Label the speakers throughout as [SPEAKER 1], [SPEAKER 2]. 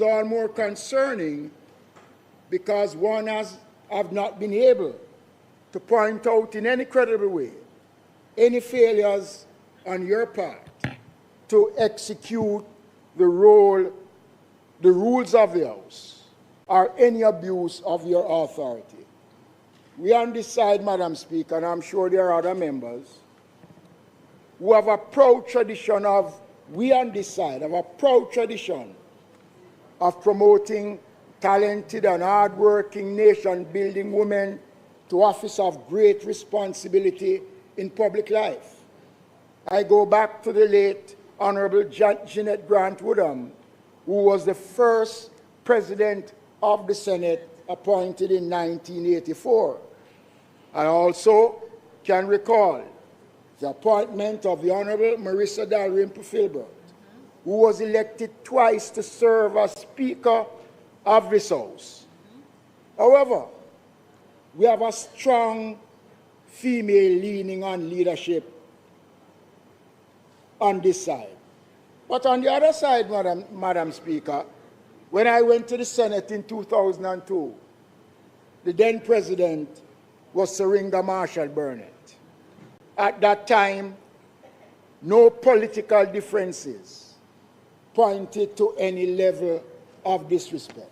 [SPEAKER 1] all more concerning because one have not been able to point out in any credible way any failures on your part to execute the rules of the House or any abuse of your authority. We on this side, Madam Speaker, and I'm sure there are other members, who have a proud tradition of, we on this side have a proud tradition of promoting talented and hard-working, nation-building women to office of great responsibility in public life. I go back to the late Honorable Jeanette Grant Woodham, who was the first President of the Senate appointed in 1984. I also can recall the appointment of the Honorable Marissa Dalrymple Filbert, who was elected twice to serve as Speaker of this House. However, we have a strong female leaning on leadership on this side. But on the other side, Madam Speaker, when I went to the Senate in 2002, the then President was Syringa Marshall Burnett. At that time, no political differences pointed to any level of disrespect.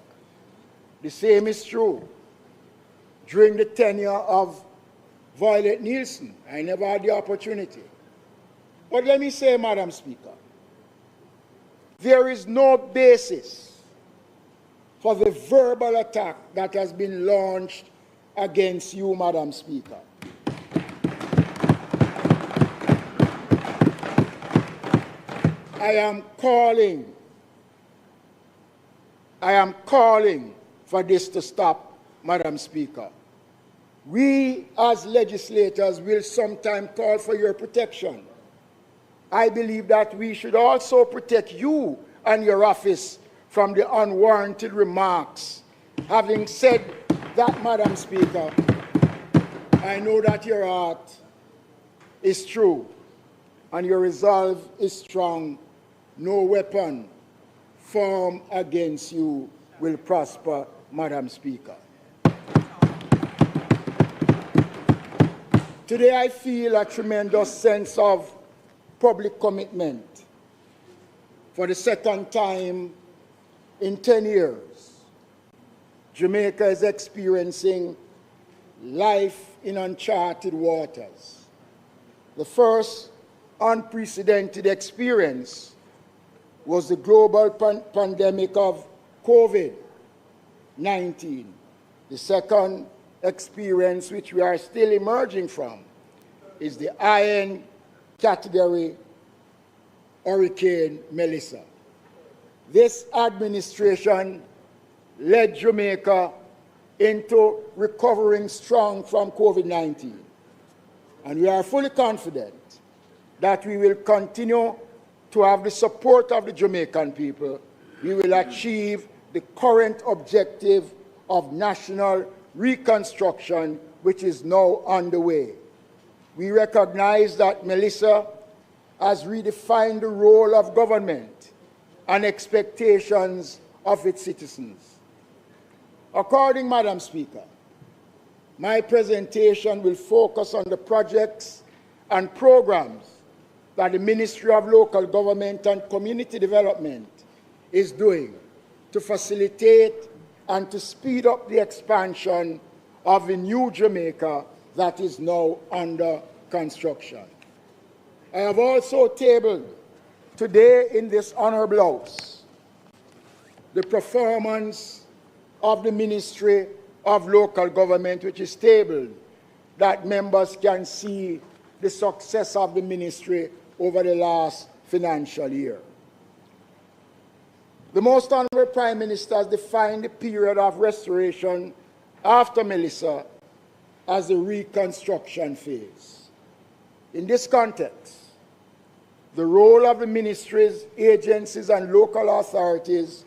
[SPEAKER 1] The same is true during the tenure of Violet Nielsen. I never had the opportunity. But let me say, Madam Speaker, there is no basis for the verbal attack that has been launched against you, Madam Speaker. I am calling for this to stop, Madam Speaker. We as legislators will sometime call for your protection. I believe that we should also protect you and your office from the unwarranted remarks. Having said that, Madam Speaker, I know that your heart is true and your resolve is strong. No weapon formed against you will prosper, Madam Speaker. Today I feel a tremendous sense of public commitment. For the second time in 10 years, Jamaica is experiencing life in uncharted waters. The first unprecedented experience was the global pandemic of COVID-19. The second experience, which we are still emerging from, is the iron category Hurricane Melissa. This administration led Jamaica into recovering strong from COVID-19. And we are fully confident that we will continue to have the support of the Jamaican people. We will achieve the current objective of national reconstruction, which is now underway. We recognize that Melissa has redefined the role of government and expectations of its citizens. According, Madam Speaker, my presentation will focus on the projects and programs that the Ministry of Local Government and Community Development is doing to facilitate and to speed up the expansion of the new Jamaica that is now under construction. I have also tabled today in this Honorable House the performance of the Ministry of Local Government, which is tabled, that members can see the success of the ministry over the last financial year. The Most Honorable Prime Minister has defined the period of restoration after Melissa as the reconstruction phase. In this context, the role of the ministries, agencies, and local authorities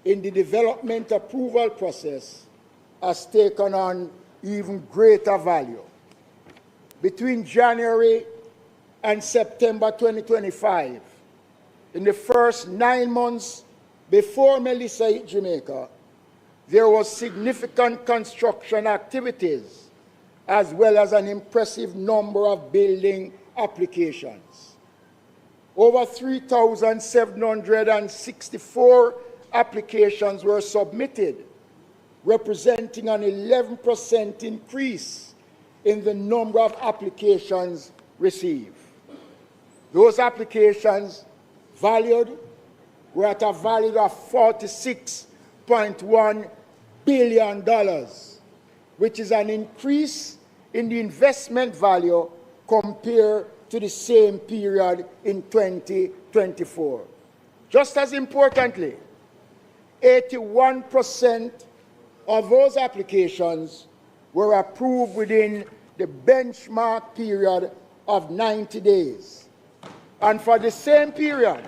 [SPEAKER 1] in the development approval process has taken on even greater value. Between January and September 2025, in the first 9 months before Melissa hit Jamaica, there was significant construction activities as well as an impressive number of building applications. Over 3,764 applications were submitted, representing an 11% increase in the number of applications received. Those applications were at a value of $46.1 billion, which is an increase in the investment value compared to the same period in 2024. Just as importantly, 81% of those applications were approved within the benchmark period of 90 days. And for the same period,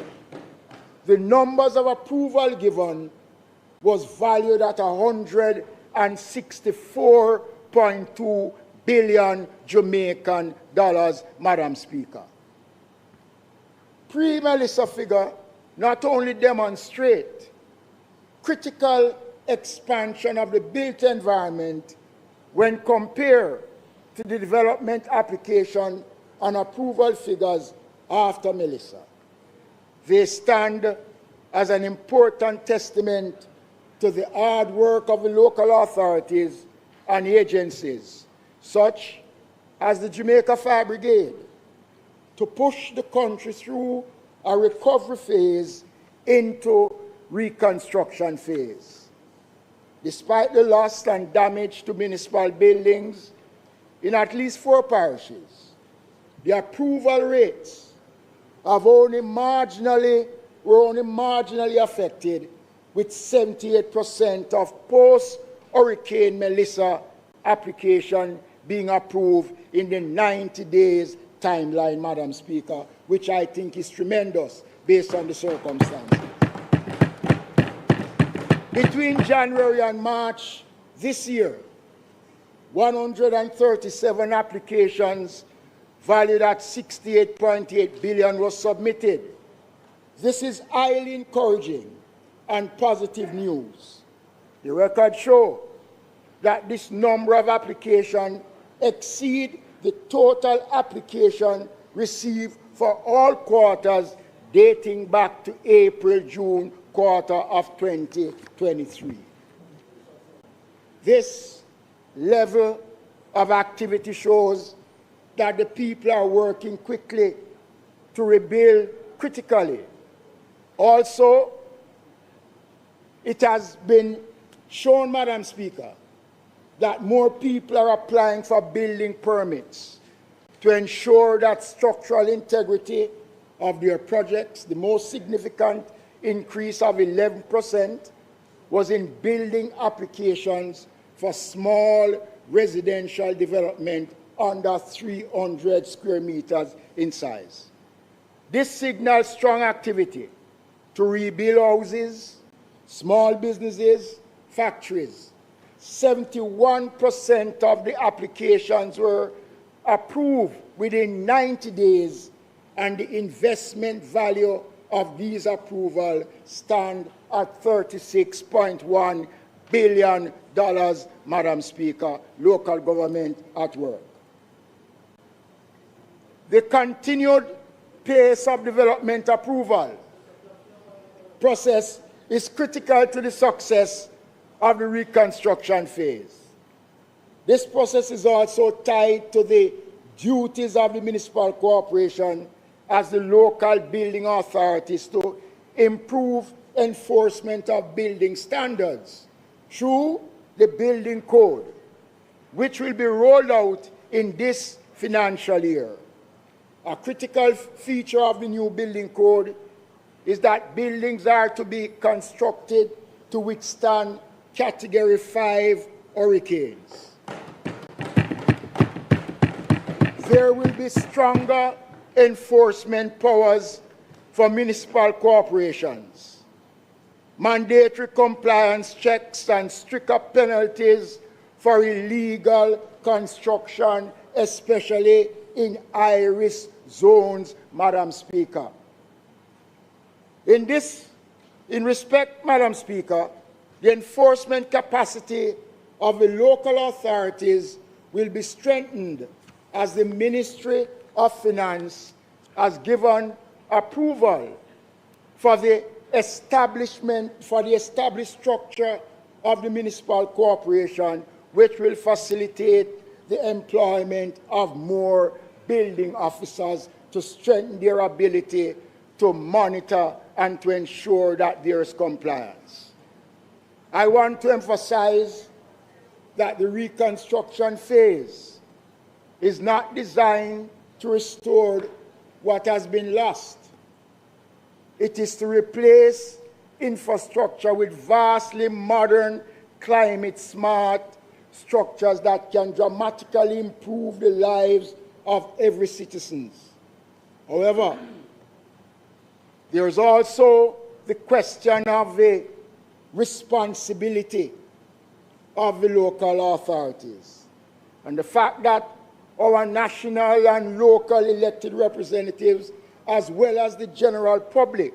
[SPEAKER 1] the numbers of approval given was valued at $164.2 billion Jamaican dollars, Madam Speaker. Pre-Melissa figure not only demonstrate critical expansion of the built environment when compared to the development application and approval figures after Melissa. They stand as an important testament to the hard work of the local authorities and agencies, such as the Jamaica Fire Brigade, to push the country through a recovery phase into reconstruction phase. Despite the loss and damage to municipal buildings in at least 4 parishes, the approval rates were only marginally affected, with 78% of post-Hurricane Melissa application being approved in the 90 days timeline, Madam Speaker, which I think is tremendous based on the circumstances. Between January and March this year, 137 applications valued at $68.8 billion was submitted. This is highly encouraging and positive news. The records show that this number of applications exceed the total application received for all quarters dating back to April-June quarter of 2023. This level of activity shows that the people are working quickly to rebuild critically. Also, it has been shown, Madam Speaker, that more people are applying for building permits to ensure that structural integrity of their projects. The most significant increase of 11% was in building applications for small residential development under 300 square meters in size. This signals strong activity to rebuild houses, small businesses, factories. 71% of the applications were approved within 90 days, and the investment value of these approvals stand at $36.1 billion, Madam Speaker, local government at work. The continued pace of development approval process is critical to the success of the reconstruction phase. This process is also tied to the duties of the municipal corporation as the local building authorities to improve enforcement of building standards through the building code, which will be rolled out in this financial year. A critical feature of the new building code is that buildings are to be constructed to withstand Category 5 hurricanes. There will be stronger enforcement powers for municipal corporations, mandatory compliance checks and stricter penalties for illegal construction, especially in high-risk zones, Madam Speaker. In this In respect, Madam Speaker, the enforcement capacity of the local authorities will be strengthened as the Ministry of Finance has given approval for the established structure of the municipal corporation, which will facilitate the employment of more building officers to strengthen their ability to monitor and to ensure that there is compliance. I want to emphasize that the reconstruction phase is not designed to restore what has been lost. It is to replace infrastructure with vastly modern, climate-smart structures that can dramatically improve the lives of every citizen. However, there is also the question of the responsibility of the local authorities and the fact that our national and local elected representatives, as well as the general public,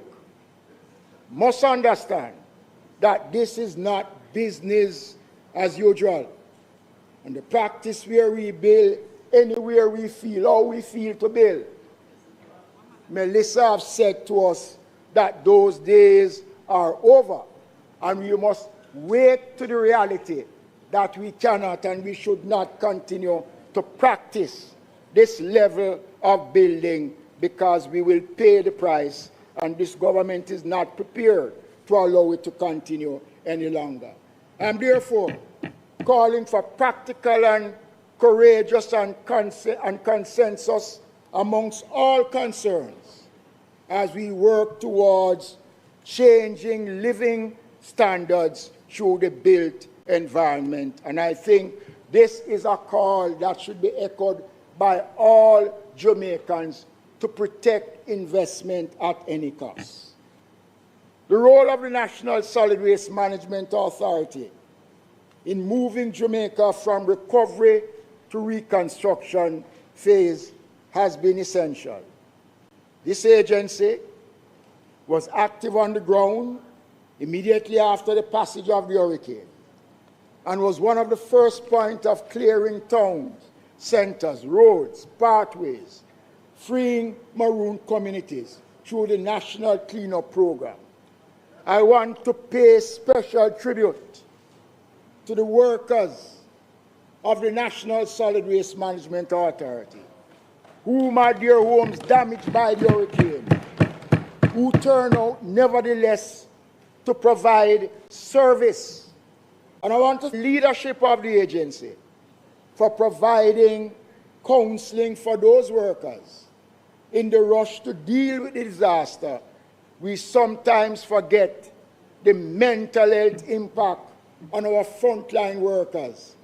[SPEAKER 1] must understand that this is not business as usual. And the practice where we build anywhere we feel, how we feel to build. Melissa have said to us that those days are over, and we must wake to the reality that we cannot and we should not continue to practice this level of building, because we will pay the price, and this government is not prepared to allow it to continue any longer. I am therefore calling for practical and courageous and consensus amongst all concerns as we work towards changing living standards through the built environment. And I think this is a call that should be echoed by all Jamaicans to protect investment at any cost. The role of the National Solid Waste Management Authority in moving Jamaica from recovery to reconstruction phase has been essential. This agency was active on the ground immediately after the passage of the hurricane and was one of the first points of clearing towns, centers, roads, pathways, freeing maroon communities through the National Cleanup Program. I want to pay special tribute to the workers of the National Solid Waste Management Authority, whom had their homes damaged by the hurricane, who turned out nevertheless to provide service. And I want the leadership of the agency for providing counseling for those workers. In the rush to deal with the disaster, we sometimes forget the mental health impact on our frontline workers,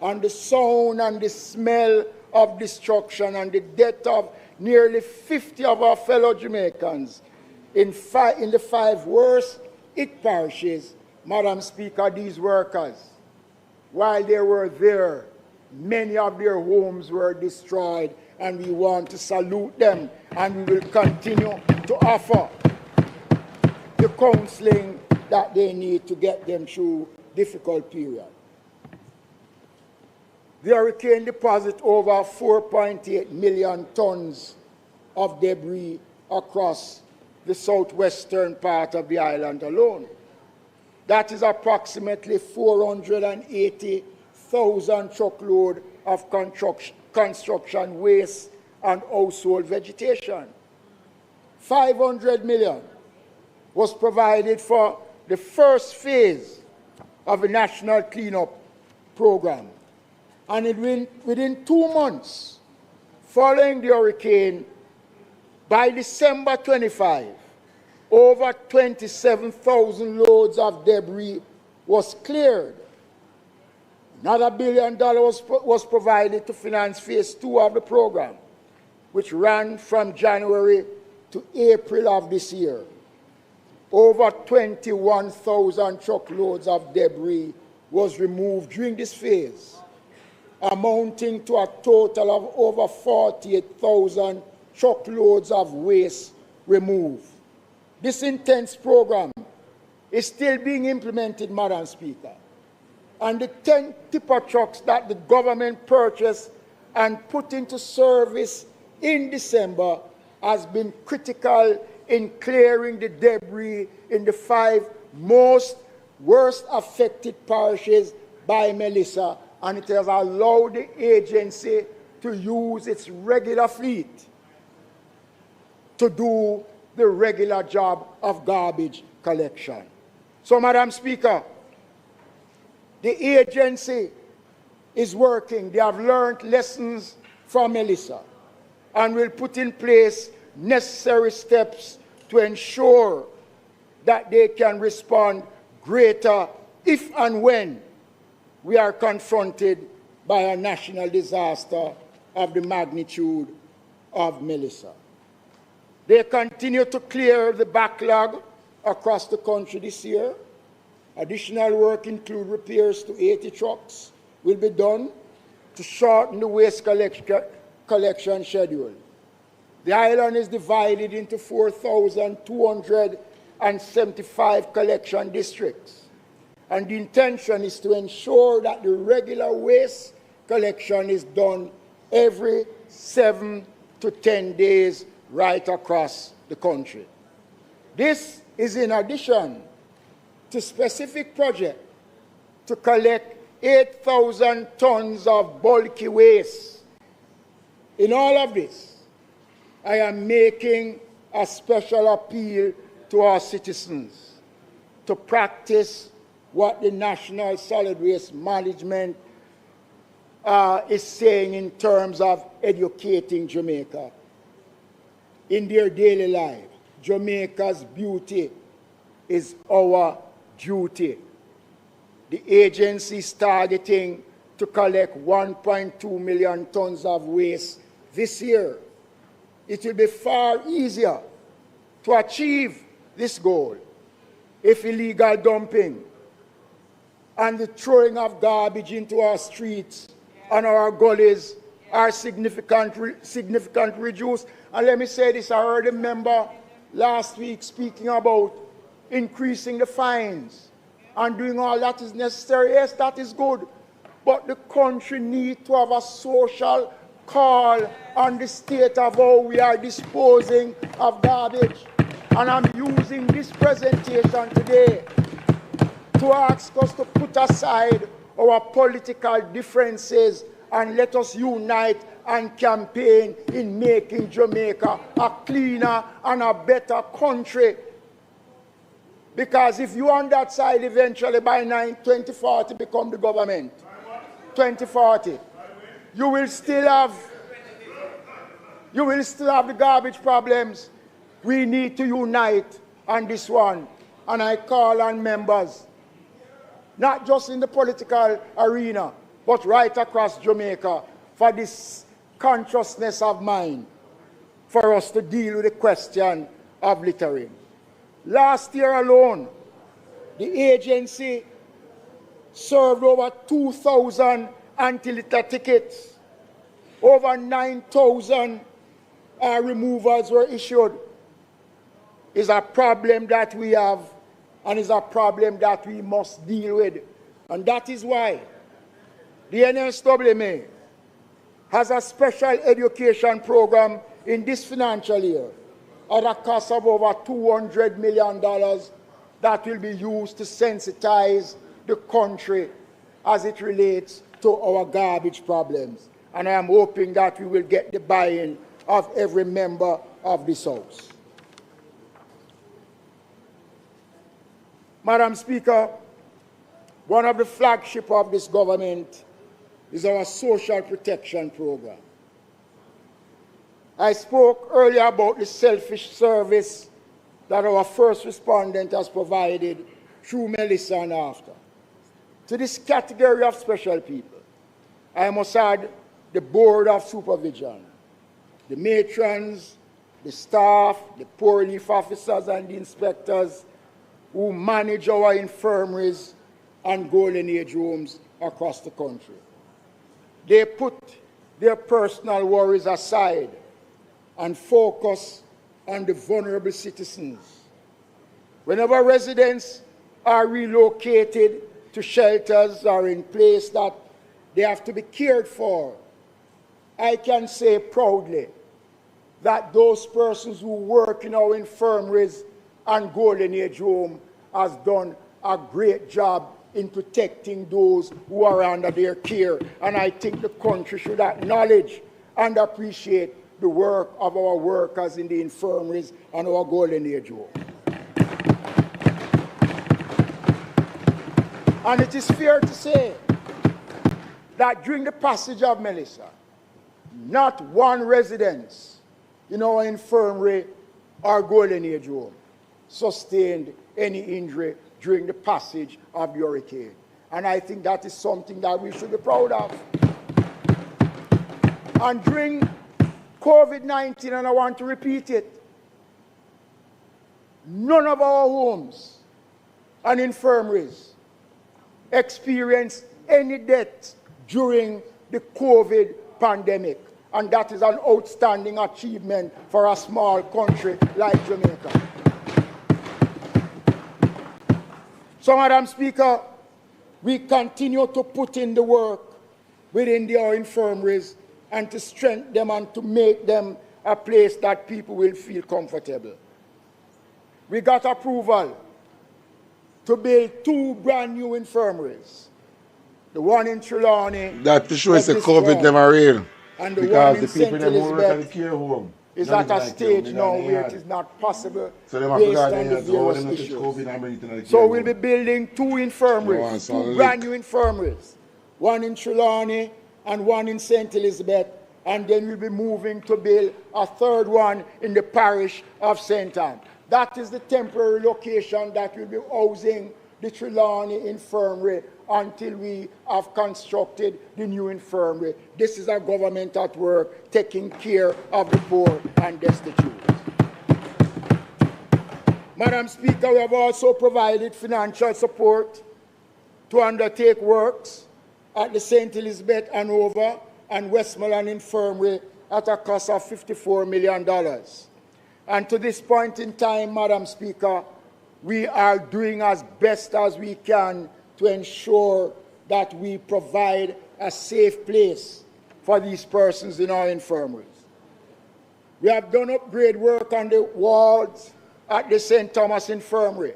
[SPEAKER 1] and the sound and the smell of destruction and the death of nearly 50 of our fellow Jamaicans in the 5 worst hit parishes. Madam Speaker, these workers, while they were there, many of their homes were destroyed, and we want to salute them, and we will continue to offer the counseling that they need to get them through difficult period. The hurricane deposited over 4.8 million tons of debris across the southwestern part of the island alone. That is approximately 480,000 truckloads of construction waste and household vegetation. 500 million was provided for the first phase of the National Cleanup Program. And within 2 months following the hurricane, by December 25, over 27,000 loads of debris was cleared. Another $1 billion was provided to finance phase 2 of the program, which ran from January to April of this year. Over 21,000 truckloads of debris was removed during this phase, amounting to a total of over 48,000 truckloads of waste removed. This intense program is still being implemented, Madam Speaker. And the 10 tipper trucks that the government purchased and put into service in December has been critical in clearing the debris in the 5 worst affected parishes by Melissa, and it has allowed the agency to use its regular fleet to do the regular job of garbage collection. So, Madam Speaker, the agency is working. They have learned lessons from Melissa and will put in place necessary steps to ensure that they can respond greater if and when we are confronted by a national disaster of the magnitude of Melissa. They continue to clear the backlog across the country this year. Additional work include repairs to 80 trucks will be done to shorten the waste collection schedule. The island is divided into 4,275 collection districts, and the intention is to ensure that the regular waste collection is done every 7 to 10 days right across the country. This is in addition to specific project to collect 8,000 tons of bulky waste. In all of this, I am making a special appeal to our citizens to practice what the National Solid Waste Management is saying in terms of educating Jamaica in their daily life. Jamaica's beauty is our duty. The agency is targeting to collect 1.2 million tons of waste this year. It will be far easier to achieve this goal if illegal dumping and the throwing of garbage into our streets and our gullies are significantly reduced. And let me say this, I heard a member last week speaking about increasing the fines and doing all that is necessary. Yes, that is good. But the country needs to have a social call on the state of how we are disposing of garbage. And I'm using this presentation today to ask us to put aside our political differences and let us unite and campaign in making Jamaica a cleaner and a better country. Because if you on that side eventually by 2040 become the government, 2040, you will still have the garbage problems. We need to unite on this one. And I call on members, not just in the political arena, but right across Jamaica, for this consciousness of mind, for us to deal with the question of littering. Last year alone, the agency served over 2,000 anti-litter tickets. Over 9,000 removals were issued. It's a problem that we have, and it's a problem that we must deal with. And that is why the NSWMA has a special education program in this financial year at a cost of over $200 million that will be used to sensitize the country as it relates to our garbage problems. And I am hoping that we will get the buy-in of every member of this House. Madam Speaker, one of the flagship of this government is our social protection program. I spoke earlier about the selfish service that our first respondent has provided through Melissa and after. To this category of special people, I must add the Board of Supervision, the matrons, the staff, the poor relief officers and the inspectors who manage our infirmaries and golden age homes across the country. They put their personal worries aside and focus on the vulnerable citizens. Whenever residents are relocated to shelters or in places that they have to be cared for, I can say proudly that those persons who work in our infirmaries and Golden Age home has done a great job in protecting those who are under their care. And I think the country should acknowledge and appreciate the work of our workers in the infirmaries and our Golden Age home. And it is fair to say that during the passage of Melissa, not one residence in our infirmary or Golden Age home sustained any injury during the passage of the hurricane. And I think that is something that we should be proud of. And during COVID-19, and I want to repeat it, none of our homes and infirmaries experienced any death during the COVID pandemic. And that is an outstanding achievement for a small country like Jamaica. So, Madam Speaker, we continue to put in the work within our infirmaries and to strengthen them and to make them a place that people will feel comfortable. We got approval to build 2 brand new infirmaries. The one in Trelawney.
[SPEAKER 2] That to show us the COVID never real.
[SPEAKER 1] And the
[SPEAKER 2] because
[SPEAKER 1] one in
[SPEAKER 2] the people
[SPEAKER 1] St.
[SPEAKER 2] Elizabeth care home.
[SPEAKER 1] Is at a stage now where it is not possible based on the various issues. So we'll be building 2 infirmaries, 2 brand new infirmaries. One in Trelawney and one in St. Elizabeth. And then we'll be moving to build a 3rd one in the parish of St. Anne. That is the temporary location that will be housing the Trelawney Infirmary until we have constructed the new infirmary. This is our government at work taking care of the poor and destitute. Madam Speaker, we have also provided financial support to undertake works at the St. Elizabeth, Hanover, and Westmoreland Infirmary at a cost of $54 million. And to this point in time, Madam Speaker, we are doing as best as we can to ensure that we provide a safe place for these persons in our infirmaries. We have done upgrade work on the wards at the St. Thomas Infirmary.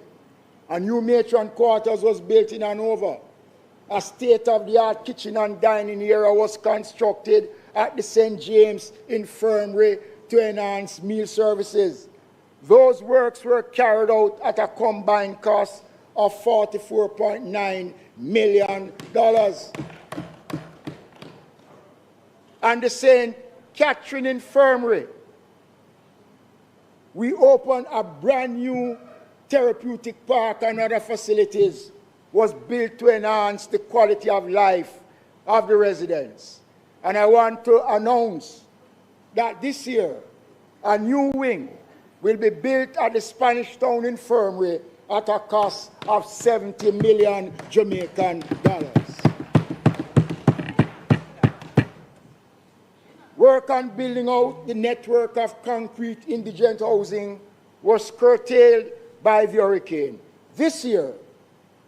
[SPEAKER 1] A new matron quarters was built in Hanover. A state-of-the-art kitchen and dining area was constructed at the St. James Infirmary to enhance meal services. Those works were carried out at a combined cost of $44.9 million. And the St. Catherine Infirmary, we opened a brand new therapeutic park and other facilities was built to enhance the quality of life of the residents. And I want to announce that this year, a new wing will be built at the Spanish Town Infirmary at a cost of 70 million Jamaican dollars. Work on building out the network of concrete indigent housing was curtailed by the hurricane. This year,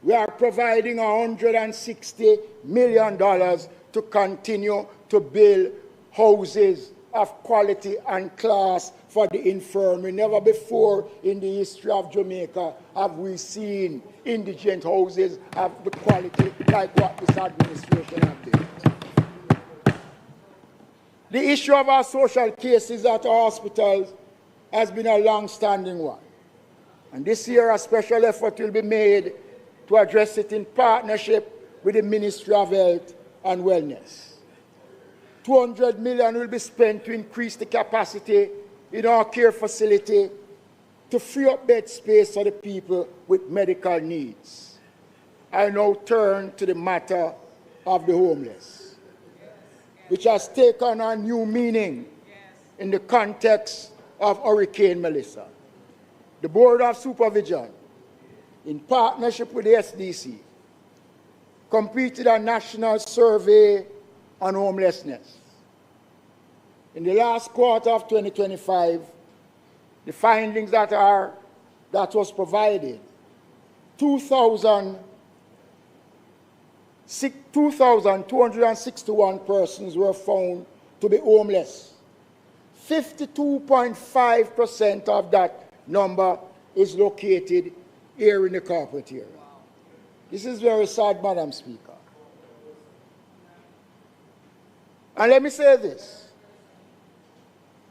[SPEAKER 1] we are providing $160 million to continue to build houses of quality and class for the infirmary. Never before in the history of Jamaica have we seen indigent houses of the quality like what this administration has built. The issue of our social cases at our hospitals has been a long-standing one. And this year a special effort will be made to address it in partnership with the Ministry of Health and Wellness. $200 million will be spent to increase the capacity in our care facility to free up bed space for the people with medical needs. I now turn to the matter of the homeless, which has taken a new meaning in the context of Hurricane Melissa. The Board of Supervision, in partnership with the SDC, completed a national survey on homelessness. In the last quarter of 2025, the findings that was provided 2,261 persons were found to be homeless. 52.5% of that number is located here in the corporate area. This is very sad, Madam Speaker. And let me say this.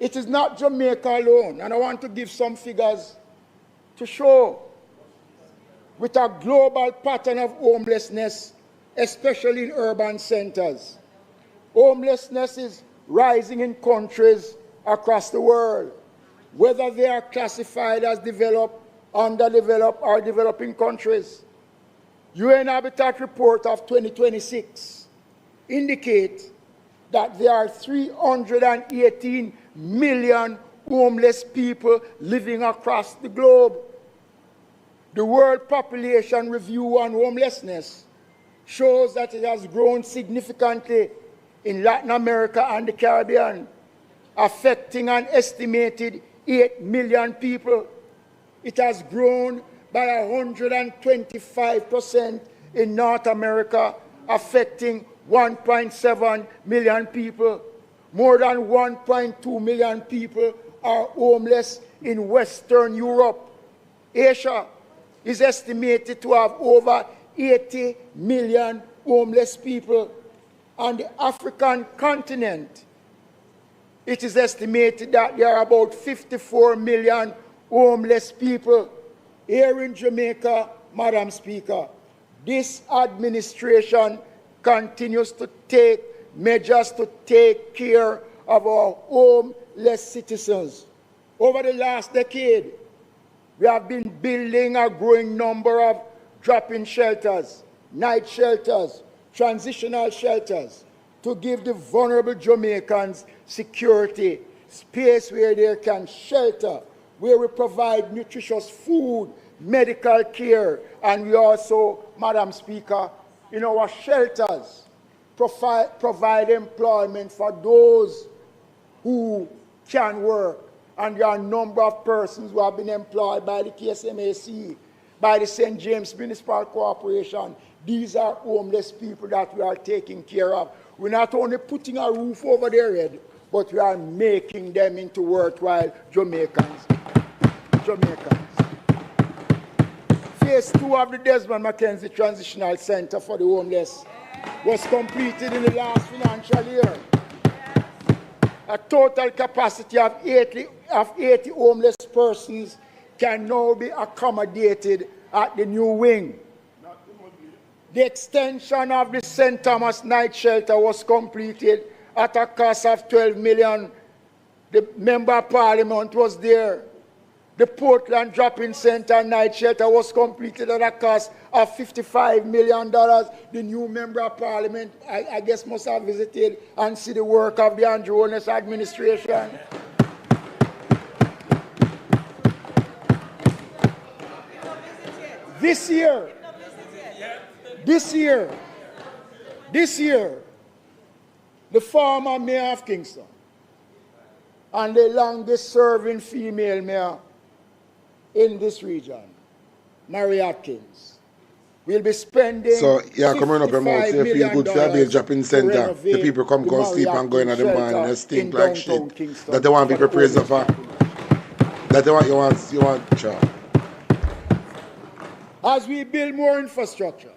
[SPEAKER 1] It is not Jamaica alone, and I want to give some figures to show with a global pattern of homelessness, especially in urban centers. Homelessness is rising in countries across the world, whether they are classified as developed, underdeveloped, or developing countries. UN Habitat Report of 2026 indicates that there are 318 million homeless people living across the globe. The World Population Review on Homelessness shows that it has grown significantly in Latin America and the Caribbean, affecting an estimated 8 million people. It has grown by 125% in North America, affecting 1.7 million people. More than 1.2 million people are homeless in Western Europe. Asia is estimated to have over 80 million homeless people. On the African continent, it is estimated that there are about 54 million homeless people. Here in Jamaica, Madam Speaker, this administration continues to take measures to take care of our homeless citizens. Over the last decade, we have been building a growing number of drop-in shelters, night shelters, transitional shelters, to give the vulnerable Jamaicans security, space where they can shelter, where we provide nutritious food, medical care, and we also, Madam Speaker, in our shelters, provide employment for those who can work. And there are a number of persons who have been employed by the KSMAC, by the St. James Municipal Corporation. These are homeless people that we are taking care of. We're not only putting a roof over their head, but we are making them into worthwhile Jamaicans. Phase 2 of the Desmond Mckenzie Transitional Center for the Homeless was completed in the last financial year. A total capacity of 80 homeless persons can now be accommodated at the new wing. The extension of the St. Thomas Night Shelter was completed at a cost of $12 million. The Member of Parliament was there. The Portland Drop-In Center Night Shelter was completed at a cost of $55 million. The new Member of Parliament, I guess, must have visited and see the work of the Andrew Holness administration. This year, the former mayor of Kingston and the longest serving female mayor in this region, Mary Atkins, will be spending
[SPEAKER 2] coming up about say feel good for a drop-in center. The people come sleep and go in at the morning and stink like shit.
[SPEAKER 1] Kingston
[SPEAKER 2] that they want people praise for. That they want you want job.
[SPEAKER 1] As we build more infrastructure,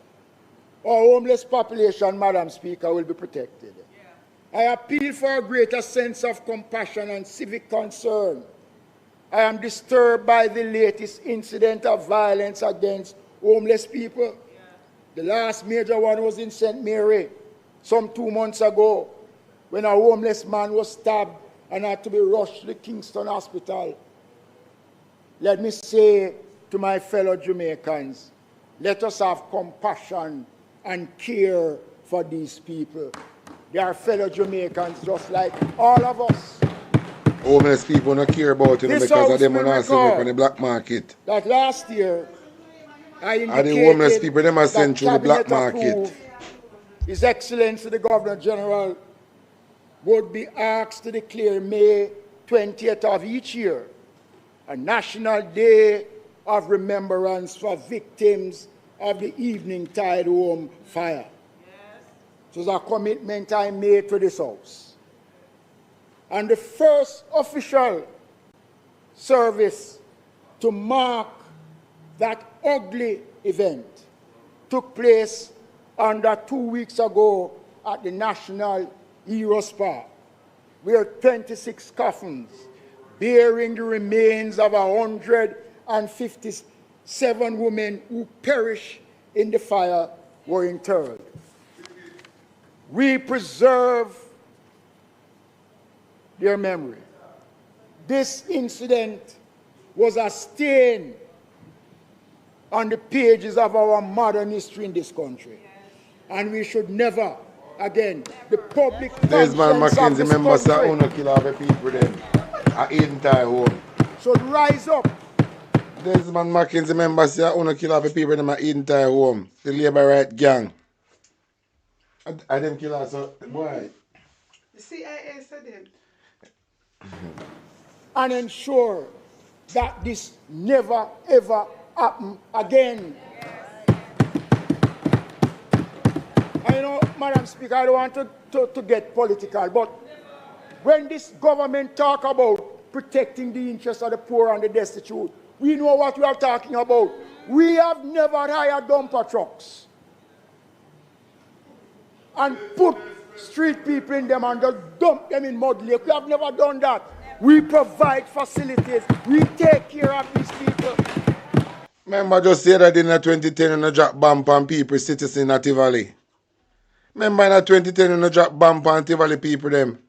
[SPEAKER 1] our homeless population, Madam Speaker, will be protected. I appeal for a greater sense of compassion and civic concern. I am disturbed by the latest incident of violence against homeless people. The last major one was in St. Mary some 2 months ago when a homeless man was stabbed and had to be rushed to the Kingston Hospital. Let me say to my fellow Jamaicans, let us have compassion and care for these people. They are fellow Jamaicans just like all of us.
[SPEAKER 2] Homeless people don't care about it because of them not selling on the black market.
[SPEAKER 1] That last year, I indicated
[SPEAKER 2] the homeless people them are sent through the black market.
[SPEAKER 1] His Excellency the Governor General would be asked to declare May 20th of each year a National Day of remembrance for victims of the Evening Tide Home fire. It was a commitment I made to this House. And the first official service to mark that ugly event took place under 2 weeks ago at the National Heroes Park, where 26 coffins bearing the remains of 157 women who perished in the fire were interred. We preserve their memory. This incident was a stain on the pages of our modern history in this country. And we should never, again, the public
[SPEAKER 2] Desmond,
[SPEAKER 1] conscience of
[SPEAKER 2] Mckenzie,
[SPEAKER 1] this
[SPEAKER 2] members
[SPEAKER 1] country
[SPEAKER 2] are kill all the people then. At entire home.
[SPEAKER 1] should rise up.
[SPEAKER 2] Desmond, Mckenzie, members are kill all the people in my entire home. The Labour Right gang. I them kill us, so why?
[SPEAKER 3] The CIA said them.
[SPEAKER 1] And ensure that this never ever happen again. And you know, Madam Speaker, I don't want to get political, but when this government talk about protecting the interests of the poor and the destitute, we know what we are talking about. We have never hired dumper trucks and put street people in them and just dump them in mud lake. We have never done that. We provide facilities. We take care of these people.
[SPEAKER 2] Remember just say that in 2010 when you drop bomb on people, citizens in Ati Valley. Remember in 2010 when you drop bomb on Ati Valley people them.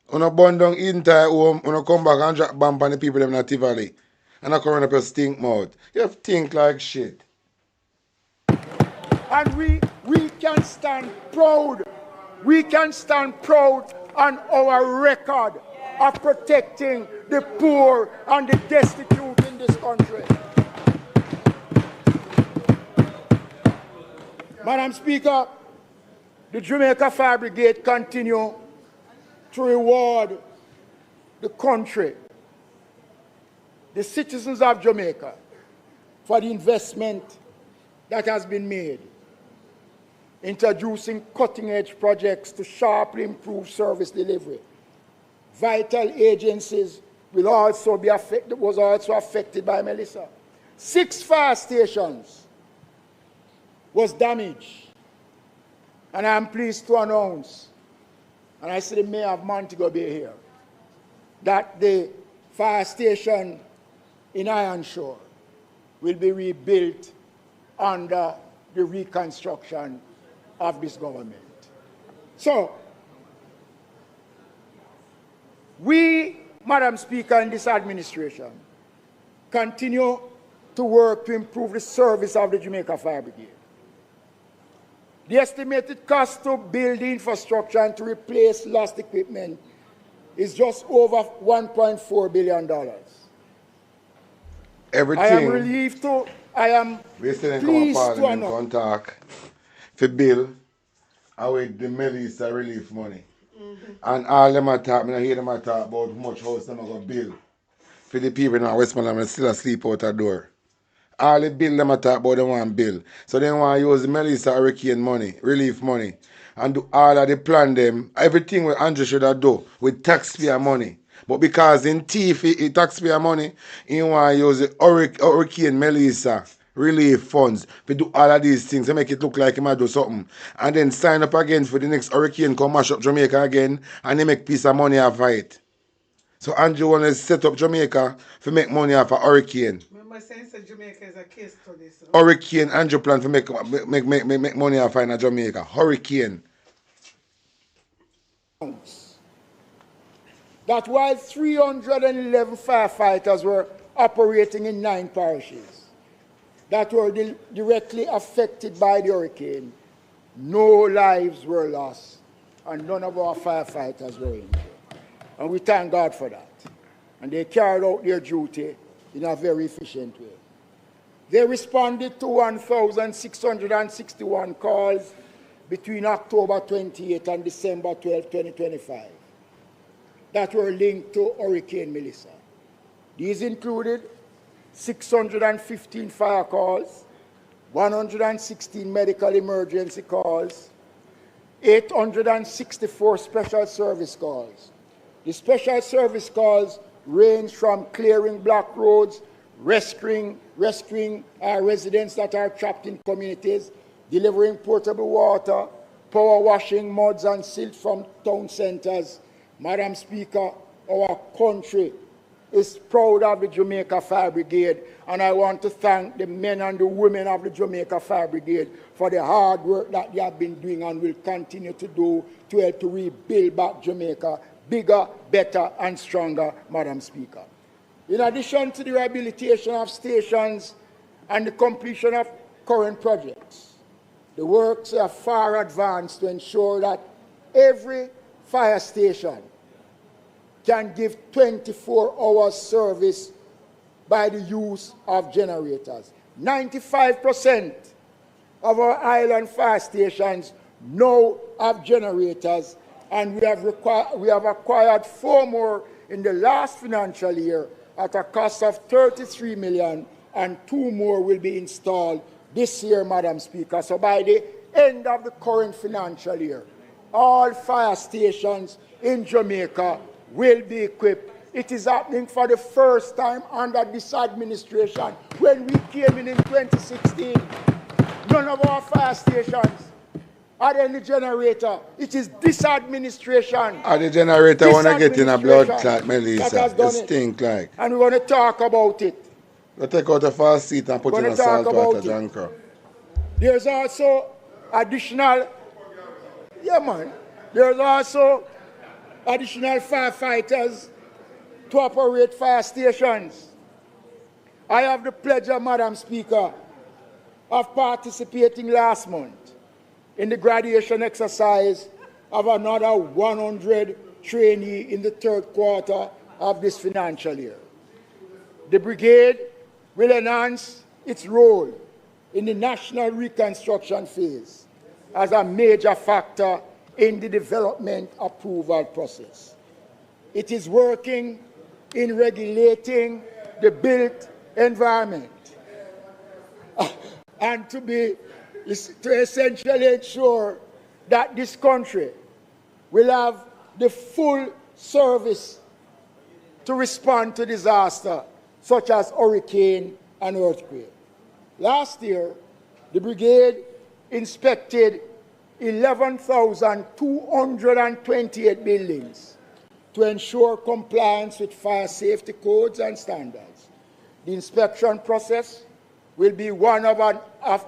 [SPEAKER 2] When you burn down entire home, when you come back and drop bomb on the people them in Ati Valley. And you come run up your stink mouth. You think like shit.
[SPEAKER 1] And we can stand proud. We can stand proud on our record of protecting the poor and the destitute in this country. Madam Speaker, the Jamaica Fire Brigade continue to reward the country, the citizens of Jamaica, for the investment that has been made, introducing cutting-edge projects to sharply improve service delivery. Vital agencies will also be affected by Melissa. 6 fire stations was damaged. And I'm pleased to announce, and I see the Mayor of Montego Bay here, that the fire station in Ironshore will be rebuilt under the reconstruction of this government. So, we, Madam Speaker, in this administration, continue to work to improve the service of the Jamaica Fire Brigade. The estimated cost to build the infrastructure and to replace lost equipment is just over $1.4 billion.
[SPEAKER 2] Everything.
[SPEAKER 1] I am relieved to, I am pleased to announce.
[SPEAKER 2] Talk for bill with the Melissa relief money. And all them are talk, I hear them talk about how much house them are going to build. For the people in Westmoreland and still asleep out the door. All the bill them talk about them want bill. So they want to use the Melissa hurricane money, relief money, and do all of the plan them, everything what Andrew should have do with taxpayer money. But because in thief taxpayer money, he want to use the hurricane Melissa relief funds to do all of these things to make it look like he might do something. And then sign up again for the next hurricane come mash up Jamaica again and they make piece of money off of it. So Andrew want to set up Jamaica to make money off a hurricane.
[SPEAKER 3] Remember saying that Jamaica is a case study. So.
[SPEAKER 2] Hurricane, Andrew plan to make money off in Jamaica. Hurricane.
[SPEAKER 1] That while 311 firefighters were operating in 9 parishes that were directly affected by the hurricane, no lives were lost and none of our firefighters were injured. And we thank God for that. And they carried out their duty in a very efficient way. They responded to 1,661 calls between October 28 and December 12, 2025 that were linked to Hurricane Melissa. These included 615 fire calls, 116 medical emergency calls, 864 special service calls. The special service calls range from clearing block roads, rescuing residents that are trapped in communities, delivering potable water, power washing muds and silt from town centers. Madam Speaker, our country is proud of the Jamaica Fire Brigade, and I want to thank the men and the women of the Jamaica Fire Brigade for the hard work that they have been doing and will continue to do to help to rebuild back Jamaica bigger, better, and stronger, Madam Speaker. In addition to the rehabilitation of stations and the completion of current projects, the works are far advanced to ensure that every fire station can give 24-hour service by the use of generators. 95% of our island fire stations now have generators, and we have acquired 4 more in the last financial year at a cost of 33 million, and 2 more will be installed this year, Madam Speaker. So by the end of the current financial year, all fire stations in Jamaica will be equipped. It is happening for the first time under this administration. When we came in 2016, none of our fire stations had any generator. It is this administration.
[SPEAKER 2] The generator want to get in a blood clot, Melissa. It stink like.
[SPEAKER 1] And we want to talk about it.
[SPEAKER 2] We take out a fast seat and put in a salt water junker.
[SPEAKER 1] There's also additional, there's also additional firefighters to operate fire stations. I have the pleasure, Madam Speaker, of participating last month in the graduation exercise of another 100 trainees in the 3rd quarter of this financial year. The brigade will enhance its role in the national reconstruction phase as a major factor in the development approval process. It is working in regulating the built environment and to essentially ensure that this country will have the full service to respond to disaster such as hurricane and earthquake. Last year, the brigade inspected 11,228 buildings to ensure compliance with fire safety codes and standards. The inspection process will be one of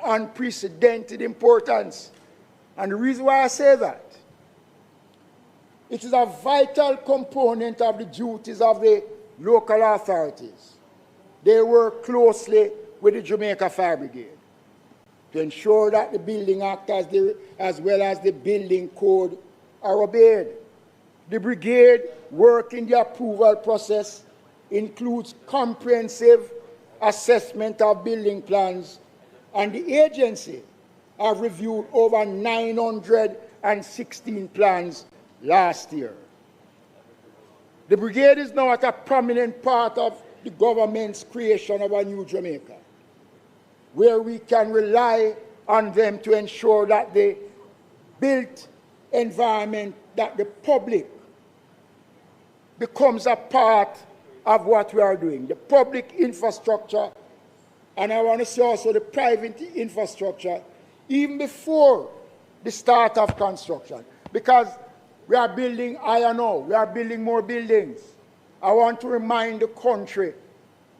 [SPEAKER 1] unprecedented importance. And the reason why I say that, it is a vital component of the duties of the local authorities. They work closely with the Jamaica Fire Brigade to ensure that the Building Act as well as the Building Code are obeyed. The brigade work in the approval process includes comprehensive assessment of building plans, and the agency have reviewed over 916 plans last year. The brigade is now at a prominent part of the government's creation of a new Jamaica, where we can rely on them to ensure that the built environment, that the public becomes a part of what we are doing. The public infrastructure, and I want to say also the private infrastructure, even before the start of construction. Because we are building, we are building more buildings. I want to remind the country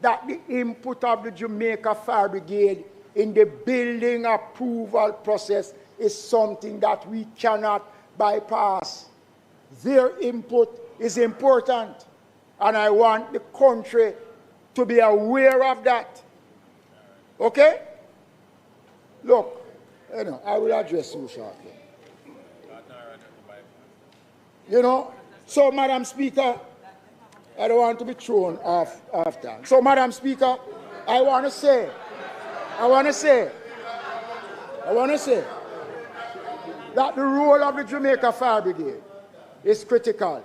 [SPEAKER 1] that the input of the Jamaica Fire Brigade in the building approval process is something that we cannot bypass. Their input is important, and I want the country to be aware of that. Okay? Look, I will address you shortly. So, Madam Speaker, I don't want to be thrown off after. So, Madam Speaker, I want to say that the role of the Jamaica Fire Brigade is critical.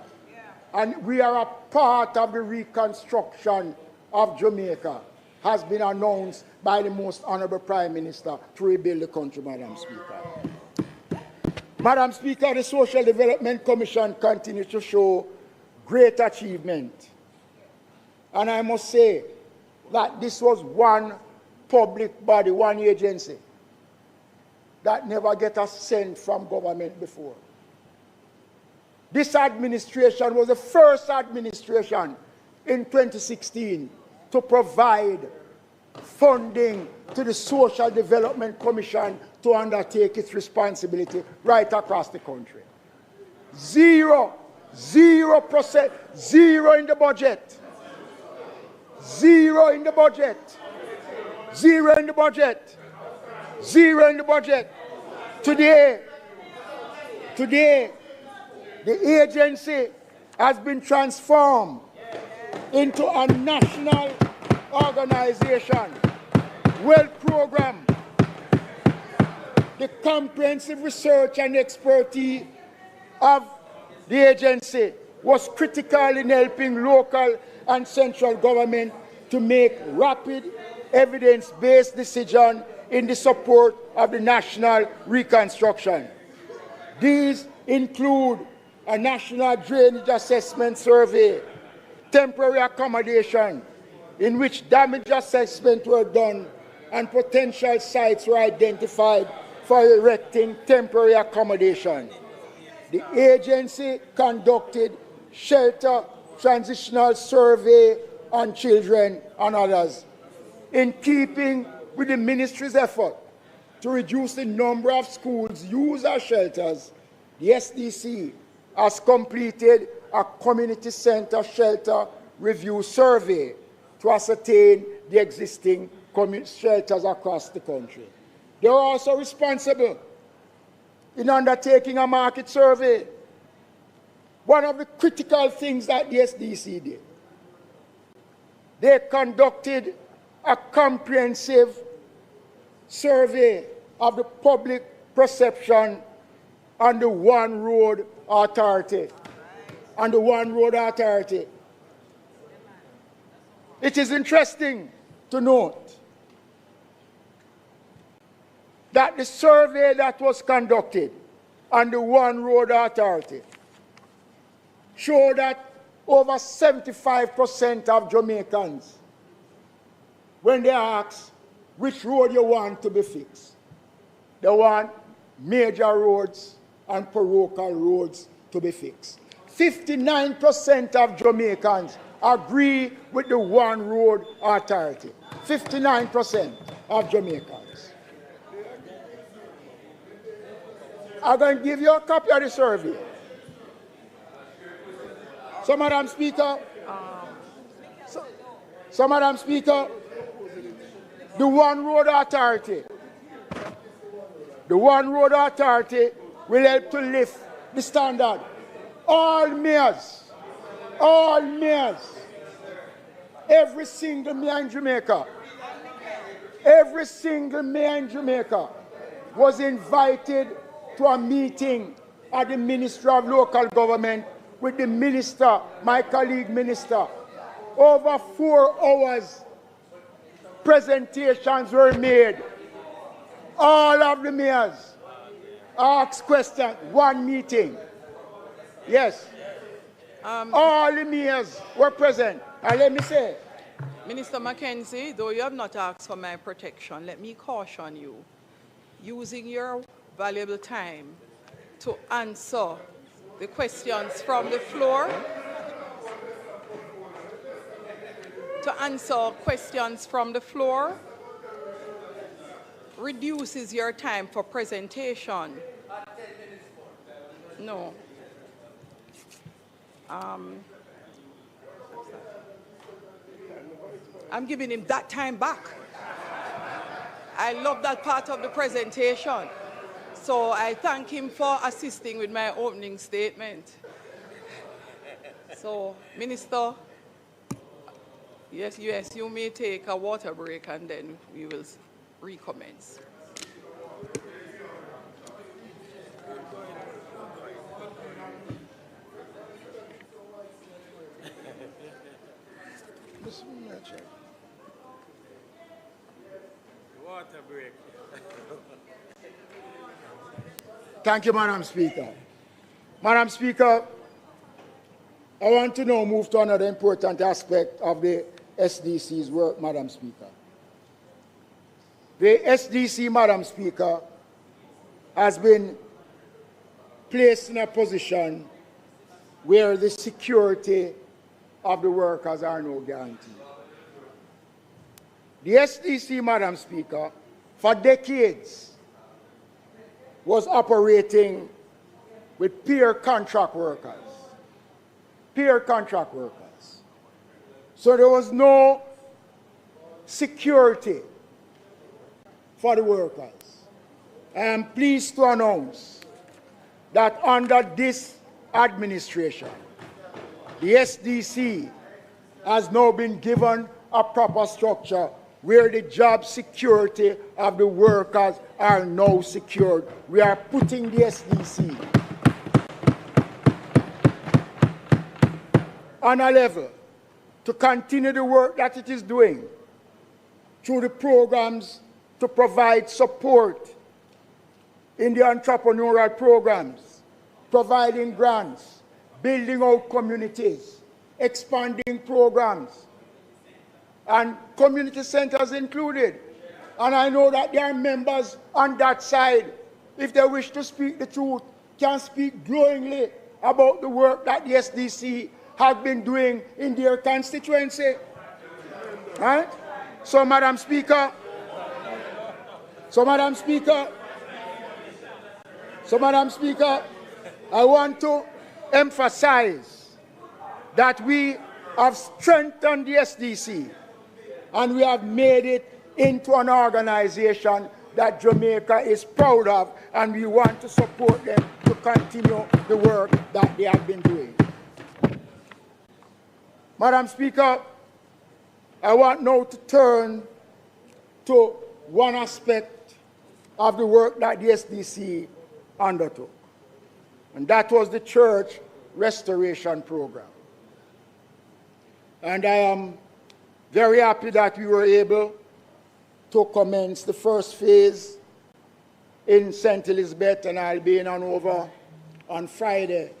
[SPEAKER 1] And we are a part of the reconstruction of Jamaica. has been announced by the most honorable Prime Minister to rebuild the country, Madam Speaker. Madam Speaker, the Social Development Commission continues to show great achievement. And I must say that this was one public body, one agency that never get a cent from government before. This administration was the first administration in 2016 to provide funding to the Social Development Commission to undertake its responsibility right across the country. 0%, 0 in the budget. 0 in the budget. 0 in the budget. 0 in the budget. Today, the agency has been transformed into a national organization, well-programmed. The comprehensive research and expertise of the agency was critical in helping local and central government to make rapid, evidence-based decisions in the support of the national reconstruction. These include a national drainage assessment survey, temporary accommodation, in which damage assessments were done and potential sites were identified for erecting temporary accommodation. The agency conducted shelter transitional survey on children and others. In keeping with the ministry's effort to reduce the number of schools used as shelters, the SDC has completed a community center shelter review survey to ascertain the existing shelters across the country. They are also responsible in undertaking a market survey. One of the critical things that the SDC did, they conducted a comprehensive survey of the public perception on the One Road Authority. On the One Road Authority. It is interesting to note that the survey that was conducted on the One Road Authority showed that over 75% of Jamaicans, when they ask which road you want to be fixed, they want major roads and parochial roads to be fixed. 59% of Jamaicans agree with the One Road Authority. 59% of Jamaicans. I'm going to give you a copy of the survey. So, Madam Speaker, the One Road Authority will help to lift the standard. All mayors, every single mayor in Jamaica, was invited to a meeting at the Ministry of Local Government with the minister, my colleague minister. Over 4 hours, presentations were made. All of the mayors asked questions, one meeting. Yes. All the mayors were present. And let me say,
[SPEAKER 4] Minister Mckenzie, though you have not asked for my protection, let me caution you, using your valuable time to answer the questions from the floor, reduces your time for presentation. No. I'm giving him that time back. I love that part of the presentation. So I thank him for assisting with my opening statement. So, Minister, yes, you may take a water break and then we will recommence.
[SPEAKER 1] Thank you, Madam Speaker. Madam Speaker, I want to now move to another important aspect of the SDC's work, Madam Speaker. The SDC, Madam Speaker, has been placed in a position where the security of the workers are no guaranteed. The SDC, Madam Speaker, for decades was operating with peer contract workers. Peer contract workers. So there was no security for the workers. I am pleased to announce that under this administration, the SDC has now been given a proper structure where the job security of the workers are now secured. We are putting the SDC on a level to continue the work that it is doing through the programs to provide support in the entrepreneurial programs, providing grants, building out communities, expanding programs, and community centers included. And I know that there are members on that side, if they wish to speak the truth, can speak glowingly about the work that the SDC have been doing in their constituency. Right? So, Madam Speaker, I want to emphasize that we have strengthened the SDC and we have made it into an organization that Jamaica is proud of, and we want to support them to continue the work that they have been doing. Madam Speaker, I want now to turn to one aspect of the work that the SDC undertook, and that was the church restoration program. And I am very happy that we were able to commence the first phase in St. Elizabeth, and I'll be in Hanover on Friday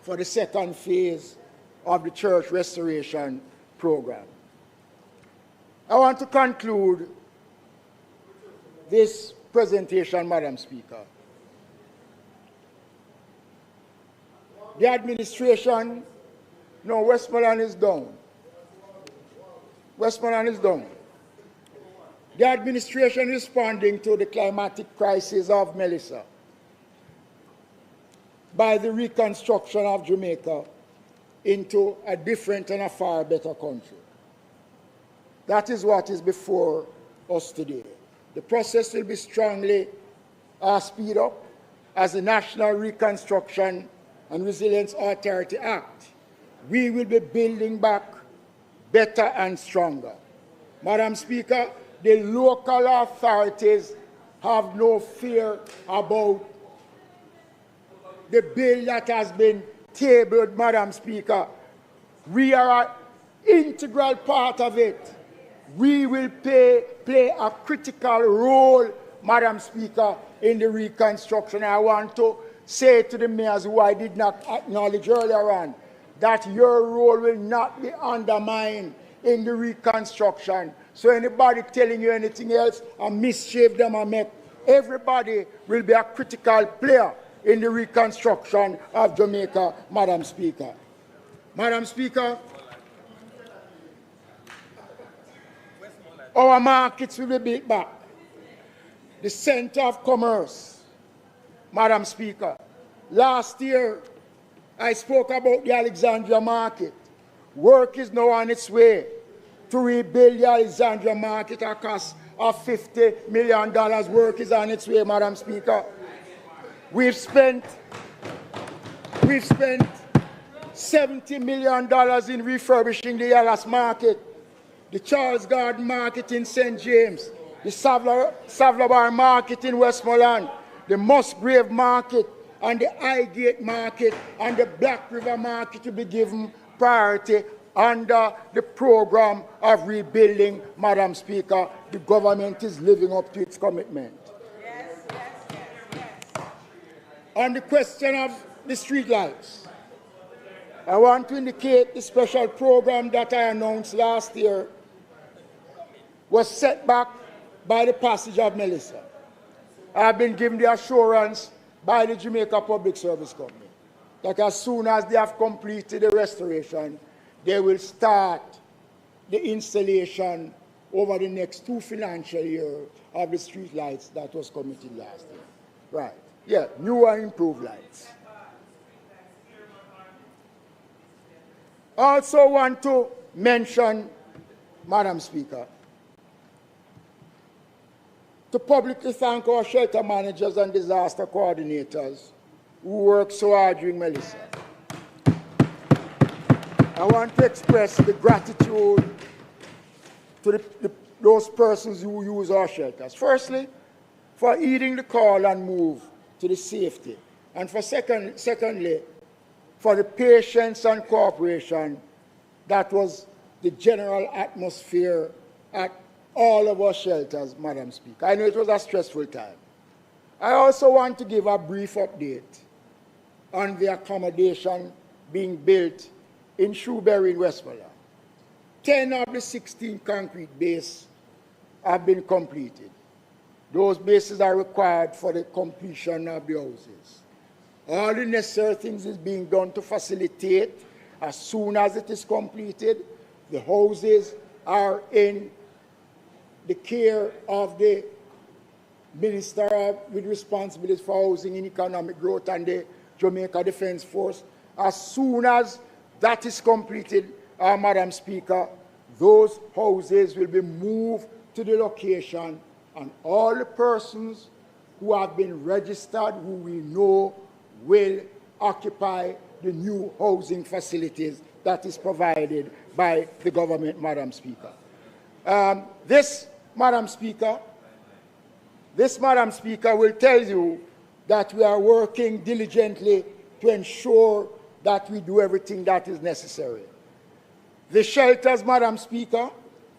[SPEAKER 1] for the second phase of the church restoration program. I want to conclude this presentation, Madam Speaker. The administration, no, Westmoreland is down. Westmoreland is down. The administration responding to the climatic crisis of Melissa by the reconstruction of Jamaica into a different and a far better country. That is what is before us today. The process will be strongly speed up as the National Reconstruction and Resilience Authority Act. We will be building back better and stronger. Madam Speaker, the local authorities have no fear about the bill that has been tabled, Madam Speaker. We are an integral part of it. We will play a critical role, Madam Speaker, in the reconstruction. I want to say to the mayors who I did not acknowledge earlier on, that your role will not be undermined in the reconstruction. So anybody telling you anything else, a mischief them or make, everybody will be a critical player in the reconstruction of Jamaica, Madam Speaker. Madam Speaker, our markets will be built back. The center of commerce, Madam Speaker. Last year, I spoke about the Alexandria market. Work is now on its way to rebuild the Alexandria market at a cost of $50 million. Work is on its way, Madam Speaker. We've spent $70 million in refurbishing the Yallas market, the Charles Garden market in St. James, the Savlabar market in Westmoreland, the Musgrave market, and the Highgate market and the Black River market to be given priority under the program of rebuilding, Madam Speaker, the government is living up to its commitment. On the question of the street lights, I want to indicate the special program that I announced last year was set back by the passage of Melissa. I have been given the assurance by the Jamaica Public Service Company that as soon as they have completed the restoration, they will start the installation over the next 2 financial years of the street lights that was committed last year. Right. Yeah, new and improved lights. Also want to mention, Madam Speaker, to publicly thank our shelter managers and disaster coordinators who worked so hard during Melissa. I want to express the gratitude to those persons who use our shelters. Firstly, for heeding the call and move to the safety. And for secondly, for the patience and cooperation that was the general atmosphere at all of our shelters, Madam Speaker. I know it was a stressful time. I also want to give a brief update on the accommodation being built in Shrewsbury in Westmoreland. 10 of the 16 concrete bases have been completed. Those bases are required for the completion of the houses. All the necessary things is being done to facilitate. As soon as it is completed, the houses are in the care of the Minister with responsibility for housing and economic growth and the Jamaica Defence Force. As soon as that is completed, Madam Speaker, those houses will be moved to the location, and all the persons who have been registered, who we know will occupy the new housing facilities that is provided by the government, Madam Speaker. This, Madam Speaker, will tell you that we are working diligently to ensure that we do everything that is necessary. The shelters, Madam Speaker,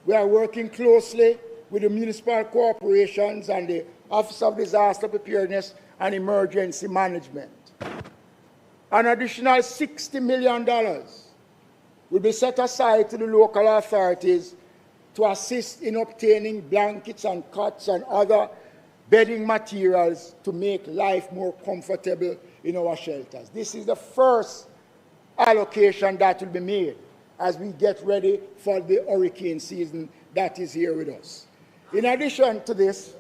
[SPEAKER 1] we are working closely with the municipal corporations and the Office of Disaster Preparedness and Emergency Management. An additional $60 million will be set aside to the local authorities to assist in obtaining blankets and cots and other bedding materials to make life more comfortable in our shelters. This is the first allocation that will be made as we get ready for the hurricane season that is here with us. In addition to this,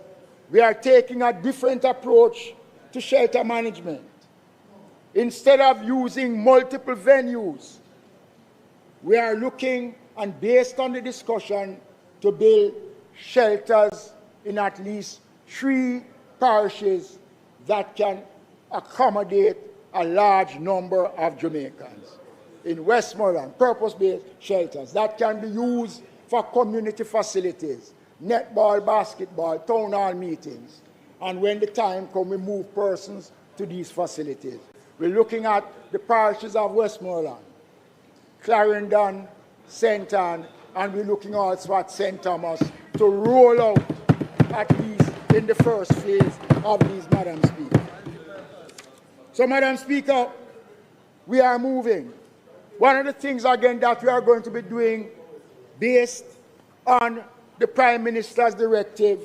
[SPEAKER 1] we are taking a different approach to shelter management. Instead of using multiple venues, we are looking, and based on the discussion, to build shelters in at least 3 parishes that can accommodate a large number of Jamaicans. In Westmoreland, purpose-based shelters that can be used for community facilities, netball, basketball, town hall meetings. And when the time comes, we move persons to these facilities. We're looking at the parishes of Westmoreland, Clarendon, St. Anne, and we're looking also at St. Thomas to roll out at least in the first phase of these, Madam Speaker. So, Madam Speaker, we are moving. One of the things, again, that we are going to be doing based on the Prime Minister's directive,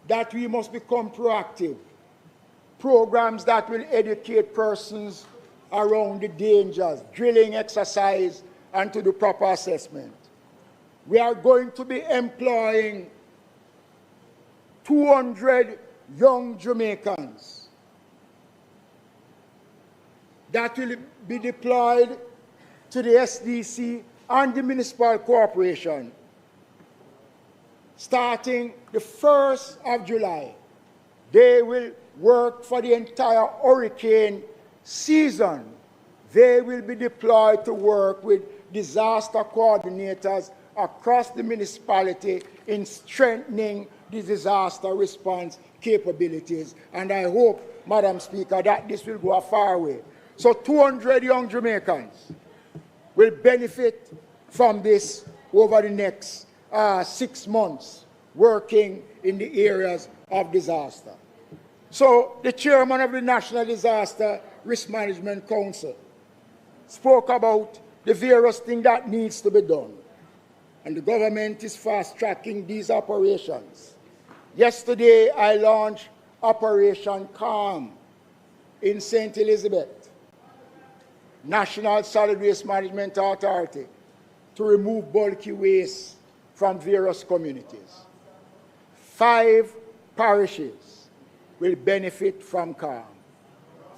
[SPEAKER 1] that we must become proactive. Programs that will educate persons around the dangers, drilling exercise, and to do proper assessment. We are going to be employing 200 young Jamaicans that will be deployed to the SDC and the municipal corporation starting the 1st of July. They will work for the entire hurricane season. They will be deployed to work with disaster coordinators across the municipality in strengthening the disaster response capabilities. And I hope, Madam Speaker, that this will go a far way. So 200 young Jamaicans will benefit from this over the next 6 months working in the areas of disaster. So the chairman of the National Disaster Risk Management Council spoke about the various things that needs to be done. And the government is fast-tracking these operations. Yesterday, I launched Operation Calm in St. Elizabeth, National Solid Waste Management Authority, to remove bulky waste from various communities. 5 parishes will benefit from Calm.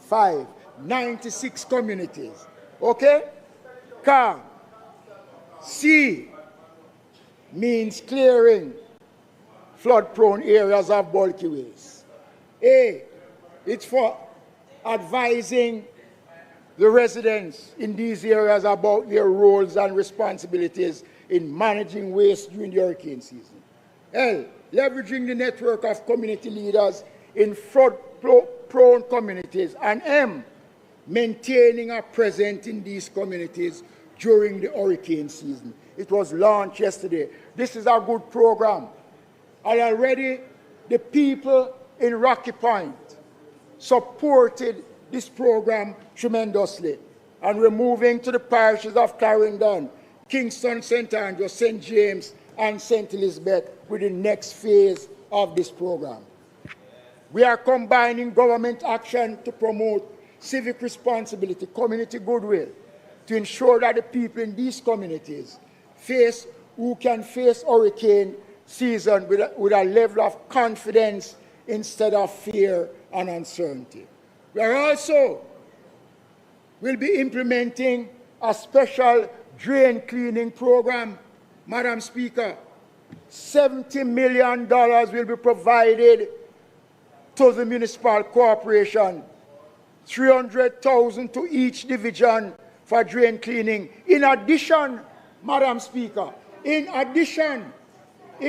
[SPEAKER 1] 5, 96 communities. Okay? Calm. C means clearing flood-prone areas of bulky waste. A, it's for advising the residents in these areas about their roles and responsibilities in managing waste during the hurricane season. L, leveraging the network of community leaders in flood-prone communities. And M, maintaining a presence in these communities during the hurricane season. It was launched yesterday. This is a good program. And already the people in Rocky Point supported this program tremendously. And we're moving to the parishes of Clarendon, Kingston, St. Andrews, St. James, and St. Elizabeth with the next phase of this program. We are combining government action to promote civic responsibility, community goodwill, to ensure that the people in these communities who can face hurricane season with a level of confidence instead of fear and uncertainty. We are also will be implementing a special drain cleaning program. Madam Speaker, $70 million will be provided to the municipal corporation, $300,000 to each division for drain cleaning. In addition, Madam Speaker, in addition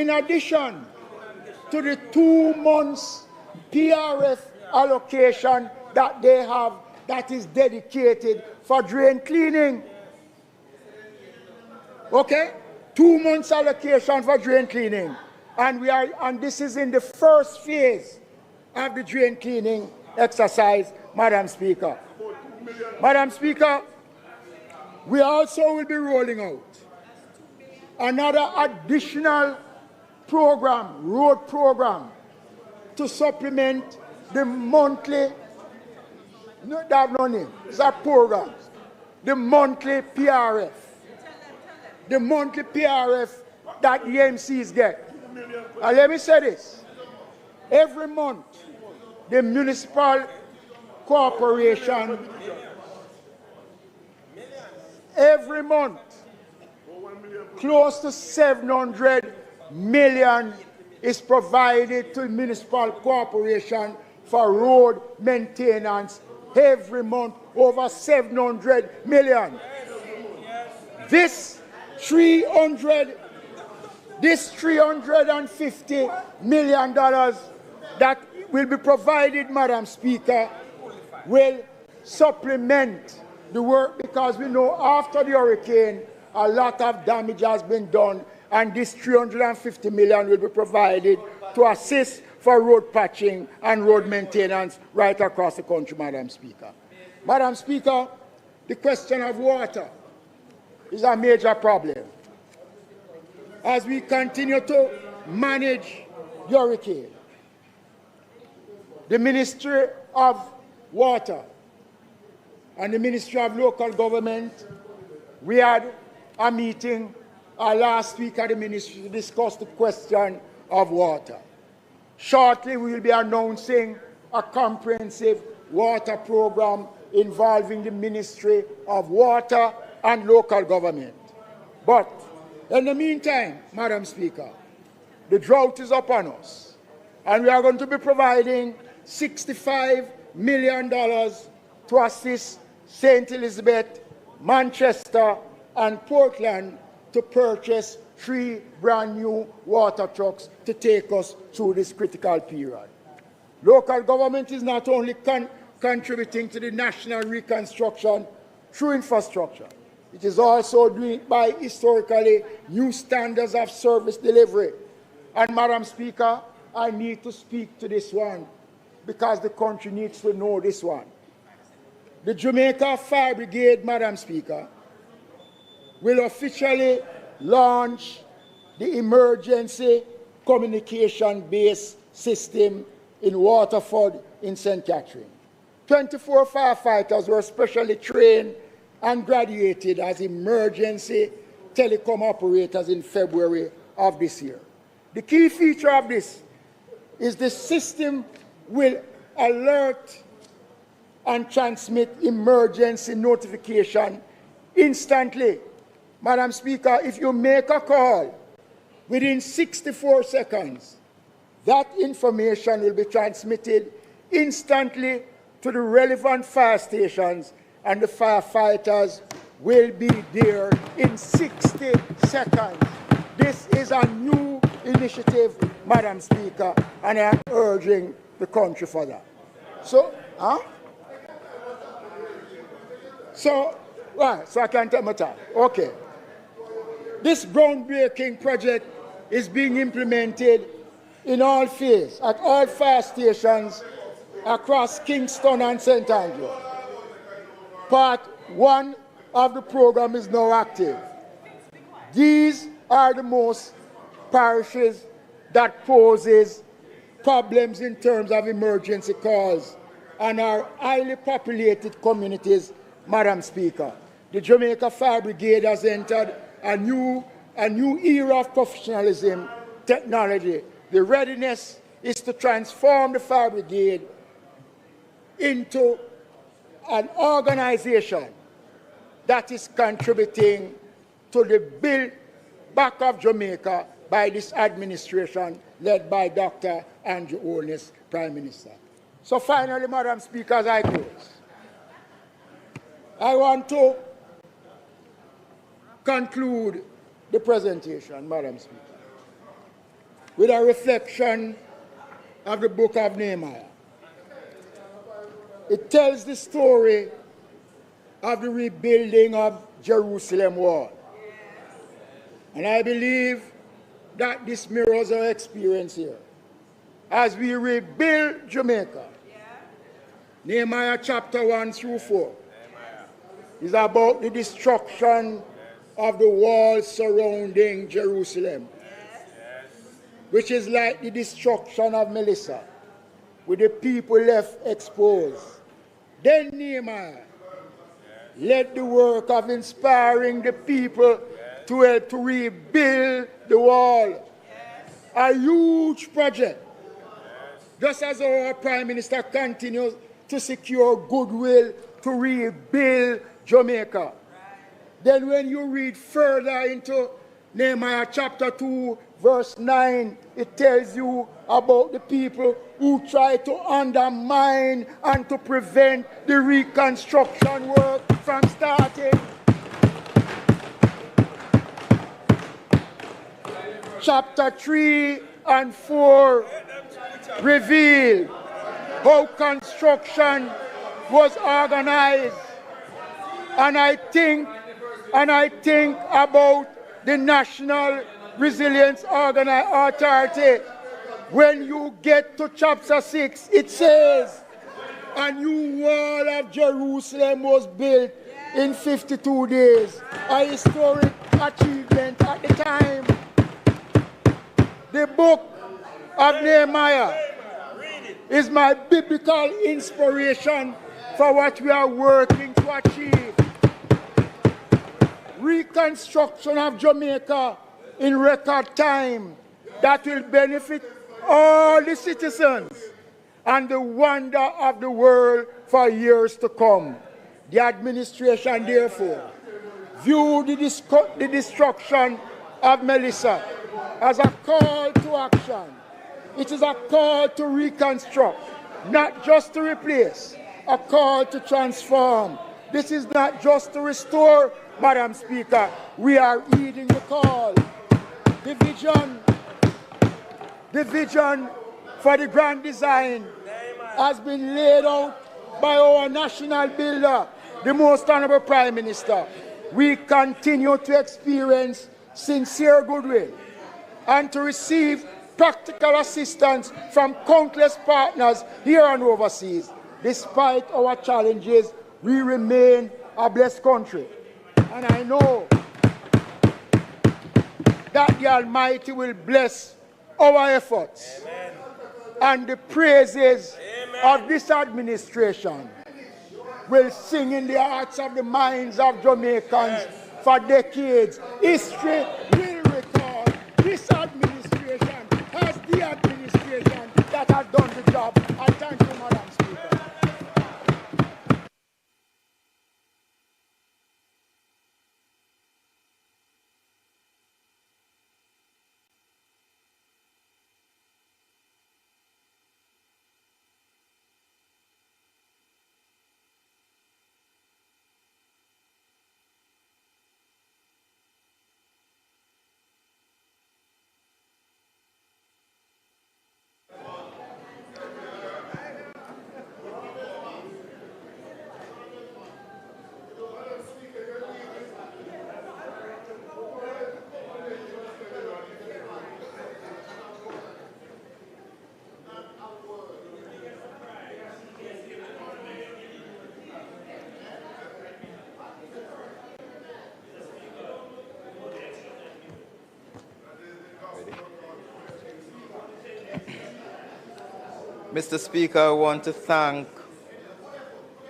[SPEAKER 1] to the 2 months PRF allocation that they have that is dedicated for drain cleaning. Okay? 2 months allocation for drain cleaning. And this is in the first phase of the drain cleaning exercise, Madam Speaker. Madam Speaker, we also will be rolling out another additional program, road program, to supplement the monthly, no, they have no name, it's a program, the monthly PRF. The monthly PRF that the MCs get. And let me say this. Every month, the municipal corporation, every month, close to 700 million is provided to the municipal corporation for road maintenance. Every month, over 700 million. This $350 million that will be provided, Madam Speaker, will supplement the work, because we know after the hurricane, a lot of damage has been done, and this $350 million will be provided to assist for road patching and road maintenance right across the country, Madam Speaker. Madam Speaker, the question of water is a major problem. As we continue to manage the hurricane, the Ministry of Water and the Ministry of Local Government, we had a meeting last week at the Ministry to discuss the question of water. Shortly, we will be announcing a comprehensive water program involving the Ministry of Water and local government. But in the meantime, Madam Speaker, the drought is upon us, and we are going to be providing $65 million to assist St. Elizabeth, Manchester, and Portland to purchase 3 brand new water trucks to take us through this critical period. Local government is not only contributing to the national reconstruction through infrastructure, It is also doing it by historically new standards of service delivery. And Madam Speaker, I need to speak to this one because the country needs to know this one. The Jamaica Fire Brigade, Madam Speaker, will officially launch the emergency communication-based system in Waterford in St. Catherine. 24 firefighters were specially trained and graduated as emergency telecom operators in February of this year. The key feature of this is the system will alert and transmit emergency notification instantly. Madam Speaker, if you make a call within 64 seconds, that information will be transmitted instantly to the relevant fire stations, and the firefighters will be there in 60 seconds. This is a new initiative, Madam Speaker, and I am urging the country for that. So I can take my time. Okay. This groundbreaking project is being implemented in all phases, at all fire stations across Kingston and St. Andrew. Part 1 of the program is now active. These are the most parishes that poses problems in terms of emergency calls and are highly populated communities, Madam Speaker. The Jamaica Fire Brigade has entered a new era of professionalism, technology. The readiness is to transform the fire brigade into an organization that is contributing to the build back of Jamaica by this administration led by Dr. Andrew Holness, Prime Minister. So finally, Madam Speaker, as I close, I want to conclude the presentation, Madam Speaker, with a reflection of the book of Nehemiah. It tells the story of the rebuilding of Jerusalem wall. And I believe that this mirrors our experience here. As we rebuild Jamaica, Nehemiah chapter 1 through 4 is about the destruction of the walls surrounding Jerusalem, which is like the destruction of Melissa, with the people left exposed. Then Nehemiah led the work of inspiring the people to help to rebuild the wall. A huge project. Just as our Prime Minister continues to secure goodwill to rebuild Jamaica. Then when you read further into Nehemiah chapter 2, verse 9, it tells you about the people who try to undermine and to prevent the reconstruction work from starting. Chapter 3 and 4 reveal how construction was organized. And I think about the National Resilience Authority. When you get to chapter 6, it says, a new wall of Jerusalem was built in 52 days. A historic achievement at the time. The book of Nehemiah is my biblical inspiration for what we are working to achieve. Reconstruction of Jamaica in record time that will benefit all the citizens and the wonder of the world for years to come. The administration, therefore, viewed the destruction of Melissa as a call to action. It is a call to reconstruct, not just to replace, a call to transform. This is not just to restore, Madam Speaker. We are heeding the call. The vision for the grand design has been laid out by our national builder, the Most Honorable Prime Minister. we continue to experience sincere goodwill and to receive practical assistance from countless partners here and overseas. Despite our challenges, we remain a blessed country. And I know that the Almighty will bless our efforts. Amen. And the praises of this administration will sing in the hearts of the minds of Jamaicans for decades. History will record this administration as the administration that has done the job. I thank you, Madam Speaker.
[SPEAKER 5] Mr. Speaker, I want to thank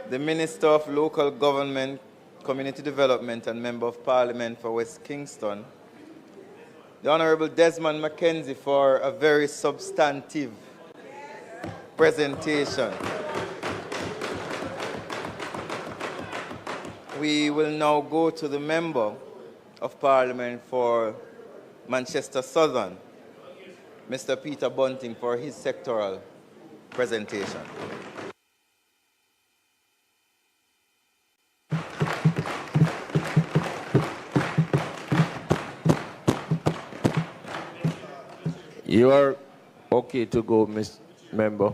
[SPEAKER 5] the Minister of Local Government, Community Development and Member of Parliament for West Kingston, the Honourable Desmond Mckenzie, for a very substantive presentation. We will now go to the Member of Parliament for Manchester Southern, Mr. Peter Bunting, for his sectoral presentation.
[SPEAKER 6] You are okay to go, Mr. Member.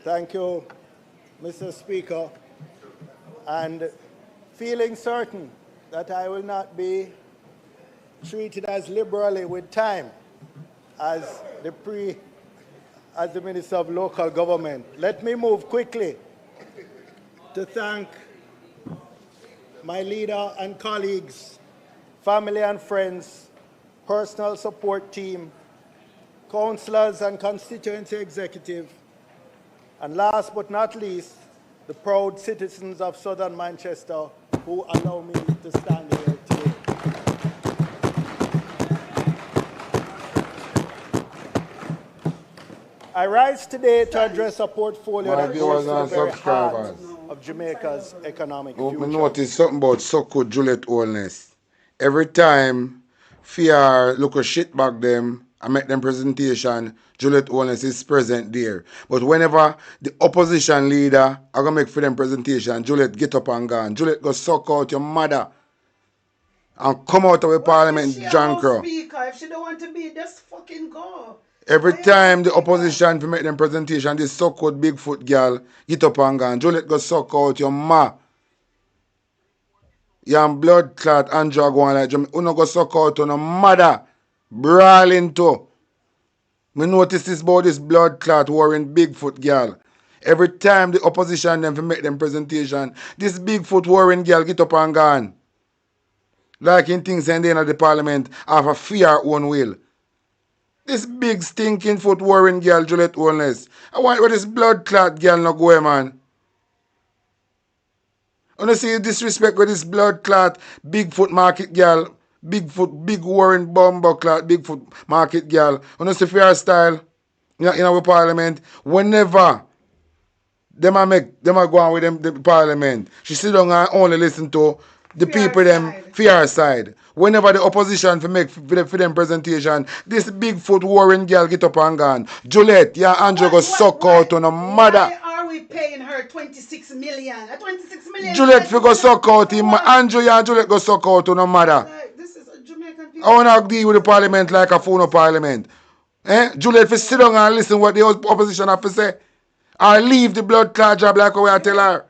[SPEAKER 7] Thank you, Mr. Speaker. And feeling certain that I will not be treated as liberally with time as the Minister of Local Government, let me move quickly to thank my leader and colleagues, family and friends, personal support team, councillors and constituency executive, and last but not least, the proud citizens of Southern Manchester who allow me to stand here today. I rise today to address a portfolio that goes to the very heart of Jamaica's economic future.
[SPEAKER 2] I noticed something about Soko Juliet Oldness. Every time fear look a shit back them and make them presentation, Juliet Oldness is present there. But whenever the opposition leader are gonna make for them presentation, Juliet get up and gone. Juliet go suck out your mother and come out of the Parliament, John Crow.
[SPEAKER 3] If she don't want to be, just fucking go.
[SPEAKER 2] Every time the opposition to make them presentation, this so-called Bigfoot girl get up and gone. Juliet go suck out your ma. Your blood clot Andrew go on like you no go suck out on a mother. Brawling too. Me notice this about this blood clot wearing Bigfoot girl. Every time the opposition them to make them presentation, this Bigfoot wearing girl get up and gone. Like in things in the end of the Parliament have a fear own will. This big stinking foot wearing girl, Juliet Oldness. I want where this blood clot girl not go, man. I want see you disrespect with this blood clot, Bigfoot market girl, Bigfoot, big wearing bumbo clot, Bigfoot market girl. I want see fair style in our Parliament. Whenever them a go on with them the Parliament, she sit down and only listen to the people them fear side. Whenever the opposition for them presentation, this Bigfoot warring girl get up and gone. Juliet, yeah, Andrew go suck out on a mother.
[SPEAKER 3] Why are we paying her 26 million? 26 million.
[SPEAKER 2] Juliet go suck out him. Andrew, yeah, Juliet go suck out on a mother.
[SPEAKER 3] This is a Jamaican people.
[SPEAKER 2] I wanna deal with the Parliament like a phone of Parliament. Juliet for sit down and listen what the opposition have to say. Or leave the blood clot job like we I tell her.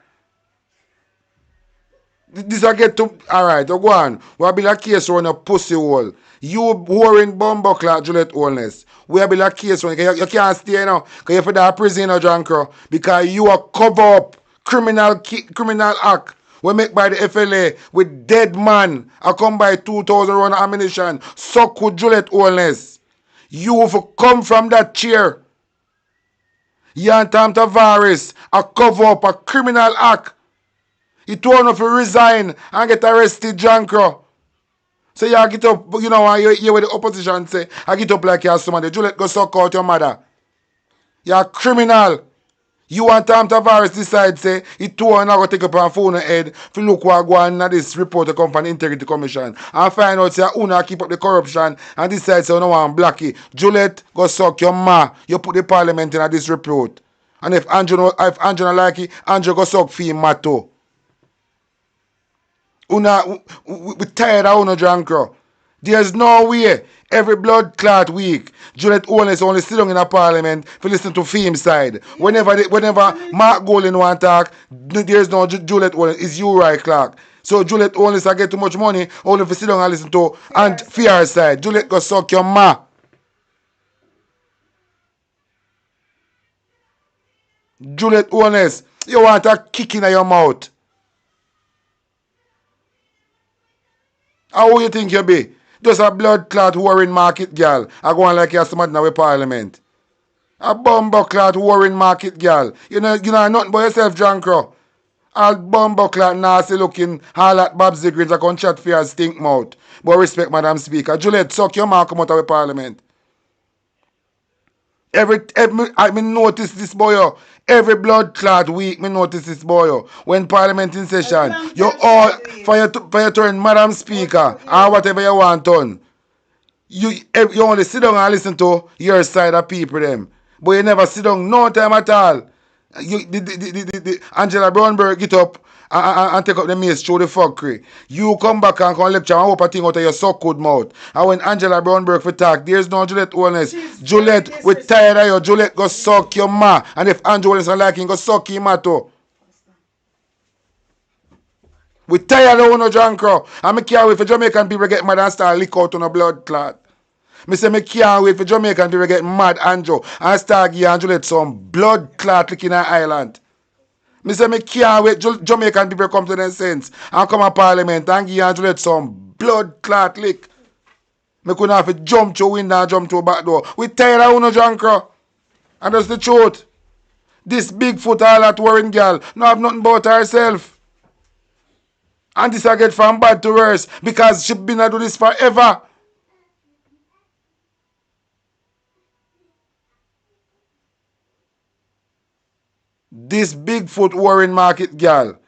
[SPEAKER 2] This I get to, alright, go on. We have been a case on a pussy hole. You whoring bumbuckler Juliet Holness. We have been a case on you can't stay now. Because you're for that prison or Jankro. Because you are cover up criminal act. We make by the FLA with dead man. I come by 2,000 round ammunition. Suck with Juliet Holness. You have come from that chair. Yan Tam Tavares, a cover up a criminal act. He told him to resign and get arrested, Jankro. So you get up, you know, you with the opposition say, I get up like you're somebody. Juliet go suck out your mother. You're a criminal. You and Tam Tavares decide, say, he told him not go take up on phone head to look what go on in this report to come from the Integrity Commission. And find out, say, who not keep up the corruption and decide, say, you no want Blackie. Juliet go suck your ma. You put the parliament in this report. And if Andrew not like it, Andrew go suck for him, Mato. We tired of Uno Jankro. There's no way every blood clot week Juliet Holness only sit down in a parliament to listen to film side. Whenever Mark Golding want to talk, there's no Juliet Holness. It's you, right, Clark. So Juliet Holness I get too much money only for sit down and listen to and fear side. Juliet go suck your ma. Juliet Holness, you want a kick in your mouth. How you think you be? Just a blood clot warring market girl. I go on like you're somebody in our parliament. A bumbo clot warring market girl. You know nothing but yourself, Jankro. All bumbo clot nasty looking, all that Bob Ziggins I can chat for your stink mouth. But respect, Madam Speaker. Juliet, suck your mouth come out of our parliament. I notice this boy. Every blood clot week, me notice this boy. When Parliament in session, you all for your turn, Madam Speaker, or whatever you want done. You only sit down and listen to your side of people them, but you never sit down no time at all. Angela Brownberg get up and take up the mace through the fuckery. You come back and come lecture and hope a thing out of your so good mouth. And when Angela Brownberg for talk, there's no Juliet Holness. Juliet, we tired of you. Juliet go suck your ma. And if Angela Holness not like him, go suck him ma too. We tired of no Jankro. And I can't wait for Jamaican people get mad and start lick out on a blood clot. I say I can't wait for Jamaican people get mad, Andrew, and start giving Juliet some blood clot licking in island. I say I can't wait Jamaican people come to their sense and come to Parliament and give Juliet some blood clot lick. I couldn't have to jump through window and jump through back door. We tired of no Jankro. And that's the truth. This Bigfoot all that worrying girl no have nothing about herself. And this I get from bad to worse because she been a do this forever. This Bigfoot warring market girl,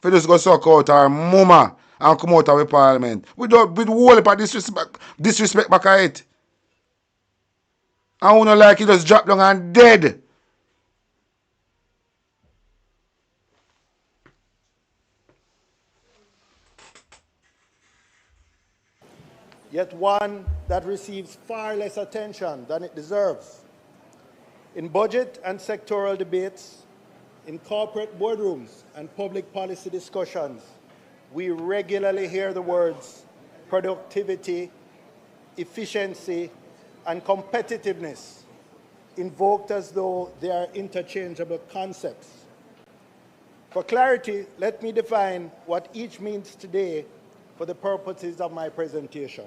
[SPEAKER 2] for just go suck out her mama and come out of the parliament. With whole heap of disrespect back at it. And who not like it just drop down and dead.
[SPEAKER 7] Yet one that receives far less attention than it deserves. In budget and sectoral debates, in corporate boardrooms and public policy discussions, we regularly hear the words productivity, efficiency, and competitiveness invoked as though they are interchangeable concepts. For clarity, let me define what each means today for the purposes of my presentation.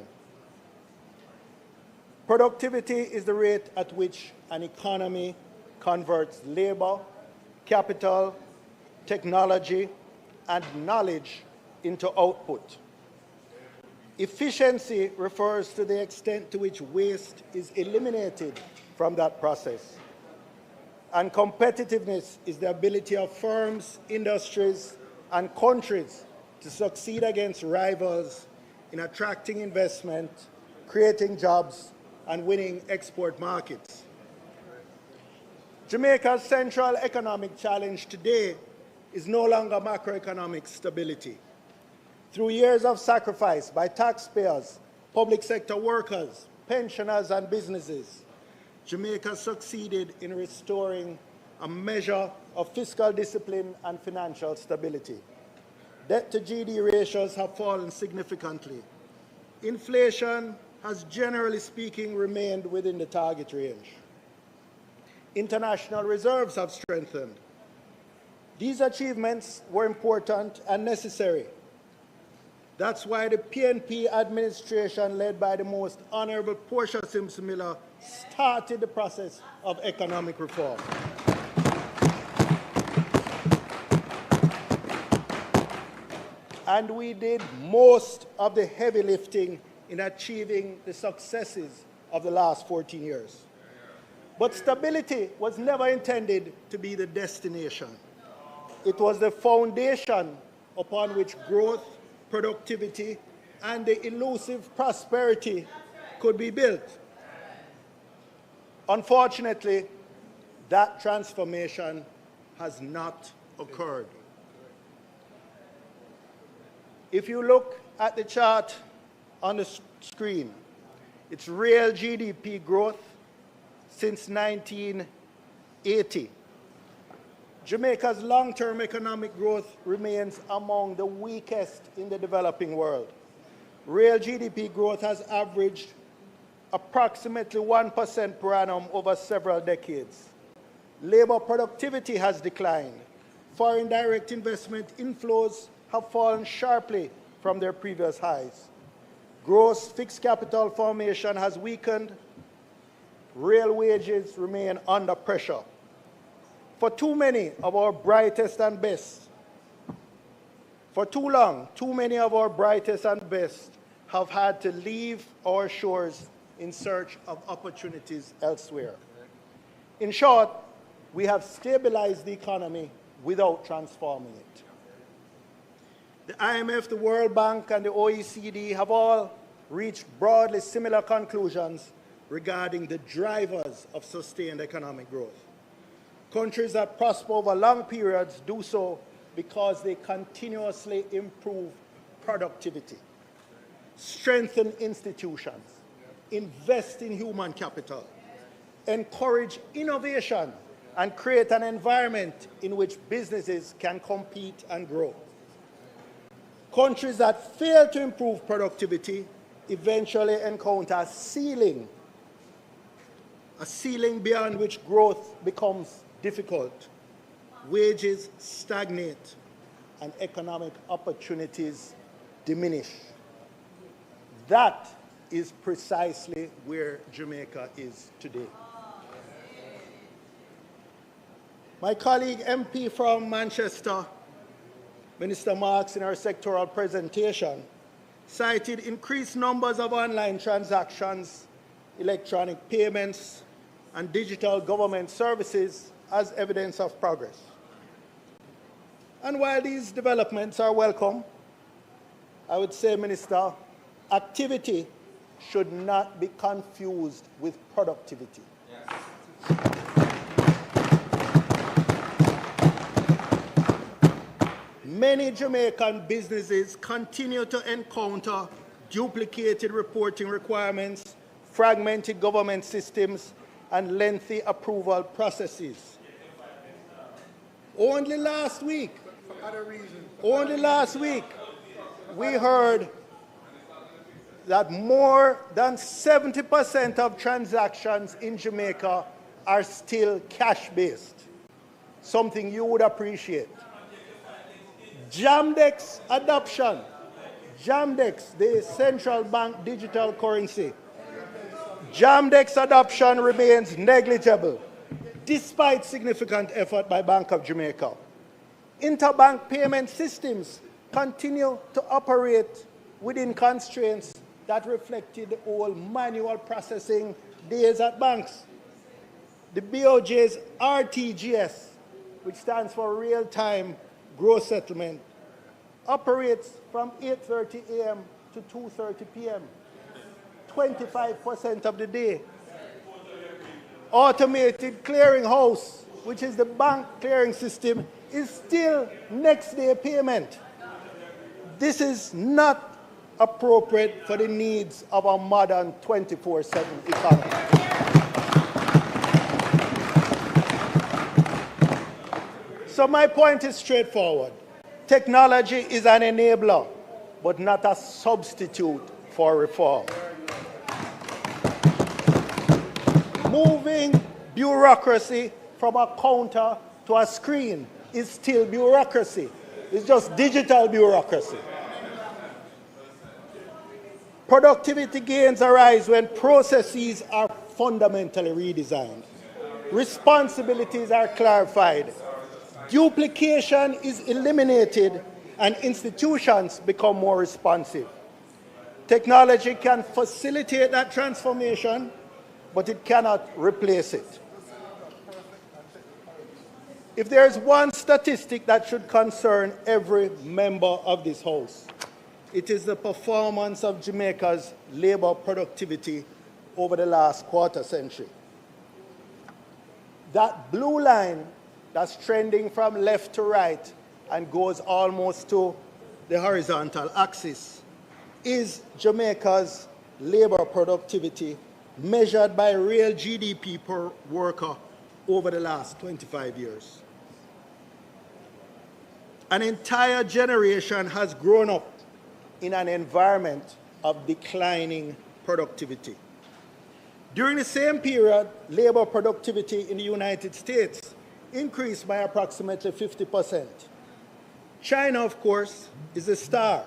[SPEAKER 7] Productivity is the rate at which an economy converts labor, capital, technology, and knowledge into output. Efficiency refers to the extent to which waste is eliminated from that process. And competitiveness is the ability of firms, industries, and countries to succeed against rivals in attracting investment, creating jobs, and winning export markets. Jamaica's central economic challenge today is no longer macroeconomic stability. Through years of sacrifice by taxpayers, public sector workers, pensioners, and businesses, Jamaica succeeded in restoring a measure of fiscal discipline and financial stability. debt to GDP ratios have fallen significantly. Inflation has, generally speaking, remained within the target range. International reserves have strengthened. These achievements were important and necessary. That's why the PNP administration, led by the most Honorable Portia Simpson Miller, started the process of economic reform. And we did most of the heavy lifting in achieving the successes of the last 14 years. But stability was never intended to be the destination. It was the foundation upon which growth, productivity, and the elusive prosperity could be built. Unfortunately, that transformation has not occurred. If you look at the chart on the screen, it's real GDP growth since 1980. Jamaica's long-term economic growth remains among the weakest in the developing world. Real GDP growth has averaged approximately 1% per annum over several decades. Labor productivity has declined. Foreign direct investment inflows have fallen sharply from their previous highs. Gross fixed capital formation has weakened. Real wages remain under pressure. For too many of our brightest and best, for too long, too many of our brightest and best have had to leave our shores in search of opportunities elsewhere. In short, we have stabilized the economy without transforming it. The IMF, the World Bank, and the OECD have all reached broadly similar conclusions regarding the drivers of sustained economic growth. Countries that prosper over long periods do so because they continuously improve productivity, strengthen institutions, invest in human capital, encourage innovation, and create an environment in which businesses can compete and grow. Countries that fail to improve productivity eventually encounter a ceiling beyond which growth becomes difficult. Wages stagnate and economic opportunities diminish. That is precisely where Jamaica is today. My colleague MP from Manchester, Minister Marks, in her sectoral presentation, cited increased numbers of online transactions, electronic payments, and digital government services as evidence of progress. And while these developments are welcome, I would say, Minister, activity should not be confused with productivity. Yes. Many Jamaican businesses continue to encounter duplicated reporting requirements, fragmented government systems, and lengthy approval processes. Only last week, we heard that more than 70% of transactions in Jamaica are still cash-based, something you would appreciate. Jamdex adoption, Jamdex, the central bank digital currency, Jamdex adoption remains negligible, despite significant effort by Bank of Jamaica. Interbank payment systems continue to operate within constraints that reflected the old manual processing days at banks. The BOJ's RTGS, which stands for Real-Time Gross Settlement, operates from 8:30 a.m. to 2:30 p.m., 25% of the day. Automated clearinghouse, which is the bank clearing system, is still next day payment. This is not appropriate for the needs of a modern 24/7 economy. So my point is straightforward. Technology is an enabler, but not a substitute for reform. Moving bureaucracy from a counter to a screen is still bureaucracy. It's just digital bureaucracy. Productivity gains arise when processes are fundamentally redesigned. Responsibilities are clarified. Duplication is eliminated and institutions become more responsive. Technology can facilitate that transformation, but it cannot replace it. If there is one statistic that should concern every member of this House, it is the performance of Jamaica's labor productivity over the last quarter century. That blue line that's trending from left to right and goes almost to the horizontal axis is Jamaica's labor productivity measured by real GDP per worker over the last 25 years. An entire generation has grown up in an environment of declining productivity. During the same period, labor productivity in the United States increased by approximately 50%. China, of course, is a star.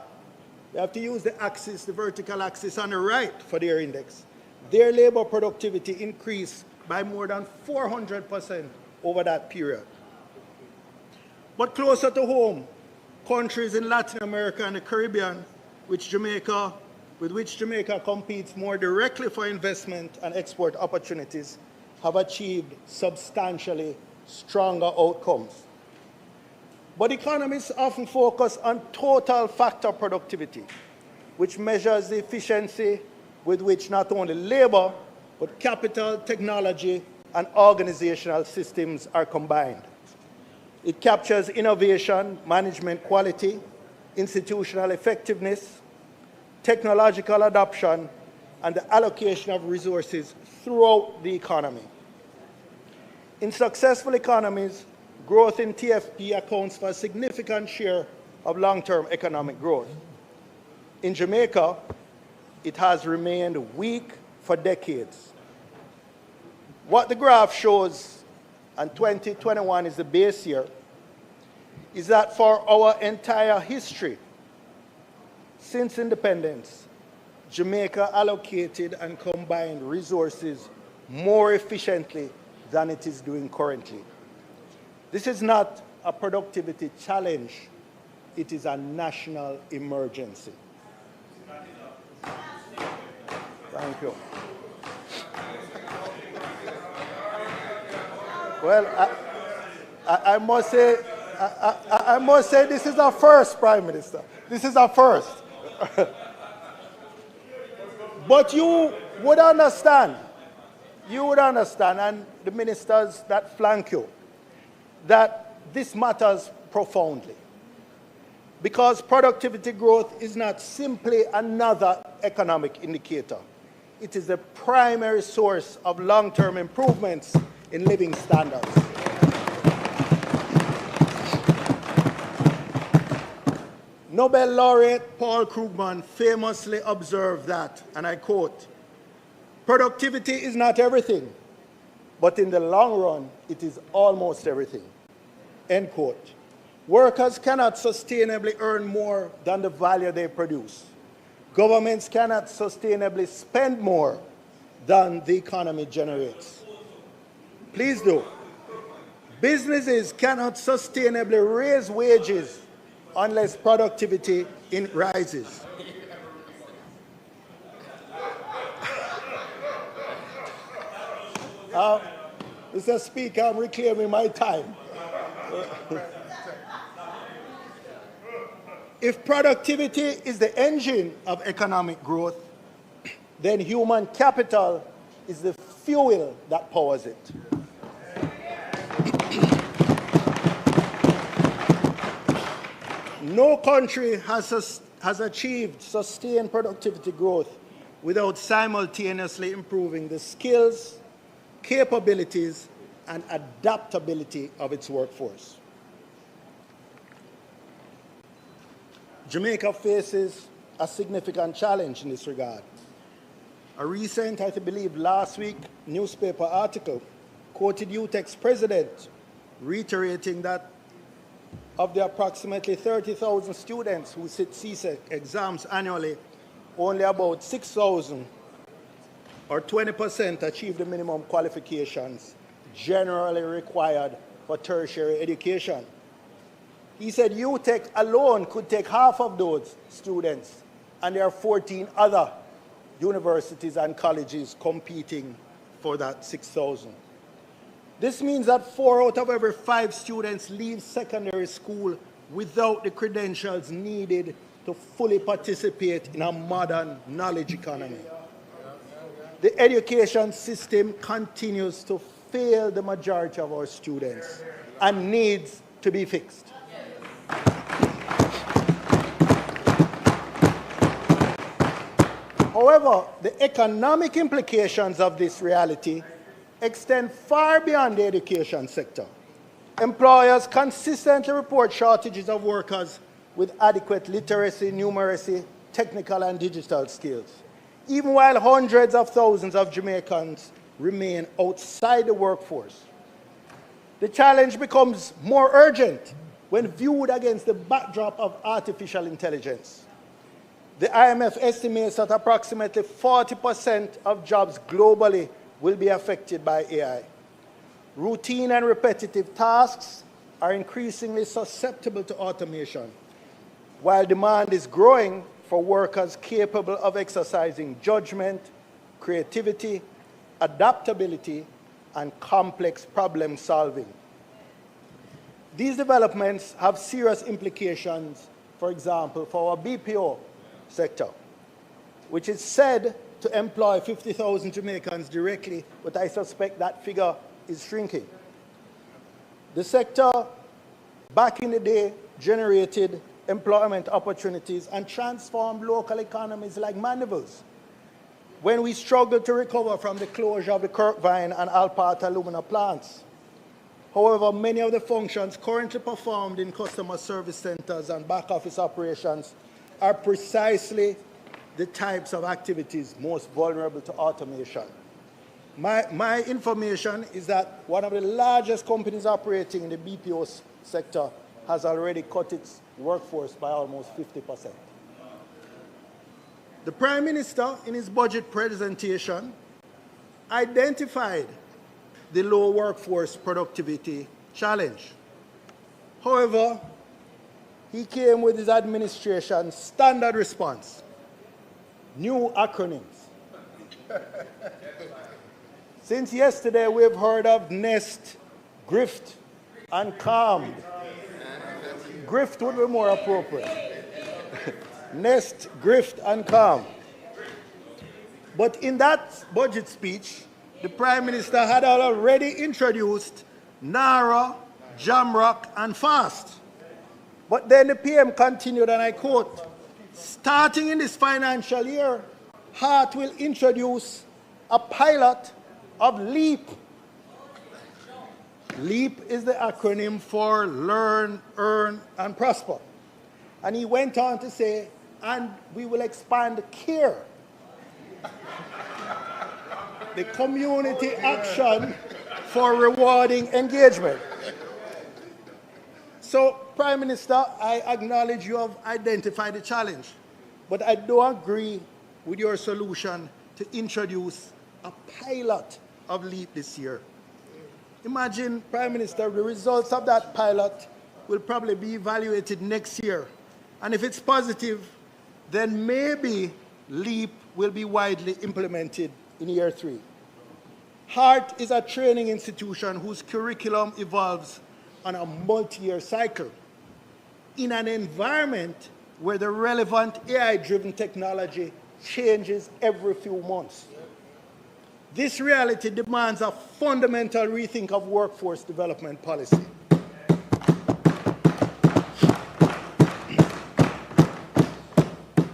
[SPEAKER 7] You have to use the axis, the vertical axis on the right for their index. Their labor productivity increased by more than 400% over that period. But closer to home, countries in Latin America and the Caribbean, with which Jamaica competes more directly for investment and export opportunities, have achieved substantially stronger outcomes. But economists often focus on total factor productivity, which measures the efficiency with which not only labor, but capital, technology, and organizational systems are combined. It captures innovation, management quality, institutional effectiveness, technological adoption, and the allocation of resources throughout the economy. In successful economies, growth in TFP accounts for a significant share of long-term economic growth. In Jamaica, it has remained weak for decades. What the graph shows, and 2021 is the base year, is that for our entire history, since independence, Jamaica allocated and combined resources more efficiently than it is doing currently. This is not a productivity challenge, it is a national emergency. Thank you. Well, I must say this is our first Prime Minister. This is our first. But you would understand, and the ministers that flank you, that this matters profoundly. Because productivity growth is not simply another economic indicator. It is the primary source of long-term improvements in living standards. Nobel laureate Paul Krugman famously observed that, and I quote, "Productivity is not everything, but in the long run, it is almost everything." End quote. Workers cannot sustainably earn more than the value they produce. Governments cannot sustainably spend more than the economy generates. Please do. Businesses cannot sustainably raise wages unless productivity rises. Mr. Speaker, I'm reclaiming my time. If productivity is the engine of economic growth, then human capital is the fuel that powers it. No country has achieved sustained productivity growth without simultaneously improving the skills, capabilities, and adaptability of its workforce. Jamaica faces a significant challenge in this regard. A recent, I believe last week, newspaper article quoted UTEC's president reiterating that of the approximately 30,000 students who sit CSEC exams annually, only about 6,000 or 20% achieve the minimum qualifications generally required for tertiary education. He said UTEC alone could take half of those students, and there are 14 other universities and colleges competing for that 6,000. This means that 4 out of every 5 students leave secondary school without the credentials needed to fully participate in a modern knowledge economy. The education system continues to fail the majority of our students and needs to be fixed. However, the economic implications of this reality extend far beyond the education sector. Employers consistently report shortages of workers with adequate literacy, numeracy, technical and digital skills, even while hundreds of thousands of Jamaicans remain outside the workforce. The challenge becomes more urgent when viewed against the backdrop of artificial intelligence. The IMF estimates that approximately 40% of jobs globally will be affected by AI. Routine and repetitive tasks are increasingly susceptible to automation, while demand is growing for workers capable of exercising judgment, creativity, adaptability, and complex problem solving. These developments have serious implications, for example, for our BPO sector, which is said to employ 50,000 Jamaicans directly, but I suspect that figure is shrinking. The sector, back in the day, generated employment opportunities and transformed local economies like Mandeville's. When we struggled to recover from the closure of the Kirkvine and Alpart alumina plants. However, many of the functions currently performed in customer service centers and back office operations are precisely the types of activities most vulnerable to automation. My information is that one of the largest companies operating in the BPO sector has already cut its workforce by almost 50%. The Prime Minister, in his budget presentation, identified the low workforce productivity challenge. However, he came with his administration's standard response: new acronyms. Since yesterday, we've heard of NEST, GRIFT, and CALM. GRIFT would be more appropriate. NEST, GRIFT, and CALM. But in that budget speech, the Prime Minister had already introduced NARA, JAMROC, and FAST. But then the PM continued, and I quote, "Starting in this financial year, HART will introduce a pilot of LEAP." LEAP is the acronym for Learn, Earn, and Prosper. And he went on to say, and we will expand CARE, the Community Action for Rewarding Engagement. So, Prime Minister, I acknowledge you have identified the challenge, but I don't agree with your solution to introduce a pilot of LEAP this year. Imagine, Prime Minister, the results of that pilot will probably be evaluated next year. And if it's positive, then maybe LEAP will be widely implemented in year 3. HART is a training institution whose curriculum evolves on a multi-year cycle in an environment where the relevant AI-driven technology changes every few months. This reality demands a fundamental rethink of workforce development policy.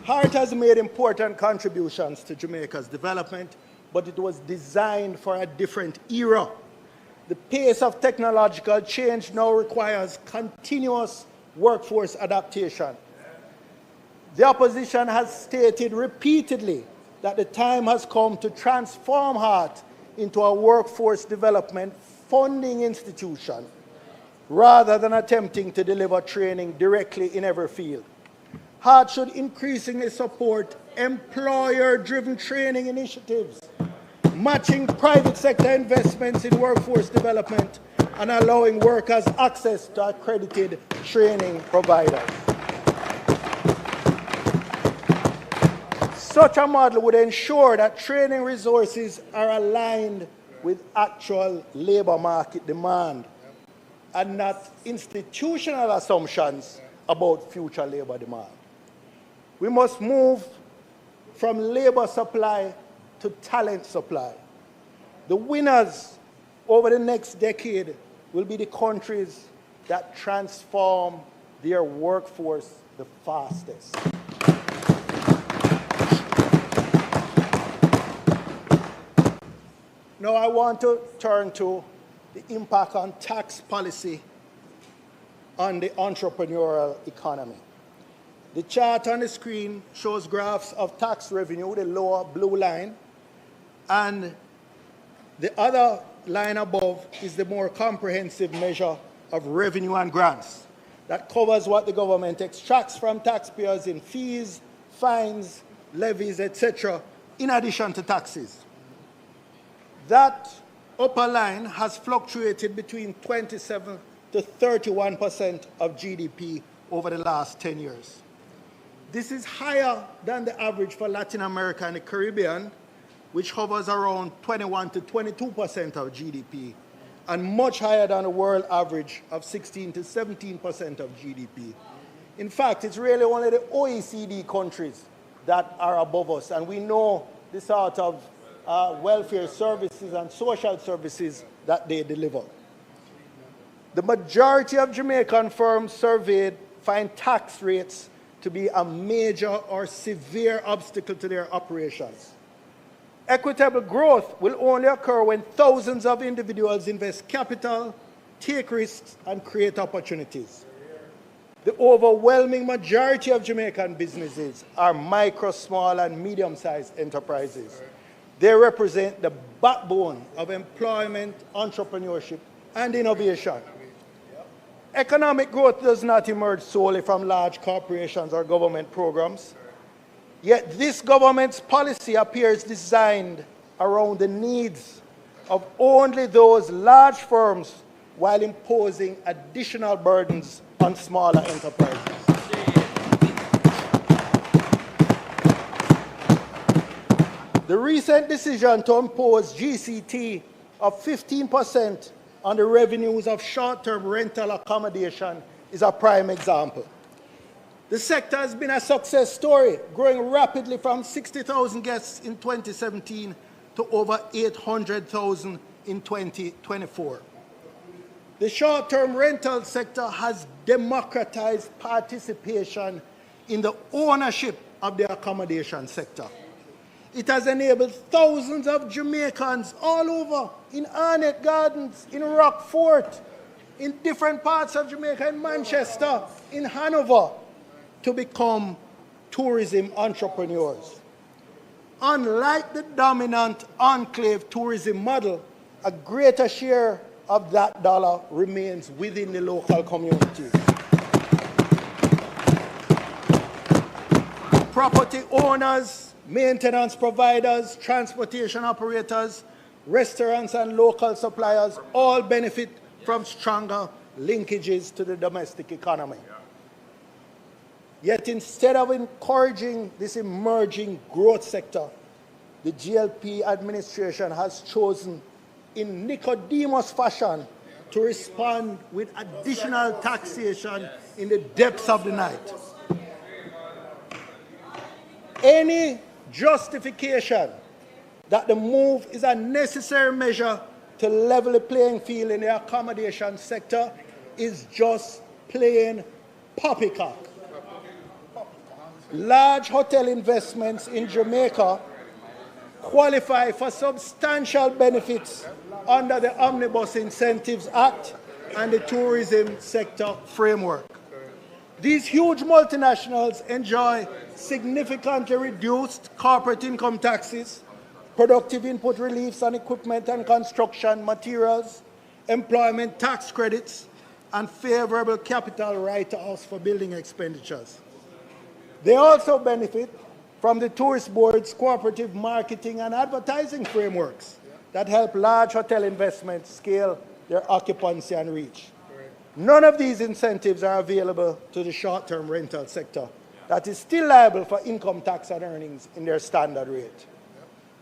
[SPEAKER 7] HART has made important contributions to Jamaica's development, but it was designed for a different era. The pace of technological change now requires continuous workforce adaptation. The opposition has stated repeatedly that the time has come to transform HEART into a workforce development funding institution rather than attempting to deliver training directly in every field. HEART should increasingly support employer-driven training initiatives, matching private sector investments in workforce development and allowing workers access to accredited training providers. Such a model would ensure that training resources are aligned with actual labor market demand and not institutional assumptions about future labor demand. We must move from labor supply to talent supply. The winners over the next decade will be the countries that transform their workforce the fastest. Now I want to turn to the impact on tax policy on the entrepreneurial economy. The chart on the screen shows graphs of tax revenue, the lower blue line, and the other line above is the more comprehensive measure of revenue and grants that covers what the government extracts from taxpayers in fees, fines, levies, etc., in addition to taxes. That upper line has fluctuated between 27 to 31% of GDP over the last 10 years. This is higher than the average for Latin America and the Caribbean, which hovers around 21 to 22% of GDP, and much higher than the world average of 16 to 17% of GDP. In fact, it's really only the OECD countries that are above us, and we know the sort of welfare services and social services that they deliver. The majority of Jamaican firms surveyed find tax rates to be a major or severe obstacle to their operations. Equitable growth will only occur when thousands of individuals invest capital, take risks, and create opportunities. The overwhelming majority of Jamaican businesses are micro, small, and medium-sized enterprises. They represent the backbone of employment, entrepreneurship, and innovation. Economic growth does not emerge solely from large corporations or government programs. Yet this government's policy appears designed around the needs of only those large firms while imposing additional burdens on smaller enterprises. The recent decision to impose GCT of 15% on the revenues of short-term rental accommodation is a prime example. The sector has been a success story, growing rapidly from 60,000 guests in 2017 to over 800,000 in 2024. The short-term rental sector has democratized participation in the ownership of the accommodation sector. It has enabled thousands of Jamaicans all over, in Arnett Gardens, in Rockfort, in different parts of Jamaica, in Manchester, in Hanover, to become tourism entrepreneurs. Unlike the dominant enclave tourism model, a greater share of that dollar remains within the local communities. Property owners, maintenance providers, transportation operators, restaurants, and local suppliers all benefit from stronger linkages to the domestic economy. Yet instead of encouraging this emerging growth sector, the GLP administration has chosen in Nicodemus fashion to respond with additional taxation in the depths of the night. Any justification that the move is a necessary measure to level the playing field in the accommodation sector is just plain poppycock. Large hotel investments in Jamaica qualify for substantial benefits under the Omnibus Incentives Act and the Tourism Sector Framework. These huge multinationals enjoy significantly reduced corporate income taxes, productive input reliefs on equipment and construction materials, employment tax credits, and favorable capital write-offs for building expenditures. They also benefit from the Tourist Board's cooperative marketing and advertising frameworks that help large hotel investments scale their occupancy and reach. None of these incentives are available to the short-term rental sector that is still liable for income tax on earnings in their standard rate.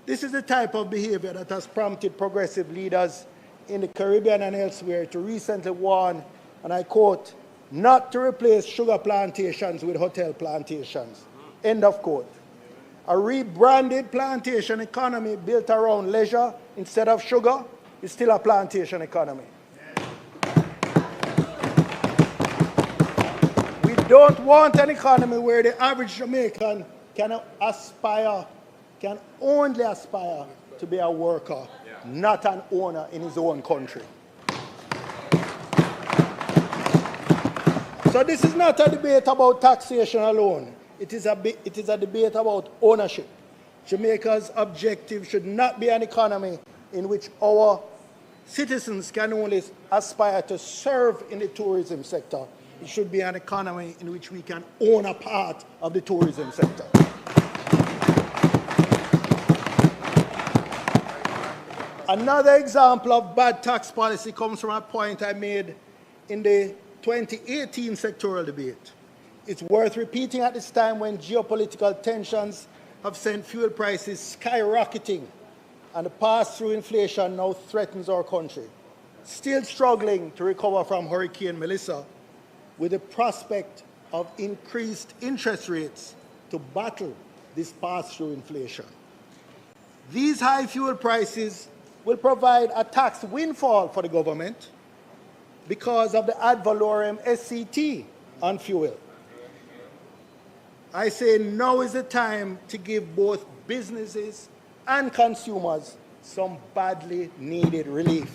[SPEAKER 7] This is the type of behavior that has prompted progressive leaders in the Caribbean and elsewhere to recently warn, and I quote, not to replace sugar plantations with hotel plantations, end of quote. A rebranded plantation economy built around leisure instead of sugar is still a plantation economy. We don't want an economy where the average Jamaican can only aspire to be a worker, not an owner in his own country. So this is not a debate about taxation alone. It is a debate about ownership. Jamaica's objective should not be an economy in which our citizens can only aspire to serve in the tourism sector. It should be an economy in which we can own a part of the tourism sector. Another example of bad tax policy comes from a point I made in the 2018 sectoral debate. It's worth repeating at this time when geopolitical tensions have sent fuel prices skyrocketing and the pass-through inflation now threatens our country. Still struggling to recover from Hurricane Melissa with the prospect of increased interest rates to battle this pass-through inflation. These high fuel prices will provide a tax windfall for the government because of the ad valorem SCT on fuel. I say now is the time to give both businesses and consumers some badly needed relief.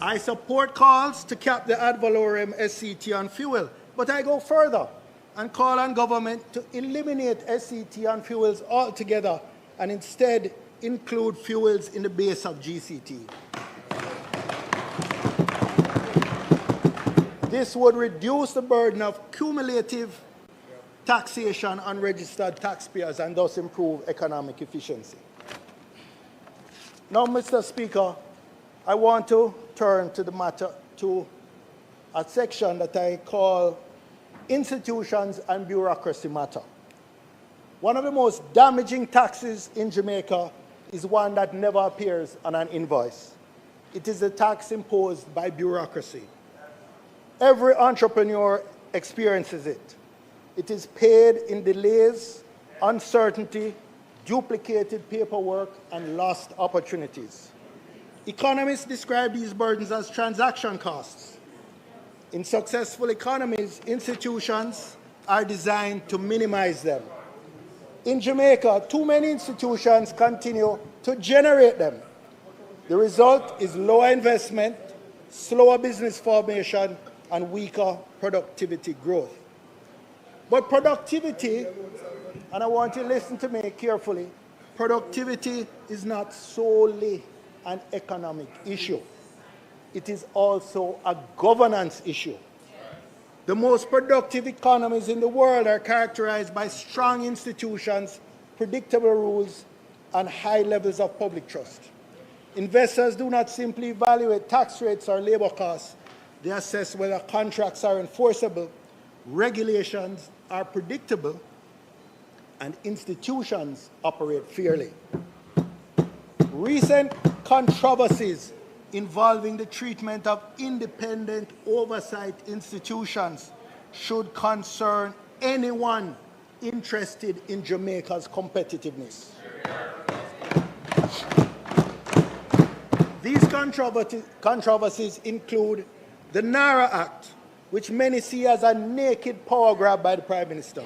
[SPEAKER 7] I support calls to cap the ad valorem SCT on fuel, but I go further and call on government to eliminate SCT on fuels altogether and instead include fuels in the base of GCT. This would reduce the burden of cumulative taxation on registered taxpayers and thus improve economic efficiency. Now, Mr. Speaker, I want to turn to the matter, to a section that I call institutions and bureaucracy matter. One of the most damaging taxes in Jamaica is one that never appears on an invoice. It is the tax imposed by bureaucracy. Every entrepreneur experiences it. It is paid in delays, uncertainty, duplicated paperwork, and lost opportunities. Economists describe these burdens as transaction costs. In successful economies, institutions are designed to minimize them. In Jamaica, too many institutions continue to generate them. The result is lower investment, slower business formation, and weaker productivity growth. But productivity, and I want you to listen to me carefully, productivity is not solely an economic issue. It is also a governance issue. The most productive economies in the world are characterized by strong institutions, predictable rules, and high levels of public trust. Investors do not simply evaluate tax rates or labor costs. They assess whether contracts are enforceable, regulations are predictable, and institutions operate fairly. Recent controversies involving the treatment of independent oversight institutions should concern anyone interested in Jamaica's competitiveness. These controversies include the NARA Act, which many see as a naked power grab by the Prime Minister,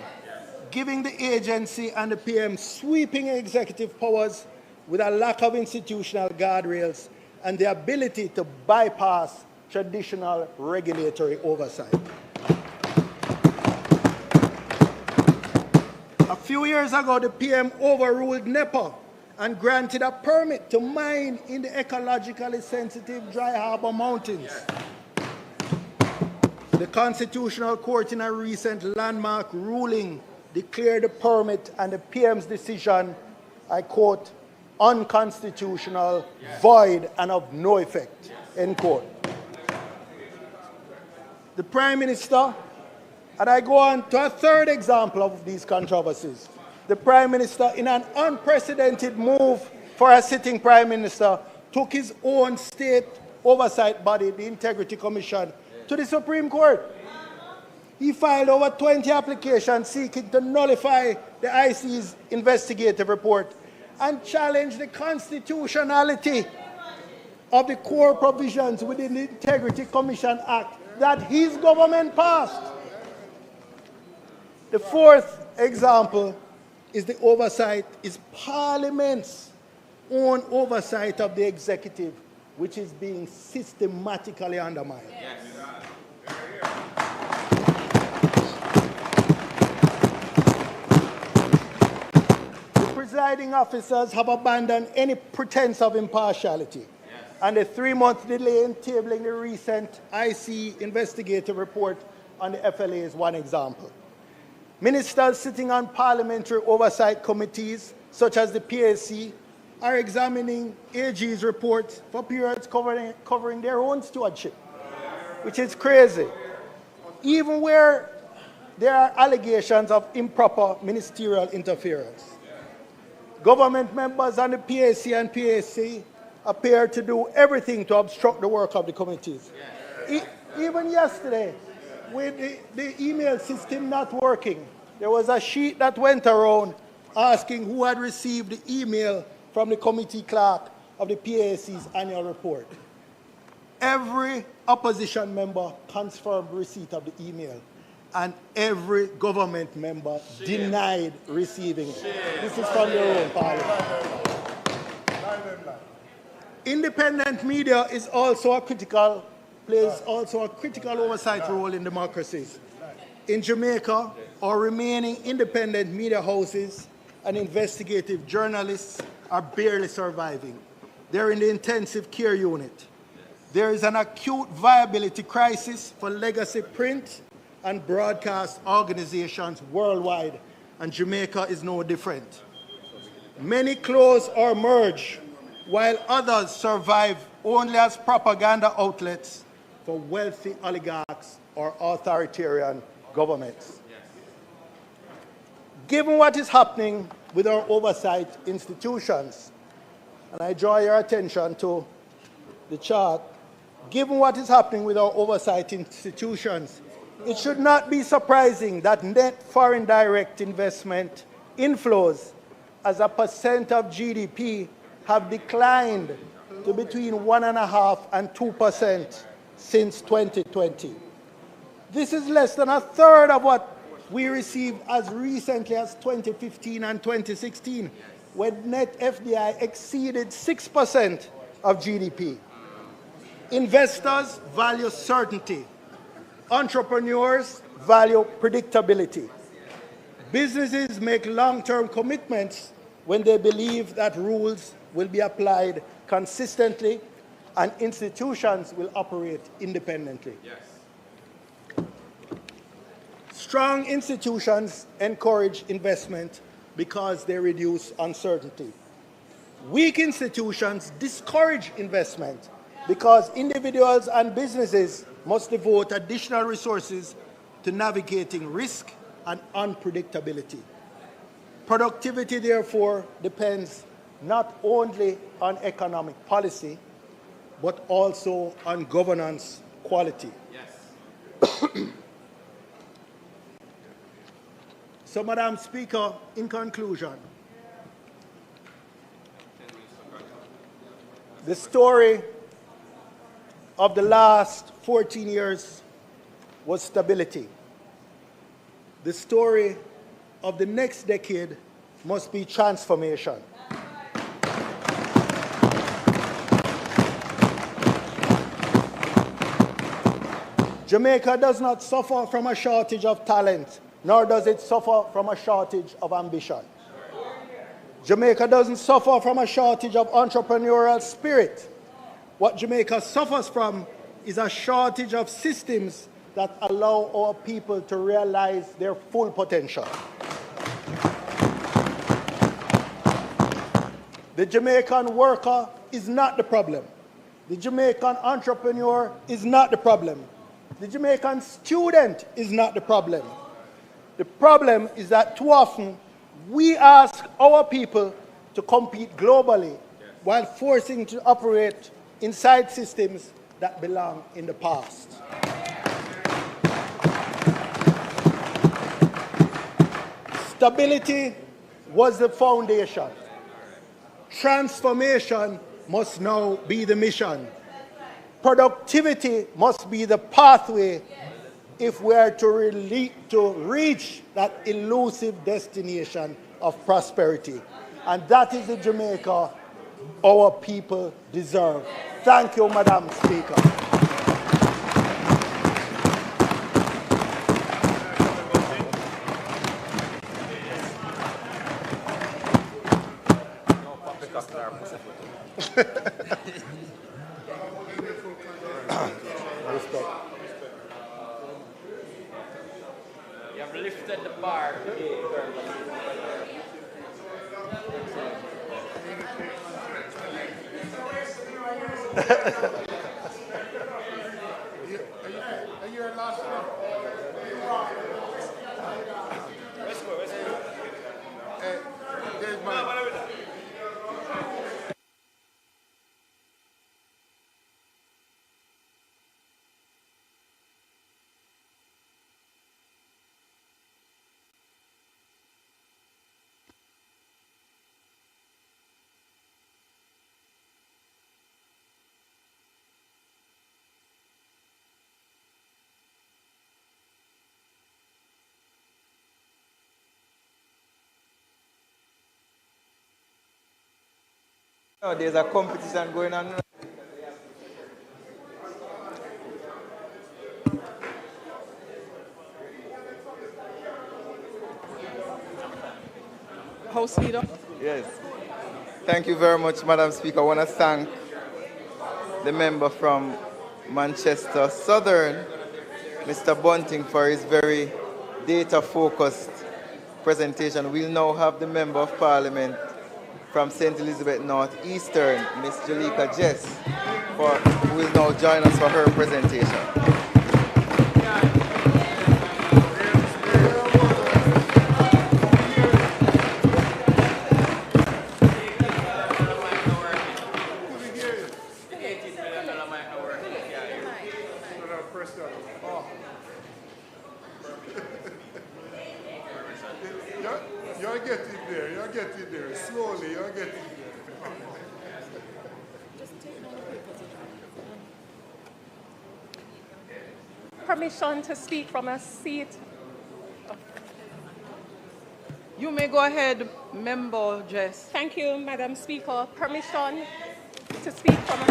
[SPEAKER 7] giving the agency and the PM sweeping executive powers with a lack of institutional guardrails and the ability to bypass traditional regulatory oversight. A few years ago, the PM overruled NEPA and granted a permit to mine in the ecologically sensitive Dry Harbor Mountains. The Constitutional Court, in a recent landmark ruling, declared the permit and the PM's decision, I quote, unconstitutional, void, and of no effect, end quote. The Prime Minister, and I go on to a third example of these controversies. The Prime Minister, in an unprecedented move for a sitting Prime Minister, took his own state oversight body, the Integrity Commission, to the Supreme Court. He filed over 20 applications seeking to nullify the IC's investigative report and challenge the constitutionality of the core provisions within the Integrity Commission Act that his government passed. The fourth example is the oversight, is Parliament's own oversight of the executive, which is being systematically undermined. Yes. The presiding officers have abandoned any pretense of impartiality. Yes. And the 3-month delay in tabling the recent IC investigative report on the FLA is one example. Ministers sitting on parliamentary oversight committees, such as the PAC, are examining AG's reports for periods covering their own stewardship, which is crazy. Even where there are allegations of improper ministerial interference. Government members on the PAC and PAC appear to do everything to obstruct the work of the committees. Even yesterday, with the email system not working, there was a sheet that went around asking who had received the email from the committee clerk of the PAC's annual report. Every opposition member confirmed receipt of the email, and every government member denied receiving it. This is from their own parliament. Independent media is also plays also a critical oversight role in democracies. In Jamaica, our remaining independent media houses and investigative journalists are barely surviving. They're in the intensive care unit. There is an acute viability crisis for legacy print and broadcast organizations worldwide, and Jamaica is no different. Many close or merge, while others survive only as propaganda outlets for wealthy oligarchs or authoritarian governments. Given what is happening with our oversight institutions, and I draw your attention to the chart, given what is happening with our oversight institutions, it should not be surprising that net foreign direct investment inflows as a percent of GDP have declined to between 1.5% and 2% since 2020. This is less than a third of what we received as recently as 2015 and 2016, when net FDI exceeded 6% of GDP. Investors value certainty. Entrepreneurs value predictability. Businesses make long-term commitments when they believe that rules will be applied consistently and institutions will operate independently. Yes. Strong institutions encourage investment because they reduce uncertainty. Weak institutions discourage investment because individuals and businesses must devote additional resources to navigating risk and unpredictability. Productivity, therefore, depends not only on economic policy, but also on governance quality. Yes. So, Madam Speaker, in conclusion, the story of the last 14 years was stability. The story of the next decade must be transformation. Jamaica does not suffer from a shortage of talent, nor does it suffer from a shortage of ambition. Jamaica doesn't suffer from a shortage of entrepreneurial spirit. What Jamaica suffers from is a shortage of systems that allow our people to realize their full potential. The Jamaican worker is not the problem. The Jamaican entrepreneur is not the problem. The Jamaican student is not the problem. The problem is that too often we ask our people to compete globally while forcing to operate inside systems that belong in the past. Stability was the foundation. Transformation must now be the mission. Productivity must be the pathway if we are to reach that elusive destination of prosperity. And that is the Jamaica our people deserve. Thank you, Madam Speaker.
[SPEAKER 6] You have lifted the bar.
[SPEAKER 8] Are you our last one? Hey, Desmond.
[SPEAKER 5] Oh, there's a competition going on.
[SPEAKER 4] House Leader.
[SPEAKER 5] Yes. Thank you very much, Madam Speaker. I want to thank the member from Manchester Southern, Mr. Bunting, for his very data-focused presentation. We'll now have the Member of Parliament from St. Elizabeth North Eastern, Ms. Jalika Jess, who will now join us for her presentation.
[SPEAKER 8] You're getting there. You're getting there. Slowly, you're getting there.
[SPEAKER 9] Permission to speak from a seat.
[SPEAKER 4] You may go ahead, Member Jess.
[SPEAKER 9] Thank you, Madam Speaker. Permission to speak from a...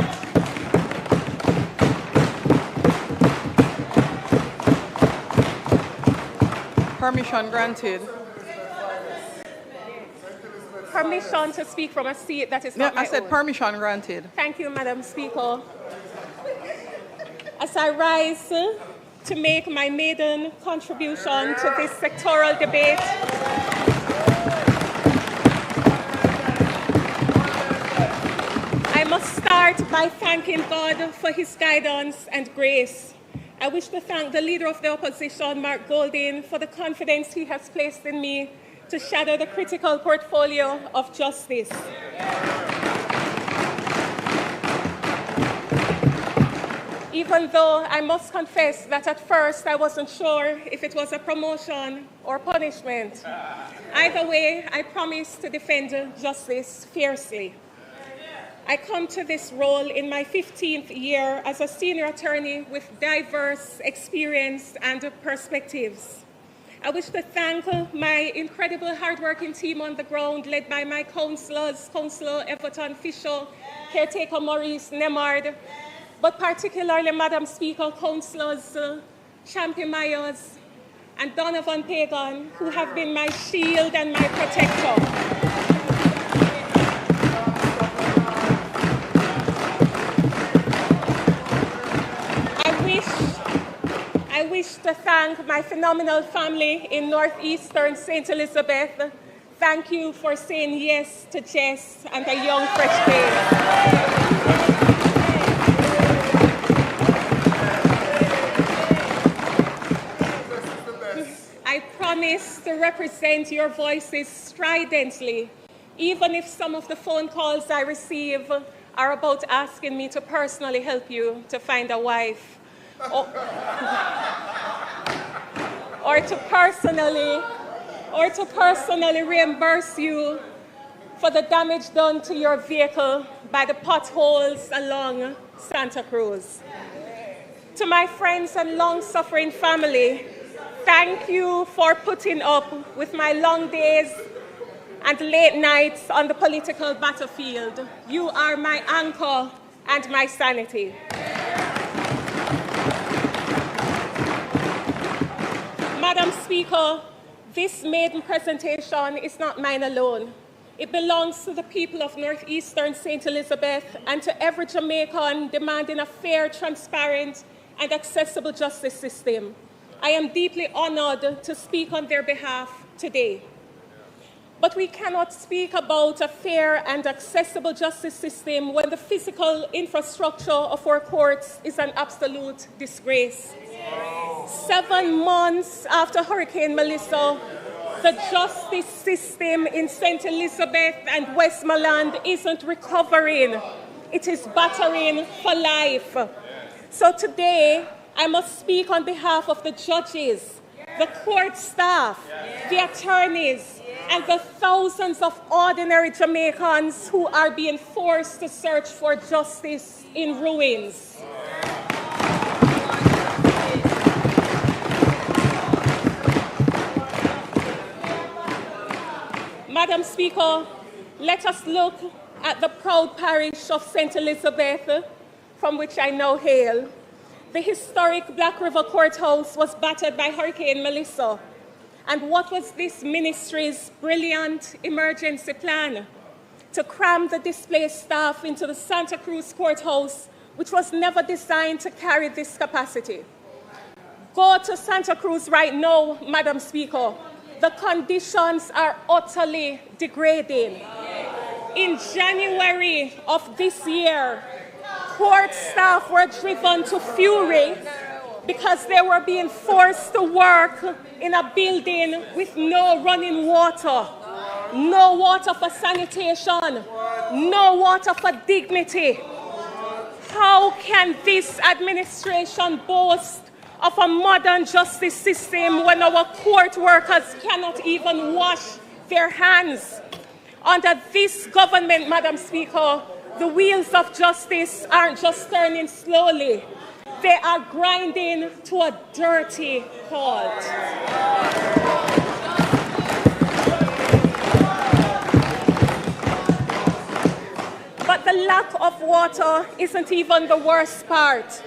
[SPEAKER 4] Permission granted.
[SPEAKER 9] Permission to speak from a seat that is not
[SPEAKER 4] I said
[SPEAKER 9] own.
[SPEAKER 4] permission granted.
[SPEAKER 9] Thank you, Madam Speaker. As I rise to make my maiden contribution to this sectoral debate, I must start by thanking God for his guidance and grace. I wish to thank the Leader of the Opposition, Mark Golding, for the confidence he has placed in me to shadow the critical portfolio of justice. Even though I must confess that at first I wasn't sure if it was a promotion or punishment. Either way, I promise to defend justice fiercely. I come to this role in my 15th year as a senior attorney with diverse experience and perspectives. I wish to thank my incredible hardworking team on the ground, led by my counselors, Councillor Everton Fisher, Caretaker Maurice Nemard, but particularly, Madam Speaker, Councillors Champion Myers and Donovan Pagan, who have been my shield and my protector. I wish to thank my phenomenal family in northeastern St. Elizabeth. Thank you for saying yes to Jess and a young fresh babe. I promise to represent your voices stridently, even if some of the phone calls I receive are about asking me to personally help you to find a wife. Or to personally reimburse you for the damage done to your vehicle by the potholes along Santa Cruz. To my friends and long-suffering family, thank you for putting up with my long days and late nights on the political battlefield. You are my anchor and my sanity. Madam Speaker, this maiden presentation is not mine alone. It belongs to the people of northeastern St. Elizabeth and to every Jamaican demanding a fair, transparent, and accessible justice system. I am deeply honored to speak on their behalf today. But we cannot speak about a fair and accessible justice system when the physical infrastructure of our courts is an absolute disgrace. 7 months after Hurricane Melissa, the justice system in St. Elizabeth and Westmoreland isn't recovering. It is battering for life. So today, I must speak on behalf of the judges, the court staff, the attorneys, and the thousands of ordinary Jamaicans who are being forced to search for justice in ruins. Madam Speaker, let us look at the proud parish of St. Elizabeth, from which I now hail. The historic Black River Courthouse was battered by Hurricane Melissa. And what was this ministry's brilliant emergency plan? To cram the displaced staff into the Santa Cruz Courthouse, which was never designed to carry this capacity. Go to Santa Cruz right now, Madam Speaker. The conditions are utterly degrading. In January of this year, court staff were driven to fury because they were being forced to work in a building with no running water, no water for sanitation, no water for dignity. How can this administration boast of a modern justice system when our court workers cannot even wash their hands? Under this government, Madam Speaker, the wheels of justice aren't just turning slowly. They are grinding to a dirty halt. But the lack of water isn't even the worst part.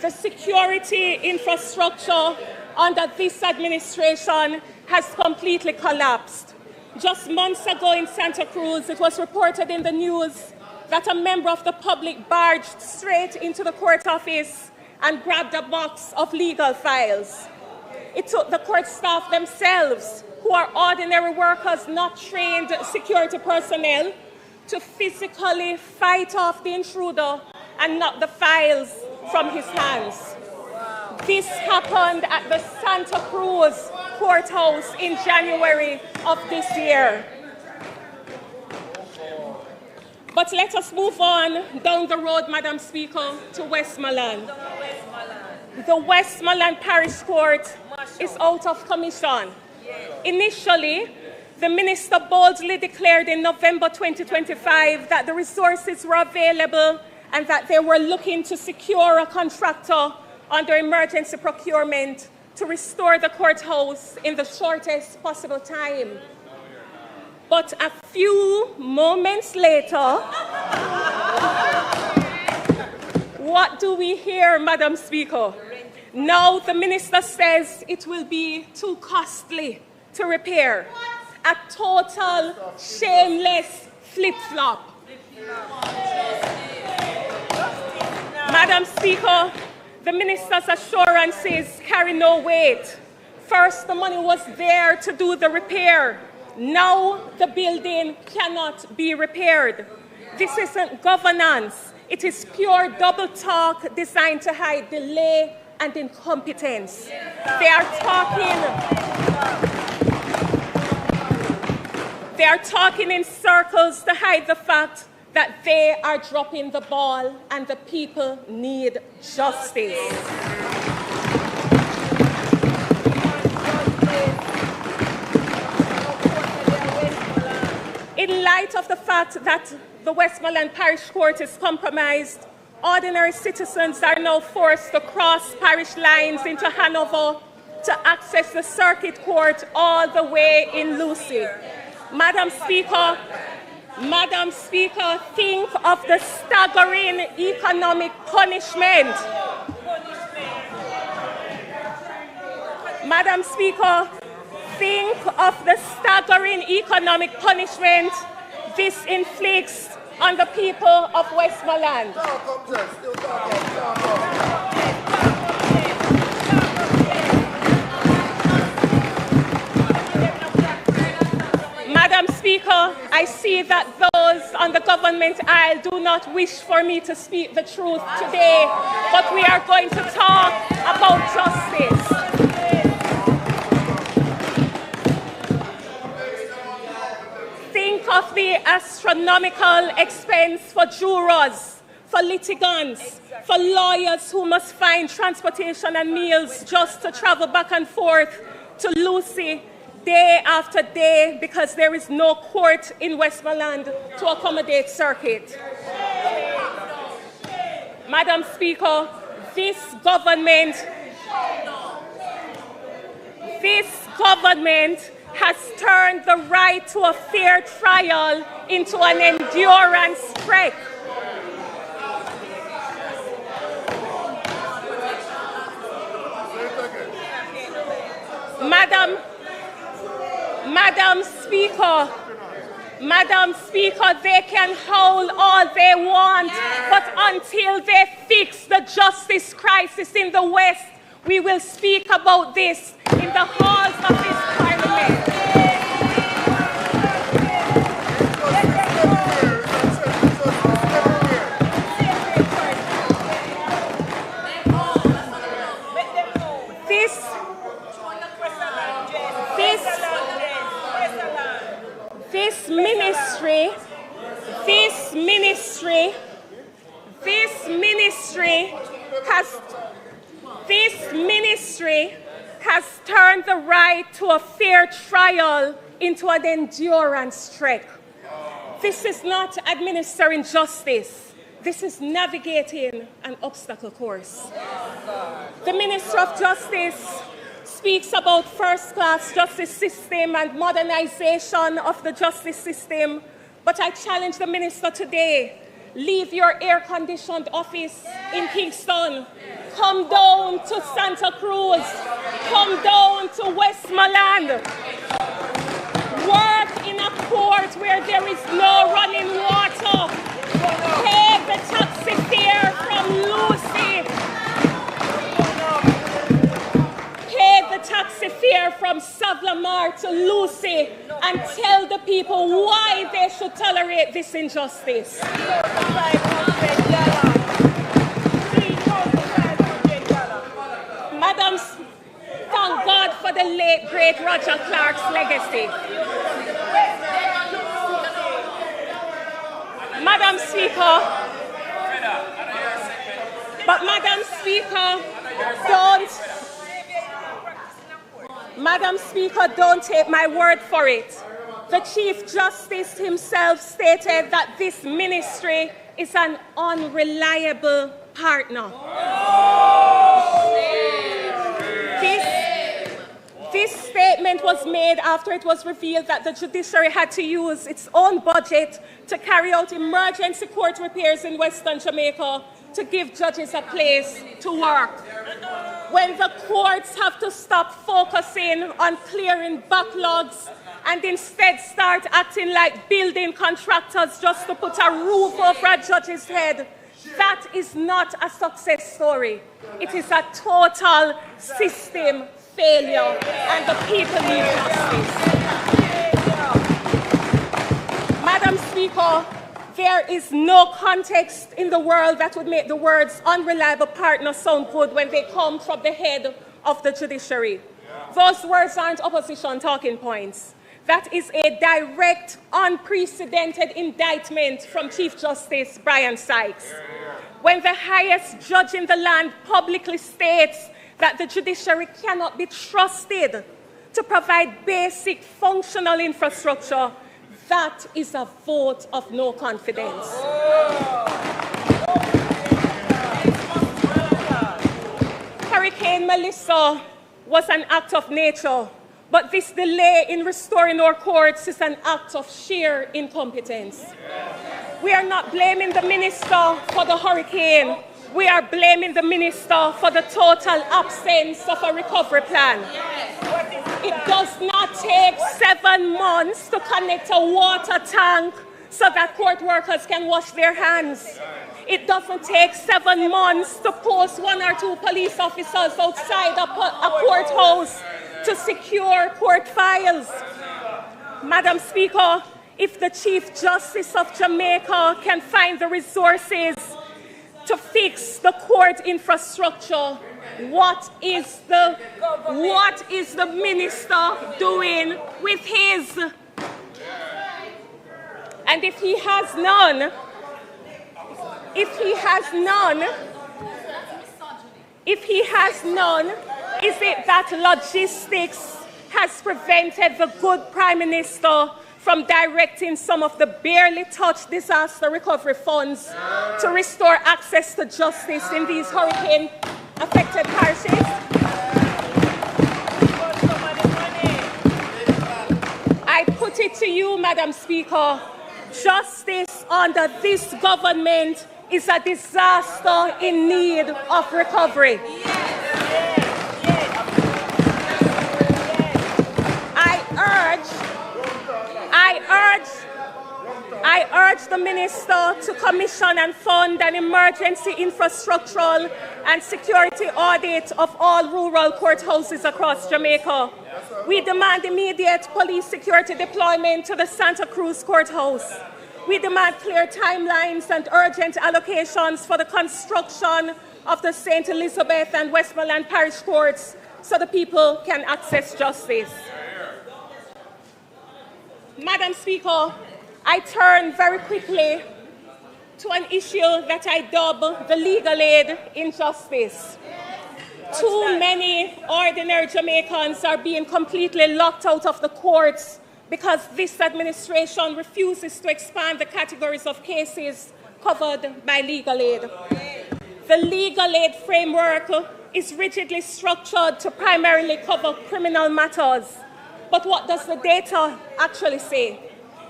[SPEAKER 9] The security infrastructure under this administration has completely collapsed. Just months ago in Santa Cruz, it was reported in the news that a member of the public barged straight into the court office and grabbed a box of legal files. It took the court staff themselves, who are ordinary workers, not trained security personnel, to physically fight off the intruder and knock the files from his hands. This happened at the Santa Cruz Courthouse in January of this year. But let us move on down the road, Madam Speaker, to Westmoreland. The Westmoreland Parish Court is out of commission. Initially, the minister boldly declared in November 2025 that the resources were available and that they were looking to secure a contractor under emergency procurement to restore the courthouse in the shortest possible time. But a few moments later, what do we hear, Madam Speaker? Now the minister says it will be too costly to repair. A total shameless flip-flop. Madam Speaker, the minister's assurances carry no weight. First, the money was there to do the repair. Now the building cannot be repaired. This isn't governance. It is pure double talk designed to hide delay and incompetence. They are talking in circles to hide the fact that they are dropping the ball and the people need justice. In light of the fact that the Westmoreland Parish Court is compromised, ordinary citizens are now forced to cross parish lines into Hanover to access the circuit court all the way in Lucy. Madam Speaker, think of the staggering economic punishment. Madam Speaker, think of the staggering economic punishment this inflicts on the people of Westmoreland. Madam Speaker, I see that those on the government aisle do not wish for me to speak the truth today, but we are going to talk about justice. Think of the astronomical expense for jurors, for litigants, for lawyers who must find transportation and meals just to travel back and forth to Lucy day after day because there is no court in Westmoreland to accommodate circuit. Madam Speaker, this government has turned the right to a fair trial into an endurance trek. Madam Speaker, they can howl all they want, but until they fix the justice crisis in the West, we will speak about this in the halls of this Parliament. This ministry has turned the right to a fair trial into an endurance trek. This is not administering justice. This is navigating an obstacle course. The Minister of Justice speaks about first-class justice system and modernization of the justice system, but I challenge the minister today, leave your air-conditioned office in Kingston, come down to Santa Cruz, come down to Westmoreland, work in a port where there is no running water, pay the taxi fare from Lucy, pay the taxi fare from Savlamar to Lucy, and tell the people why they should tolerate this injustice. Madam, thank God for the late, great Roger Clark's legacy. Madam Speaker, but Madam Speaker, don't take my word for it. The Chief Justice himself stated that this ministry is an unreliable partner. This statement was made after it was revealed that the judiciary had to use its own budget to carry out emergency court repairs in Western Jamaica to give judges a place to work. When the courts have to stop focusing on clearing backlogs and instead start acting like building contractors just to put a roof over a judge's head, that is not a success story. It is a total system failure, and the people need justice. Madam Speaker, there is no context in the world that would make the words unreliable partner sound good when they come from the head of the judiciary. Those words aren't opposition talking points. That is a direct, unprecedented indictment from Chief Justice Brian Sykes. When the highest judge in the land publicly states that the judiciary cannot be trusted to provide basic functional infrastructure, that is a vote of no confidence. Hurricane Melissa was an act of nature, but this delay in restoring our courts is an act of sheer incompetence. We are not blaming the minister for the hurricane. We are blaming the minister for the total absence of a recovery plan. It does not take 7 months to connect a water tank so that court workers can wash their hands. It doesn't take 7 months to post 1 or 2 police officers outside a courthouse to secure court files. Madam Speaker, if the Chief Justice of Jamaica can find the resources to fix the court infrastructure, what is the minister doing with his? And if he has none, is it that logistics has prevented the good Prime Minister from directing some of the barely touched disaster recovery funds to restore access to justice in these hurricane-affected parishes? I put it to you, Madam Speaker, justice under this government is a disaster in need of recovery. I urge the Minister to commission and fund an emergency infrastructural and security audit of all rural courthouses across Jamaica. We demand immediate police security deployment to the Santa Cruz courthouse. We demand clear timelines and urgent allocations for the construction of the St. Elizabeth and Westmoreland parish courts so the people can access justice. Madam Speaker, I turn very quickly to an issue that I dub the legal aid injustice. Too many ordinary Jamaicans are being completely locked out of the courts because this administration refuses to expand the categories of cases covered by legal aid. The legal aid framework is rigidly structured to primarily cover criminal matters. But what does the data actually say?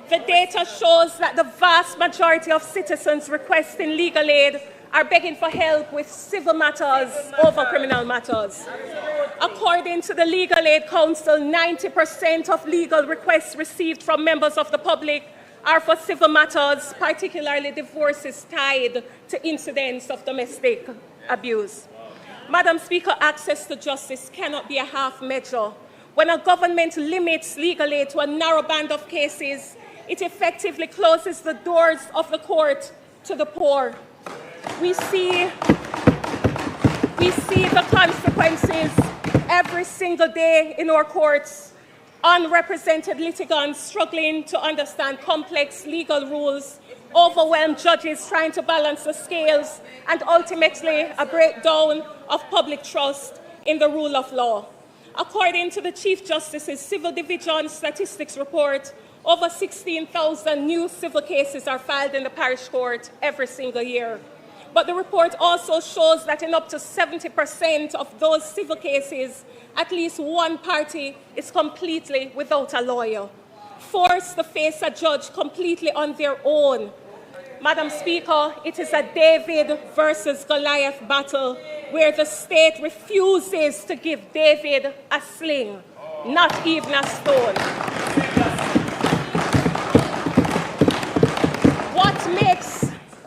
[SPEAKER 9] The data shows that the vast majority of citizens requesting legal aid are begging for help with civil matters over criminal matters. According to the Legal Aid Council, 90% of legal requests received from members of the public are for civil matters, particularly divorces tied to incidents of domestic abuse. Madam Speaker, access to justice cannot be a half measure. When a government limits legal aid to a narrow band of cases, it effectively closes the doors of the court to the poor. We see the consequences every single day in our courts. Unrepresented litigants struggling to understand complex legal rules, overwhelmed judges trying to balance the scales, and ultimately a breakdown of public trust in the rule of law. According to the Chief Justice's Civil Division Statistics Report, over 16,000 new civil cases are filed in the parish court every single year. But the report also shows that in up to 70% of those civil cases, at least one party is completely without a lawyer, forced to face a judge completely on their own. Madam Speaker, it is a David versus Goliath battle where the state refuses to give David a sling, not even a stone.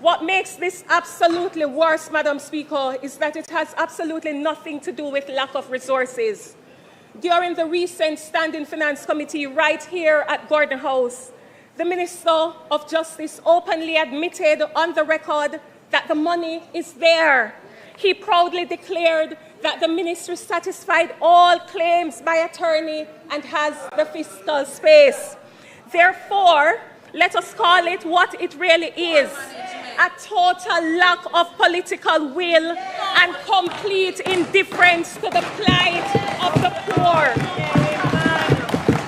[SPEAKER 9] What makes this absolutely worse, Madam Speaker, is that it has absolutely nothing to do with lack of resources. During the recent Standing Finance Committee right here at Gordon House, the Minister of Justice openly admitted on the record that the money is there. He proudly declared that the ministry satisfied all claims by attorney and has the fiscal space. Therefore, let us call it what it really is: a total lack of political will and complete indifference to the plight of the poor.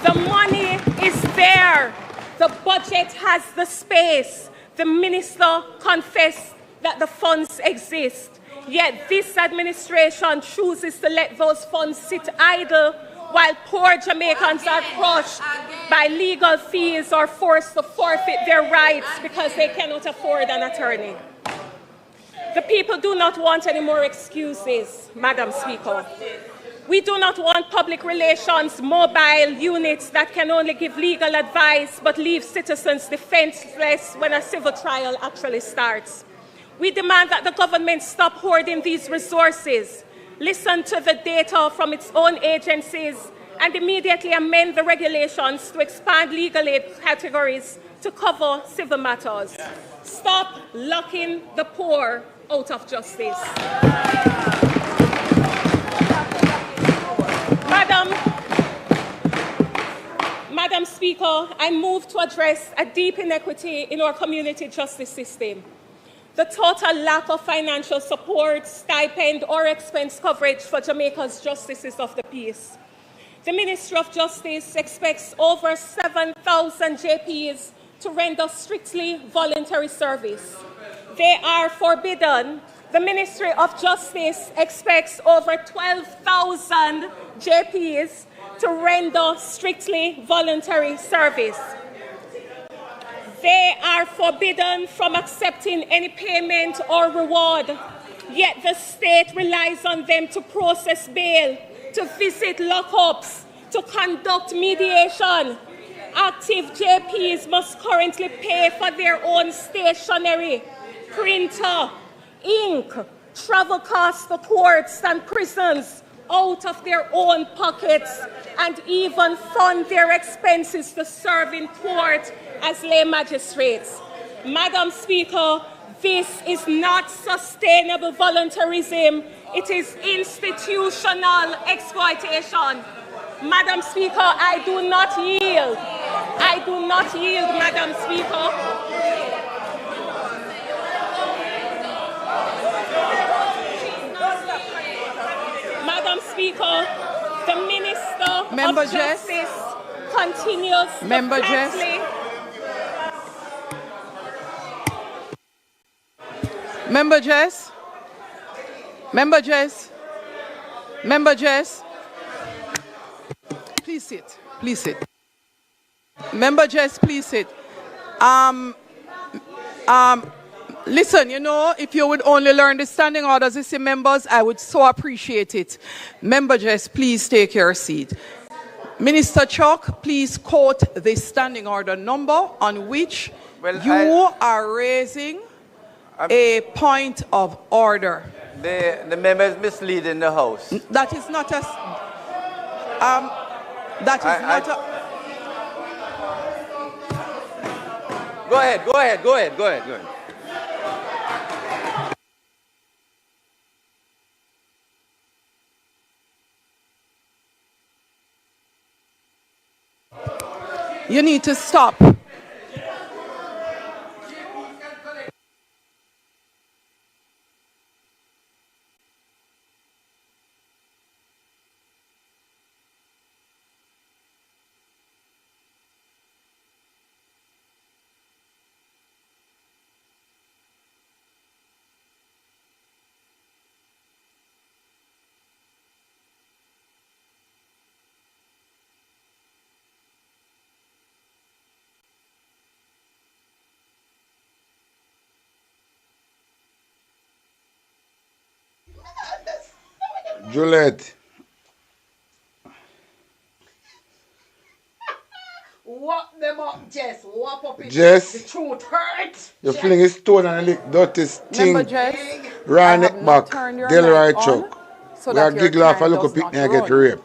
[SPEAKER 9] The money is there. The budget has the space. The minister confessed that the funds exist. Yet this administration chooses to let those funds sit idle while poor Jamaicans are crushed by legal fees or forced to forfeit their rights because they cannot afford an attorney. The people do not want any more excuses, Madam Speaker. We do not want public relations mobile units that can only give legal advice but leave citizens defenseless when a civil trial actually starts. We demand that the government stop hoarding these resources, listen to the data from its own agencies, and immediately amend the regulations to expand legal aid categories to cover civil matters. Stop locking the poor out of justice. Madam Speaker, I move to address a deep inequity in our community justice system. The total lack of financial support, stipend, or expense coverage for Jamaica's justices of the peace. The Ministry of Justice expects over 7,000 JPs to render strictly voluntary service. They are forbidden. The Ministry of Justice expects over 12,000 JPs to render strictly voluntary service. They are forbidden from accepting any payment or reward, yet the state relies on them to process bail, to visit lockups, to conduct mediation. Active JPs must currently pay for their own stationery, printer, ink, travel costs to courts and prisons out of their own pockets, and even fund their expenses to serve in court as lay magistrates. Madam Speaker, this is not sustainable voluntarism. It is institutional exploitation. Madam Speaker, I do not yield. I do not yield, Madam Speaker. Madam Speaker, the Minister of Justice continues
[SPEAKER 4] Member
[SPEAKER 9] to
[SPEAKER 4] Jess. Member Jess. Member Jess. Member Jess. Please sit. Please sit. Member Jess, please sit. Listen, you know, if you would only learn the standing orders, you see, members, I would so appreciate it. Member Jess, please take your seat. Minister Chuck, please quote the standing order number on which you are raising a point of order.
[SPEAKER 5] The member is misleading the House.
[SPEAKER 4] That is not a...
[SPEAKER 5] Go ahead.
[SPEAKER 4] You need to stop.
[SPEAKER 2] Juliet.
[SPEAKER 3] Whop them up, Jess. Whop up it.
[SPEAKER 2] Jess.
[SPEAKER 3] The truth hurt.
[SPEAKER 2] You fling a stone and lick dirty
[SPEAKER 4] Member
[SPEAKER 2] thing.
[SPEAKER 4] Jess, I
[SPEAKER 2] Right
[SPEAKER 4] have
[SPEAKER 2] neck
[SPEAKER 4] not
[SPEAKER 2] back.
[SPEAKER 4] turned your
[SPEAKER 2] Delroy
[SPEAKER 4] mic on
[SPEAKER 2] Chuck.
[SPEAKER 4] so
[SPEAKER 2] We are
[SPEAKER 4] that your
[SPEAKER 2] giggle off a
[SPEAKER 4] time
[SPEAKER 2] little
[SPEAKER 4] does not
[SPEAKER 2] picnic and get
[SPEAKER 4] run.
[SPEAKER 2] raped.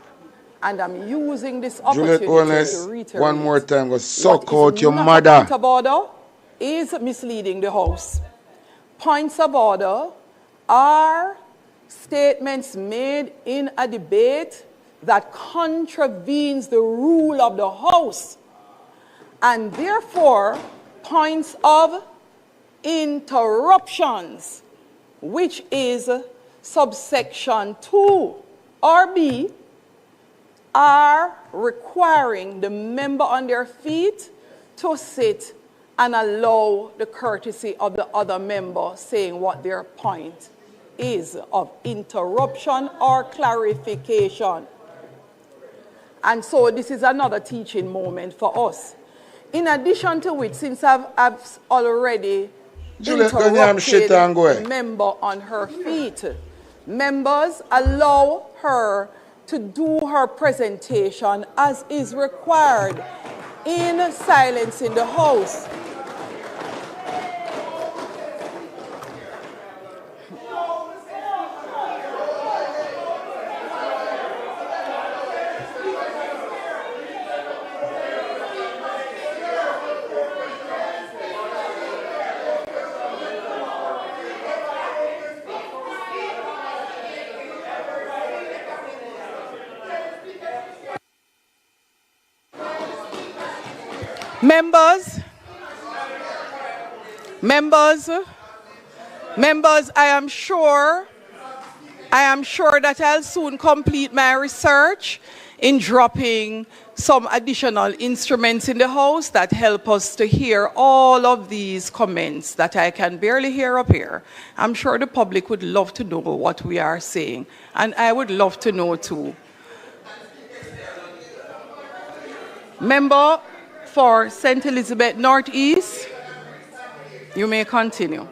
[SPEAKER 4] And I'm using this
[SPEAKER 2] Juliet
[SPEAKER 4] opportunity to
[SPEAKER 2] Owners,
[SPEAKER 4] reiterate.
[SPEAKER 2] one more time, go suck
[SPEAKER 4] What
[SPEAKER 2] out
[SPEAKER 4] is
[SPEAKER 2] your
[SPEAKER 4] not a
[SPEAKER 2] mother.
[SPEAKER 4] point of order is misleading the House. Points of order are statements made in a debate that contravenes the rule of the House. And therefore, points of interruptions, which is subsection 2 or B, are requiring the member on their feet to sit and allow the courtesy of the other member saying what their point is of interruption or clarification. And so this is another teaching moment for us. In addition to which, since I've already interrupted the member on her feet, members, allow her to do her presentation as is required in silence in the House. Members, I am sure that I'll soon complete my research in dropping some additional instruments in the House that help us to hear all of these comments that I can barely hear up here. I'm sure the public would love to know what we are saying, and I would love to know too. Member for St. Elizabeth Northeast, you may continue.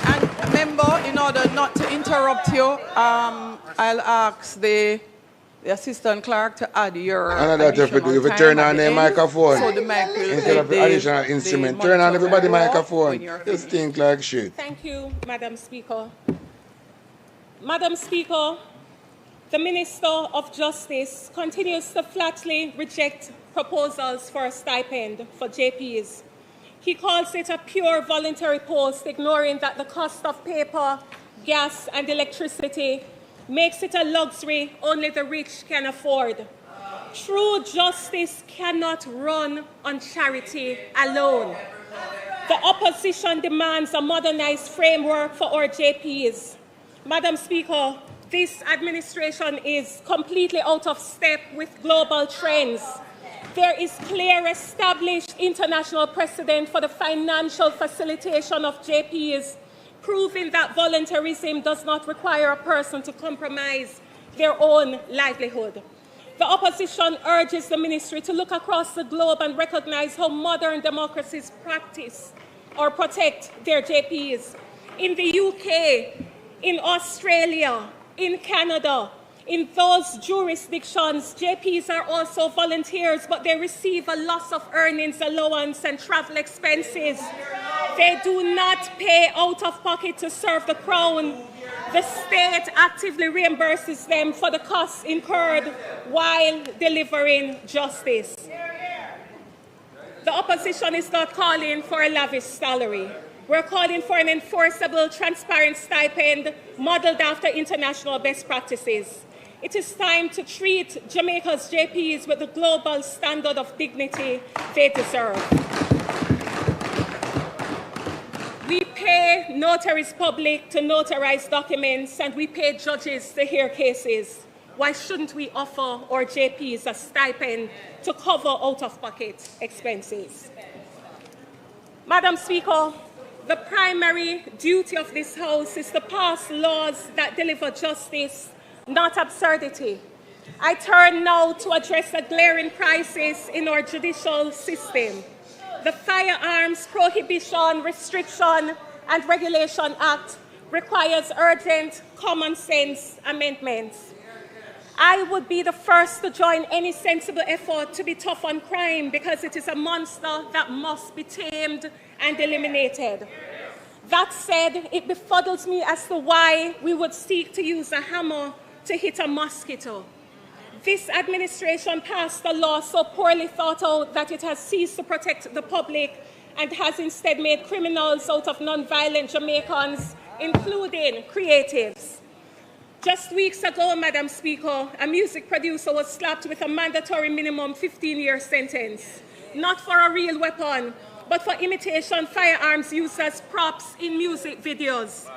[SPEAKER 4] And member, in order not to interrupt you, I'll ask the assistant clerk to add your
[SPEAKER 2] If you turn on the microphone,
[SPEAKER 4] so the mic will
[SPEAKER 2] instead of additional instrument, turn on everybody's microphone. You stink like shit.
[SPEAKER 9] Thank you, Madam Speaker. Madam Speaker, the Minister of Justice continues to flatly reject proposals for a stipend for JPs. He calls it a pure voluntary post, ignoring that the cost of paper, gas, and electricity makes it a luxury only the rich can afford. True justice cannot run on charity alone. The opposition demands a modernized framework for our JPs. Madam Speaker, this administration is completely out of step with global trends. There is clear established international precedent for the financial facilitation of JPs, proving that voluntarism does not require a person to compromise their own livelihood. The opposition urges the ministry to look across the globe and recognize how modern democracies practice or protect their JPs. In the UK, in Australia, in Canada, in those jurisdictions, JPs are also volunteers, but they receive a loss of earnings allowance and travel expenses. They do not pay out of pocket to serve the Crown. The state actively reimburses them for the costs incurred while delivering justice. The opposition is not calling for a lavish salary. We're calling for an enforceable, transparent stipend modeled after international best practices. It is time to treat Jamaica's JPs with the global standard of dignity they deserve. We pay notaries public to notarize documents, and we pay judges to hear cases. Why shouldn't we offer our JPs a stipend to cover out-of-pocket expenses? Madam Speaker, the primary duty of this House is to pass laws that deliver justice, not absurdity. I turn now to address a glaring crisis in our judicial system. The firearms prohibition, restriction, and Regulation Act requires urgent common sense amendments. I would be the first to join any sensible effort to be tough on crime because it is a monster that must be tamed and eliminated. That said, it befuddles me as to why we would seek to use a hammer to hit a mosquito. This administration passed a law so poorly thought out that it has ceased to protect the public and has instead made criminals out of non-violent Jamaicans, including creatives. Just weeks ago, Madam Speaker, a music producer was slapped with a mandatory minimum 15-year sentence, not for a real weapon, but for imitation firearms used as props in music videos.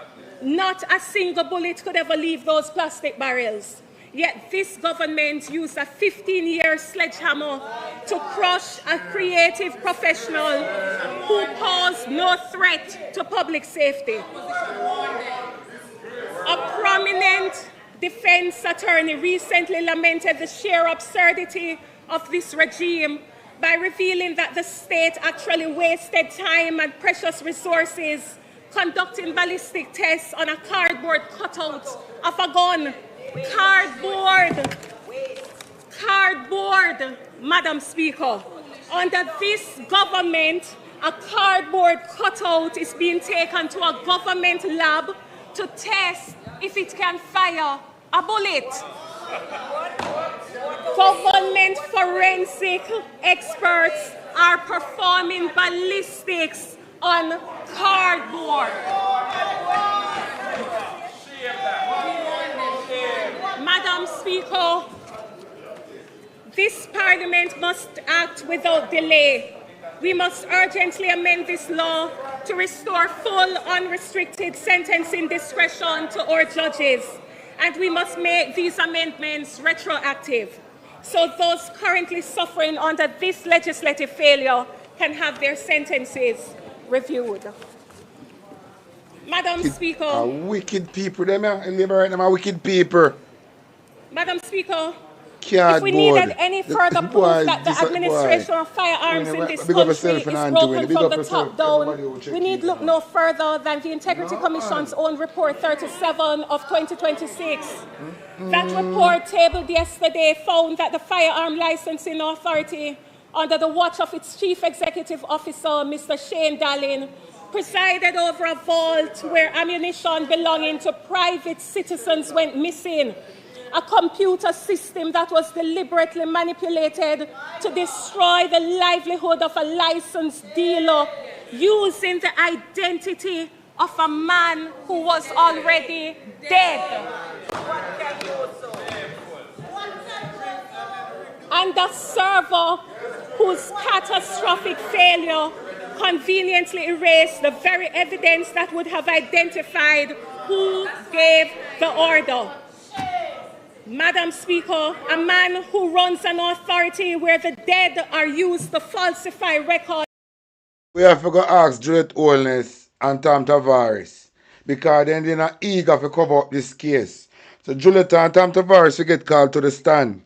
[SPEAKER 9] Not a single bullet could ever leave those plastic barrels. Yet this government used a 15-year sledgehammer to crush a creative professional who posed no threat to public safety. A prominent defense attorney recently lamented the sheer absurdity of this regime by revealing that the state actually wasted time and precious resources conducting ballistic tests on a cardboard cutout of a gun. Cardboard, Madam Speaker. Under this government, a cardboard cutout is being taken to a government lab to test if it can fire a bullet. Government forensic experts are performing ballistics on cardboard. Madam Speaker, this Parliament must act without delay. We must urgently amend this law to restore full, unrestricted sentencing discretion to our judges, and we must make these amendments retroactive, so those currently suffering under this legislative failure can have their sentences reviewed. Madam Speaker.
[SPEAKER 2] Wicked people, them are wicked people.
[SPEAKER 9] Madam Speaker, if we needed any further proof that the administration of firearms in this country is broken from the top down, we need look no further than the Integrity Commission's own report 37 of 2026. That report tabled yesterday found that the Firearm Licensing Authority, under the watch of its Chief Executive Officer, Mr. Shane Dallin, presided over a vault where ammunition belonging to private citizens went missing. A computer system that was deliberately manipulated to destroy the livelihood of a licensed dealer using the identity of a man who was already dead. And a server whose catastrophic failure conveniently erased the very evidence that would have identified who gave the order. Madam Speaker, a man who runs an authority where the dead are used to falsify records.
[SPEAKER 2] We have to go ask Juliet Holness and Tom Tavares because then they're not eager to cover up this case. So Juliet and Tom Tavares will get called to the stand.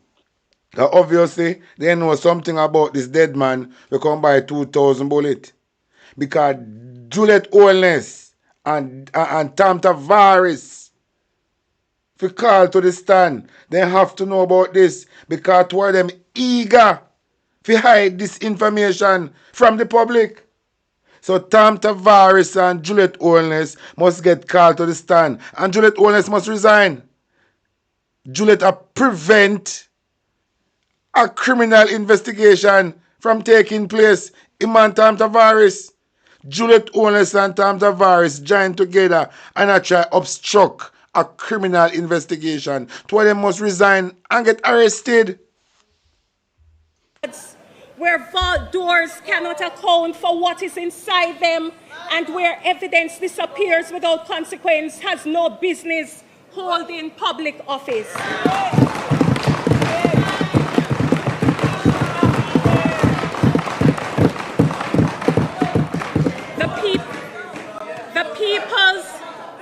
[SPEAKER 2] Obviously, they know something about this dead man who come by 2,000 bullets. Because Juliet Holness and Tom Tavares if you call to the stand, they have to know about this because two of them eager to hide this information from the public. So Tom Tavares and Juliet Holness must get called to the stand and Juliet Holness must resign. Juliet prevent a criminal investigation from taking place in Tom Tavares. Juliet Holness and Tom Tavares join together and I try obstruct a criminal investigation. Two of them must resign and get arrested.
[SPEAKER 9] Where vault doors cannot account for what is inside them and where evidence disappears without consequence has no business holding public office.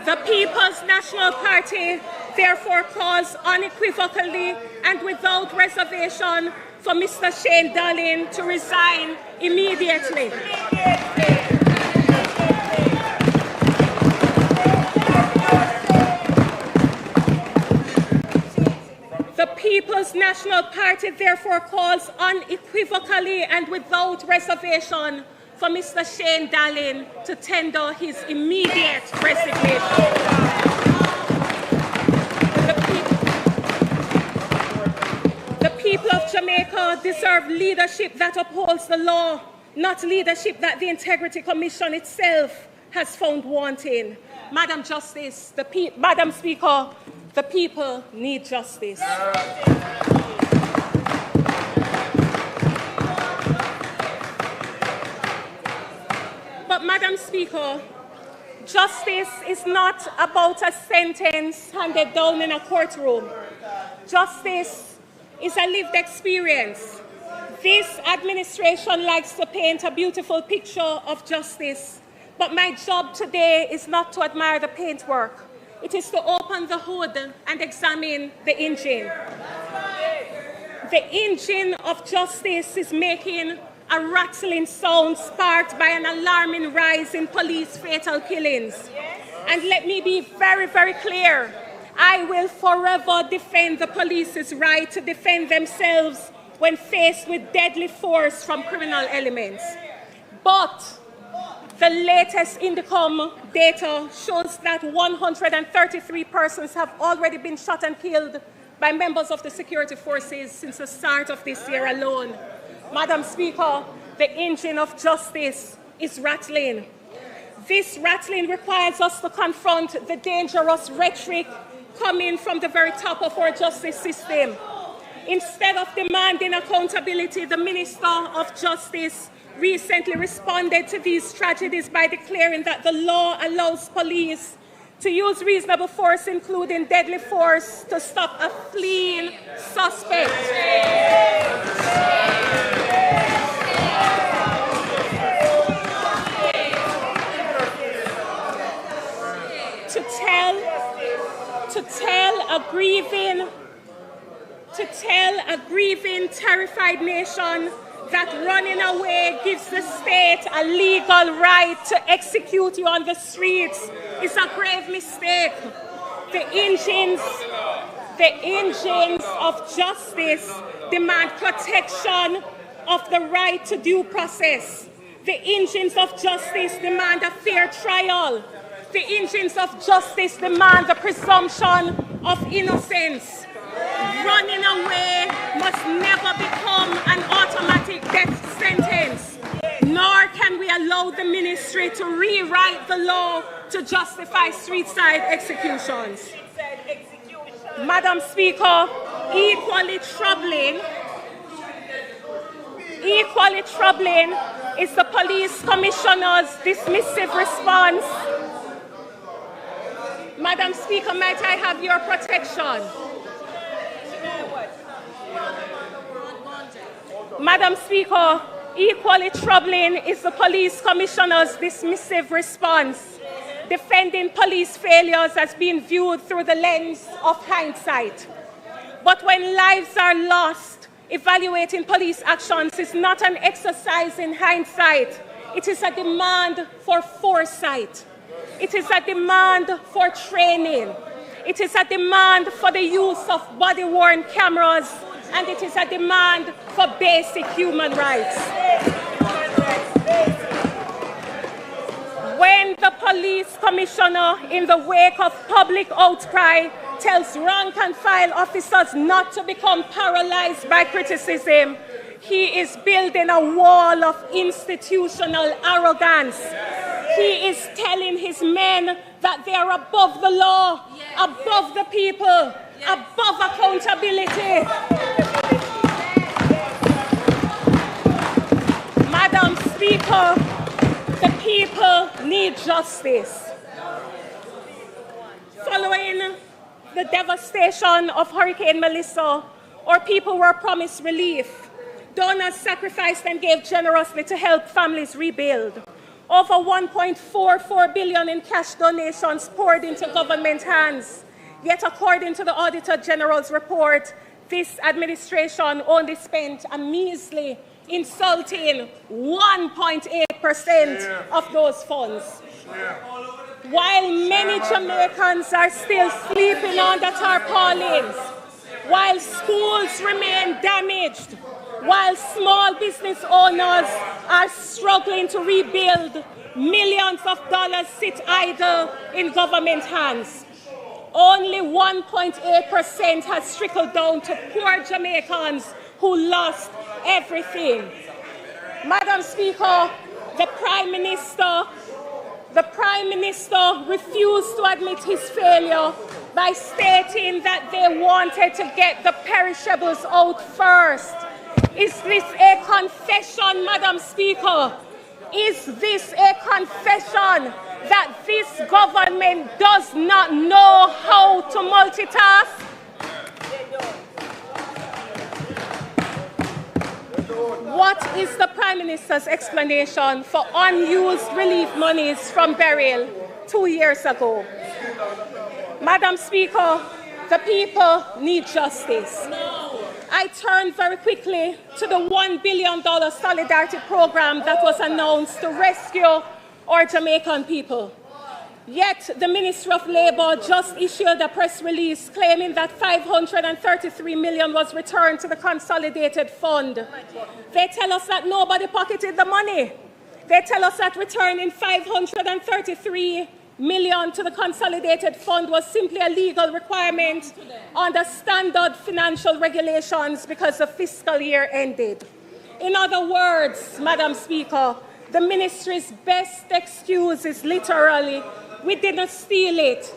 [SPEAKER 9] The People's National Party therefore calls unequivocally and without reservation for Mr. Shane Dallin to resign immediately. People's National Party therefore calls unequivocally and without reservation for Mr. Shane Dallin to tender his immediate resignation. The people of Jamaica deserve leadership that upholds the law, not leadership that the Integrity Commission itself has found wanting. Madam Speaker, the people need justice. But Madam Speaker, justice is not about a sentence handed down in a courtroom. Justice is a lived experience. This administration likes to paint a beautiful picture of justice, but my job today is not to admire the paintwork. It is to open the hood and examine the engine. The engine of justice is making a rattling sound sparked by an alarming rise in police fatal killings. And let me be very, very clear. I will forever defend the police's right to defend themselves when faced with deadly force from criminal elements. But the latest Indicom data shows that 133 persons have already been shot and killed by members of the security forces since the start of this year alone. Madam Speaker, the engine of justice is rattling. This rattling requires us to confront the dangerous rhetoric coming from the very top of our justice system. Instead of demanding accountability, the Minister of Justice recently responded to these tragedies by declaring that the law allows police to use reasonable force, including deadly force, to stop a fleeing suspect. To tell a grieving, terrified nation that running away gives the state a legal right to execute you on the streets is a grave mistake. The engines of justice demand protection of the right to due process. The engines of justice demand a fair trial. The engines of justice demand the presumption of innocence. Running away must never become an automatic death sentence, nor can we allow the ministry to rewrite the law to justify street-side executions. Madam Speaker, equally troubling is the police commissioner's dismissive response. Madam Speaker, might I have your protection? Madam Speaker, equally troubling is the police commissioner's dismissive response, defending police failures as being viewed through the lens of hindsight. But when lives are lost, evaluating police actions is not an exercise in hindsight. It is a demand for foresight. It is a demand for training. It is a demand for the use of body-worn cameras, and it is a demand for basic human rights. When the police commissioner, in the wake of public outcry, tells rank-and-file officers not to become paralyzed by criticism, he is building a wall of institutional arrogance. He is telling his men that they are above the law, above the people, above accountability. Madam Speaker, the people need justice. Following the devastation of Hurricane Melissa, our people were promised relief. Donors sacrificed and gave generously to help families rebuild. Over 1.44 billion in cash donations poured into government hands. Yet according to the Auditor General's report, this administration only spent a measly, insulting 1.8% of those funds. While many Jamaicans are still sleeping under tarpaulins, while schools remain damaged, while small business owners are struggling to rebuild, millions of dollars sit idle in government hands. Only 1.8% has trickled down to poor Jamaicans who lost everything. Madam Speaker, the Prime Minister refused to admit his failure by stating that they wanted to get the perishables out first. Is this a confession, Madam Speaker? Is this a confession that this government does not know how to multitask? What is the Prime Minister's explanation for unused relief monies from burial 2 years ago? Madam Speaker, the people need justice. I turn very quickly to the $1 billion solidarity program that was announced to rescue our Jamaican people. Yet the Ministry of Labour just issued a press release claiming that $533 million was returned to the consolidated fund. They tell us that nobody pocketed the money. They tell us that returning $533 million to the consolidated fund was simply a legal requirement under standard financial regulations because the fiscal year ended. In other words, Madam Speaker, the ministry's best excuse is literally, we didn't steal it,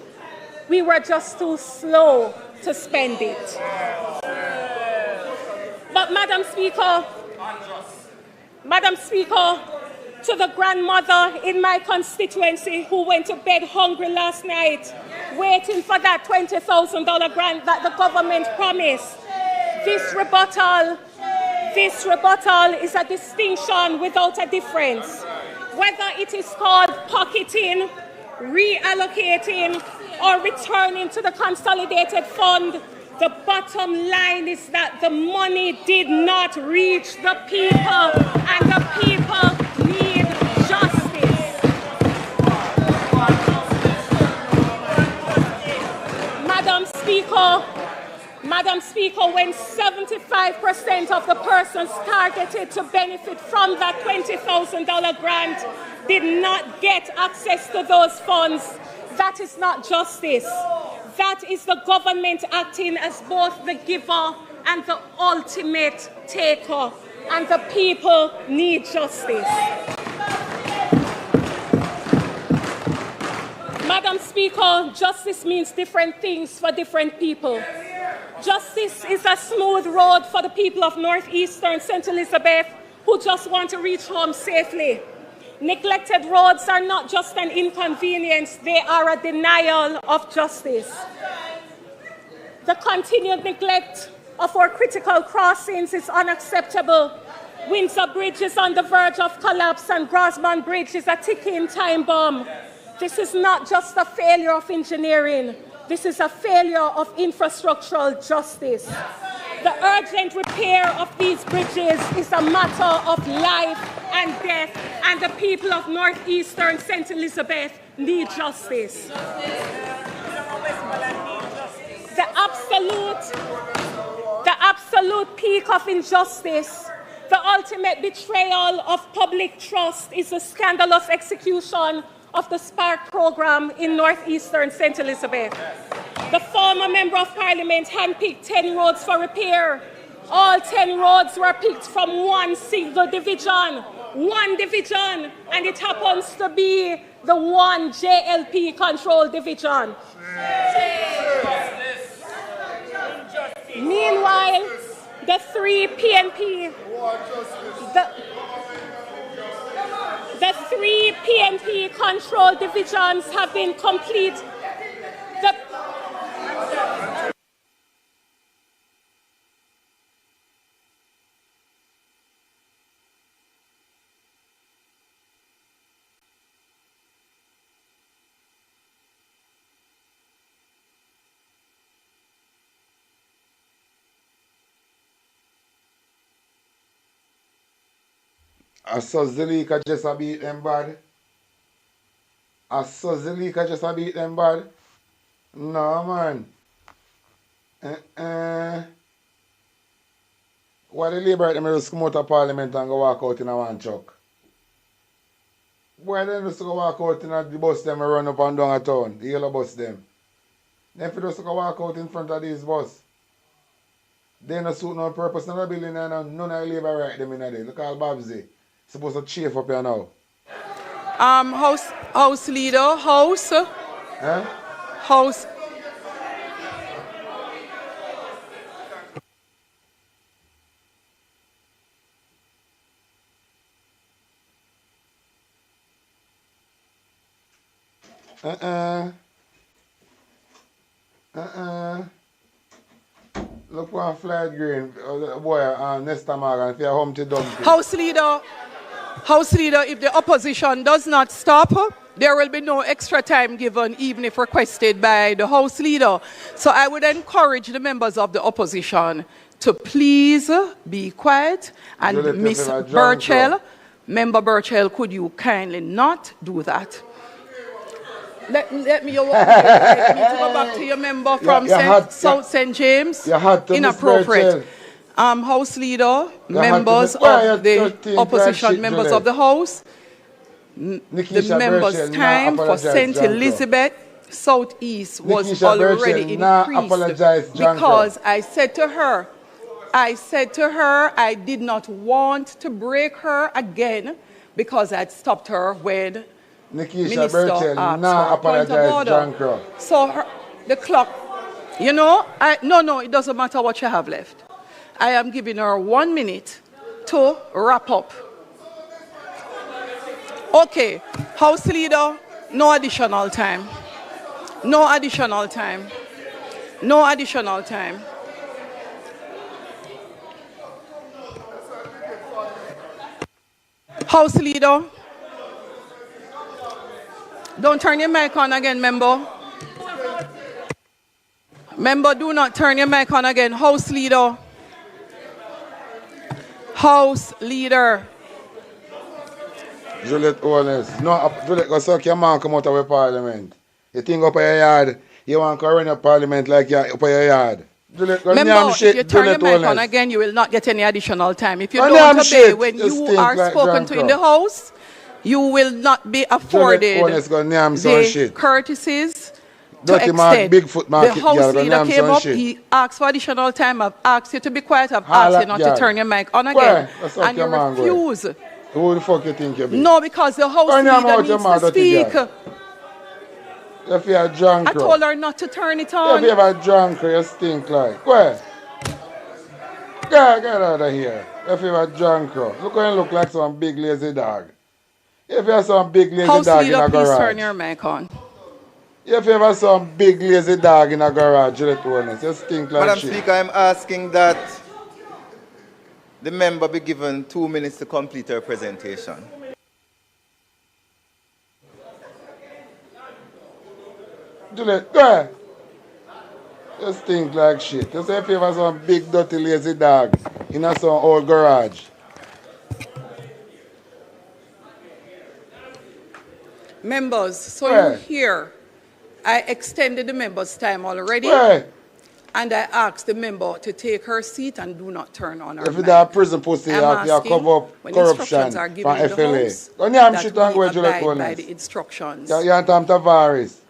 [SPEAKER 9] we were just too slow to spend it. But Madam Speaker, to the grandmother in my constituency who went to bed hungry last night, waiting for that $20,000 grant that the government promised, this rebuttal is a distinction without a difference. Whether it is called pocketing, reallocating, or returning to the consolidated fund, the bottom line is that the money did not reach the people, and the people need justice. Madam Speaker, when 75% of the persons targeted to benefit from that $20,000 grant did not get access to those funds, that is not justice. That is the government acting as both the giver and the ultimate taker, and the people need justice. Madam Speaker, justice means different things for different people. Justice is a smooth road for the people of northeastern St. Elizabeth who just want to reach home safely. Neglected roads are not just an inconvenience, they are a denial of justice. The continued neglect of our critical crossings is unacceptable. Windsor Bridge is on the verge of collapse, and Grosman Bridge is a ticking time bomb. This is not just a failure of engineering. This is a failure of infrastructural justice. The urgent repair of these bridges is a matter of life and death, and the people of northeastern St. Elizabeth need justice. The absolute peak of injustice, the ultimate betrayal of public trust, is the scandalous execution of the Spark program in northeastern St. Elizabeth. The former Member of Parliament handpicked 10 roads for repair. All 10 roads were picked from one single division, and it happens to be the one JLP controlled division. Meanwhile, the three PNP controlled divisions have been complete.
[SPEAKER 2] I saw Zilika just a beat them bad. No, man. Why the Labour them just come out of Parliament and go walk out in a one truck? Why they just go walk out in the bus them and run up and down a town, the yellow bus them? Then if you just go walk out in front of these bus, they don't suit no purpose, none of the building and none of the Labour right them in there. Look at Babsy. Supposed to chafe up here now.
[SPEAKER 4] House leader, House. House.
[SPEAKER 2] Look one flight green, boy, Nesta Morgan, if you're Humpty Dumpty.
[SPEAKER 4] House leader, if the opposition does not stop, there will be no extra time given, even if requested by the House leader. So I would encourage the members of the opposition to please be quiet. And Miss Burchell, Member Burchell, could you kindly not do that? Let me go back to your member from South St. James. Inappropriate. House leader, members of the opposition, members of the House, the members' time for St. Elizabeth Southeast was already increased because I said to her, I did not want to break her again because I'd stopped her when Minister asked for a point of order. So the clock, you know, no, it doesn't matter what you have left. I am giving her 1 minute to wrap up. Okay, House leader, no additional time. No additional time. No additional time. House leader, don't turn your mic on again, member. Member, do not turn your mic on again. House leader. House leader.
[SPEAKER 2] Juliet Owens. No, Juliet, go suck your man come out of the Parliament. You think up in your yard, you want to run your Parliament like you're up in your yard. Juliet, go
[SPEAKER 4] member, if you turn your mic on again, you will not get any additional time. If you don't obey when you are spoken to in the House, you will not be afforded the courtesies to extend. The House leader came up, he asked for additional time. I've asked you to be quiet, I've asked you not to turn your mic on again. And you refuse.
[SPEAKER 2] Who the fuck you think you be?
[SPEAKER 4] No, because the House leader needs to speak.
[SPEAKER 2] If you're drunk,
[SPEAKER 4] I told her not to turn it on.
[SPEAKER 2] If you're drunk, you stink like. Where? Get out of here. If you're drunk, look how you look like some big lazy dog. If you have some big lazy
[SPEAKER 4] House
[SPEAKER 2] dog
[SPEAKER 4] leader,
[SPEAKER 2] in a garage.
[SPEAKER 4] please turn your mic on.
[SPEAKER 2] If you have some big lazy dog in a garage, you stink like
[SPEAKER 5] Madam
[SPEAKER 2] shit.
[SPEAKER 5] Speaker, I'm asking that the member be given 2 minutes to complete her presentation.
[SPEAKER 2] Juliet, go ahead. You stink like shit. You say if you have some big dirty lazy dog in a some old garage.
[SPEAKER 4] Members, so you hear, I extended the member's time already. And I asked the member to take her seat and do not turn on her mic.
[SPEAKER 2] If you have prison pussy, you cover up corruption from FLA.
[SPEAKER 4] By the instructions.
[SPEAKER 2] You have Tavares.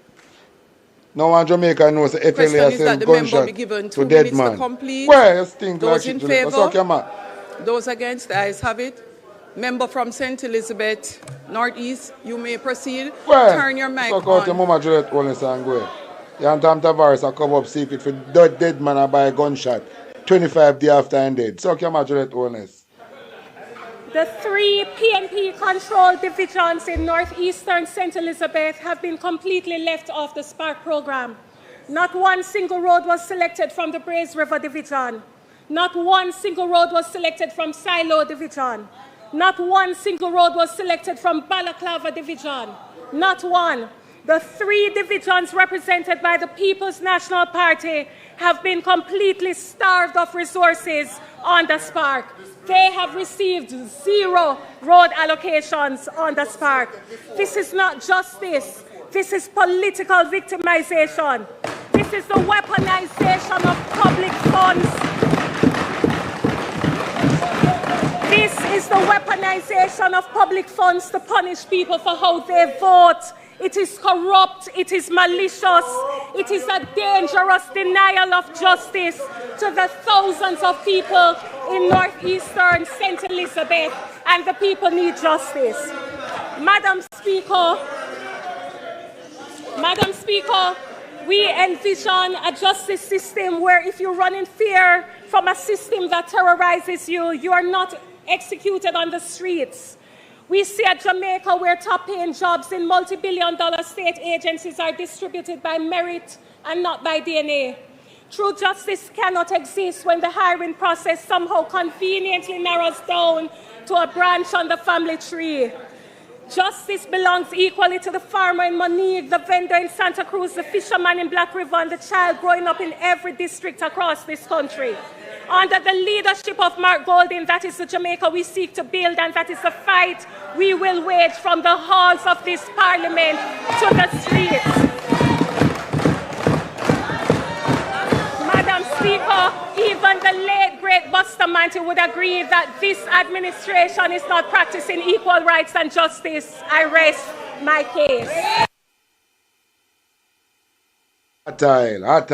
[SPEAKER 2] No one Jamaica knows the FLA has sent gunshot to Desmond. Where you stink like shit?
[SPEAKER 4] Those in favor? Those against? The ayes have it. Member from St. Elizabeth Northeast, you may proceed. Turn your mic on.
[SPEAKER 2] Suck out your mama Juliet Owens and go. You and Tom Tavares are cover up secret for dead man and buy a gunshot 25 days after and dead. Suck your mama Juliet Owens.
[SPEAKER 9] The 3 PNP-controlled divisions in northeastern St. Elizabeth have been completely left off the Spark program. Not one single road was selected from the Braze River Division. Not one single road was selected from Silo Division. Not one single road was selected from Balaclava Division. Not one. The 3 divisions represented by the People's National Party have been completely starved of resources on the Spark. They have received 0 road allocations on the Spark. This is not justice. This is political victimization. This is the weaponization of public funds. This is the weaponization of public funds to punish people for how they vote. It is corrupt, it is malicious, it is a dangerous denial of justice to the thousands of people in northeastern St. Elizabeth, and the people need justice. Madam Speaker, we envision a justice system where if you run in fear from a system that terrorizes you, you are not executed on the streets. We see a Jamaica where top-paying jobs in multi-billion-dollar state agencies are distributed by merit and not by DNA. True justice cannot exist when the hiring process somehow conveniently narrows down to a branch on the family tree. Justice belongs equally to the farmer in Monique, the vendor in Santa Cruz, the fisherman in Black River, and the child growing up in every district across this country. Under the leadership of Mark Golding, that is the Jamaica we seek to build, and that is the fight we will wage from the halls of this parliament to the streets. Madam Speaker, even the late great Bustamante would agree that this administration is not practicing equal rights and justice. I rest my case.
[SPEAKER 2] Hot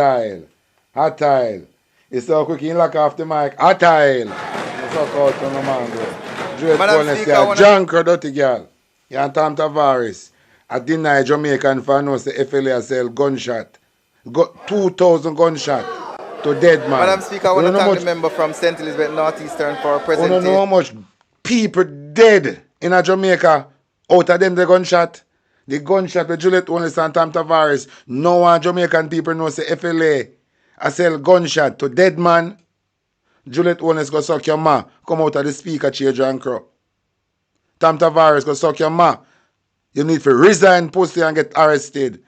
[SPEAKER 2] tile. It's so quick, you lock off the mic. Hot tile. You suck out on the mango. Dread Coolness, you're junk or dirty girl. You're on Tom Tavares. I deny Jamaican fan knows the FLA sell gunshot. 2,000 gunshot to dead man.
[SPEAKER 5] Madam Speaker, I want to thank the member from St. Elizabeth Northeastern for presenting.
[SPEAKER 2] You don't know how much people dead in a Jamaica out of them the gunshot. The gunshot with Juliet Only and Tom Tavares. No one Jamaican people know say FLA. I sell gunshot to dead man. Juliet Only go suck your ma. Come out of the speaker chair, John Crow. Tom Tavares go suck your ma. You need to resign, pussy, and get arrested.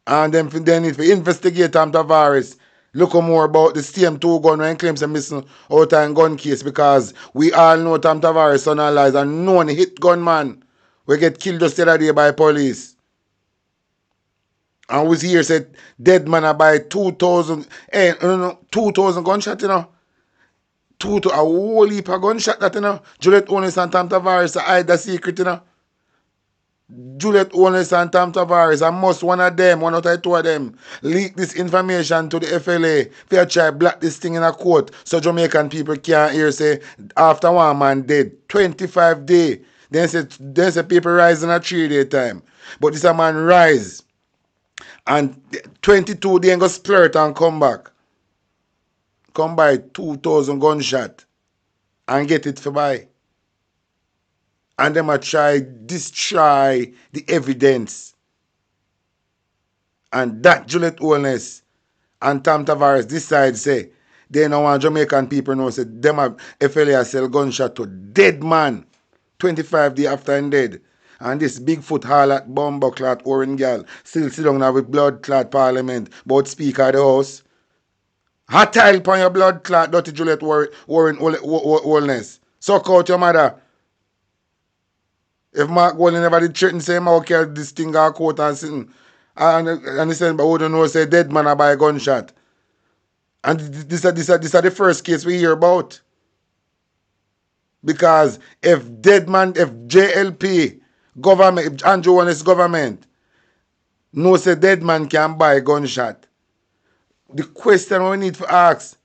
[SPEAKER 2] And then they need to investigate Tom Tavares. Look more about the same two gun when claims are missing out in gun case, because we all know Tom Tavares son and lies and known hit gunman. We get killed just the other day by police. And we here said dead man I buy 2,000 2,000 gunshot, you know. A whole heap of gunshot that, you know. Juliet Only and Tom Tavares hide the secret, you know. Juliet Only and Tom Tavares, I must one out of the two of them, leak this information to the FLA. They try black this thing in a court so Jamaican people can't hear say after one man dead, 25 days. Then say people rise in a 3-day time. But this a man rise and 22 days go splurt and come back. Come buy 2,000 gunshot and get it for buy. And them a try destroy the evidence. And that Juliet Holness and Tom Tavares decide say they don't want Jamaican people know say them a FLA sell gunshot to dead man 25 days after him dead. And this Bigfoot harlot bumbleclot orange girl still sit down now with blood clot parliament but speaker of the house. Hot tile upon your blood clot dirty Juliet Warren Holness. Suck out your mother. If Mark Golding never did threaten say I'll carry this thing out court and sitting. And he said, but who don't know say dead man a buy a gunshot. And this is the first case we hear about. Because if dead man, if JLP government, if Andrew Holness government know say dead man can buy a gunshot, the question we need to ask,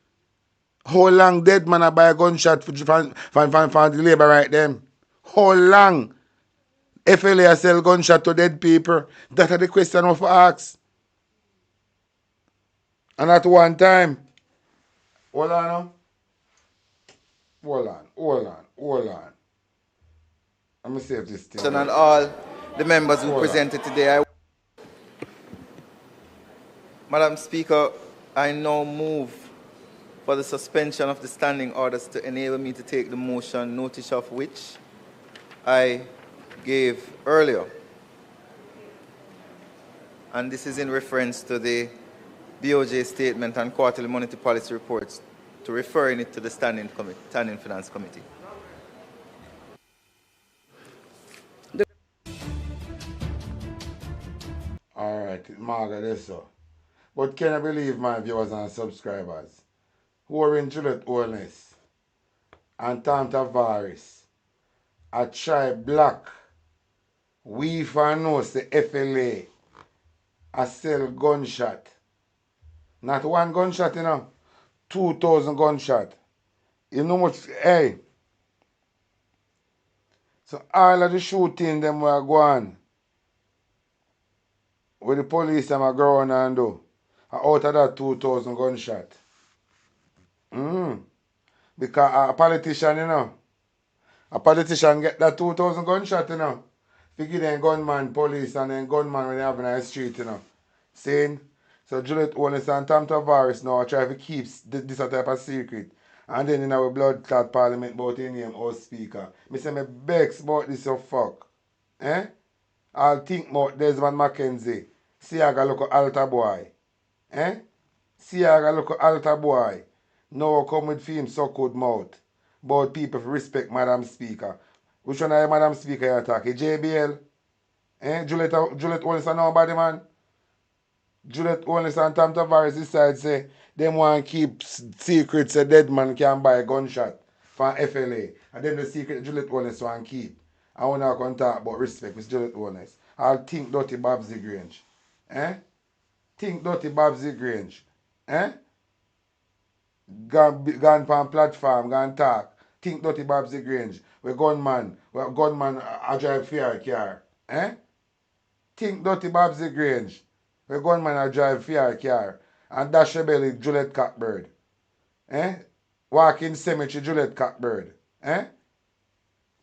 [SPEAKER 2] how long dead man a buy a gunshot for the labor right them? How long FLA sell gunshot to dead people? That are the question we ask. And at one time, hold on now. Hold on. Let me save this thing.
[SPEAKER 5] And all the members who presented today. Madam Speaker, I now move for the suspension of the standing orders to enable me to take the motion, notice of which I gave earlier. And this is in reference to the BOJ statement and quarterly monetary policy reports, to referring it to the Standing Finance Committee.
[SPEAKER 2] All right, Margaret, yes, sir. But can I believe my viewers and subscribers who are in Juliet Holness and Tom Tavares a try black we for knows the FLA a sell gunshot. Not one gunshot, 2,000 gunshot. You know much, hey. So all of the shooting them were going with the police them are going and do. Out of that 2,000 gunshot. Because a politician, a politician get that 2,000 gunshot, They give them gunman police and then gunman when they have in the street, Saying, so Juliet Holness and Tom Tavares now try to keep this type of secret. And then in our blood clot parliament about his name, House Speaker. Me say me begs about this so fuck. I'll think about Desmond Mckenzie. See I got look at altar boy. See I got look at altar boy. Now come with him so good mouth. About people respect Madam Speaker. Which one are Madam Speaker you attack? JBL? Juliet Holness and nobody man? Juliet Holness and Tom Tavares decide say them want to keep secrets a dead man can buy a gunshot from FLA. And then the secret Juliet Holness want to keep. I want to talk about respect with Juliet Holness. I'll think dirty Babsy Grange. Think dirty Babsy Grange. Gone on platform, gone talk. Think dirty Babsy Grange. We gunman I drive fear car. Think dirty Babsy Grange. We gunman a drive fear car and dash your belly Juliet Cockbird. Walking cemetery Juliet Cockbird.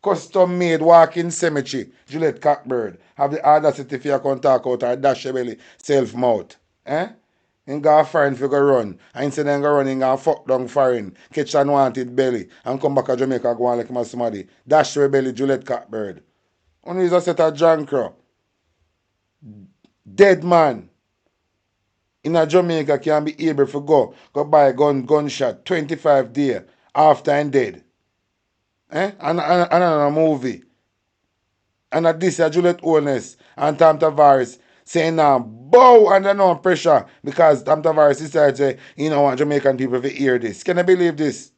[SPEAKER 2] Custom made walking cemetery Juliet Cockbird. Have the audacity for you to talk out or dash your belly self mouth. And go foreign for go run. And instead of go running and fuck down foreign, catch unwanted belly and come back to Jamaica go on like my somebody. Dash your belly Juliet Cockbird. Only is a set of drunkro. Dead man in a Jamaica can be able to go buy a gunshot 25 days after and dead. And a movie. And at this Juliet Holness and Tom Tavares saying now bow under no pressure because Tom Tavares decided to want Jamaican people to hear this. Can I believe this?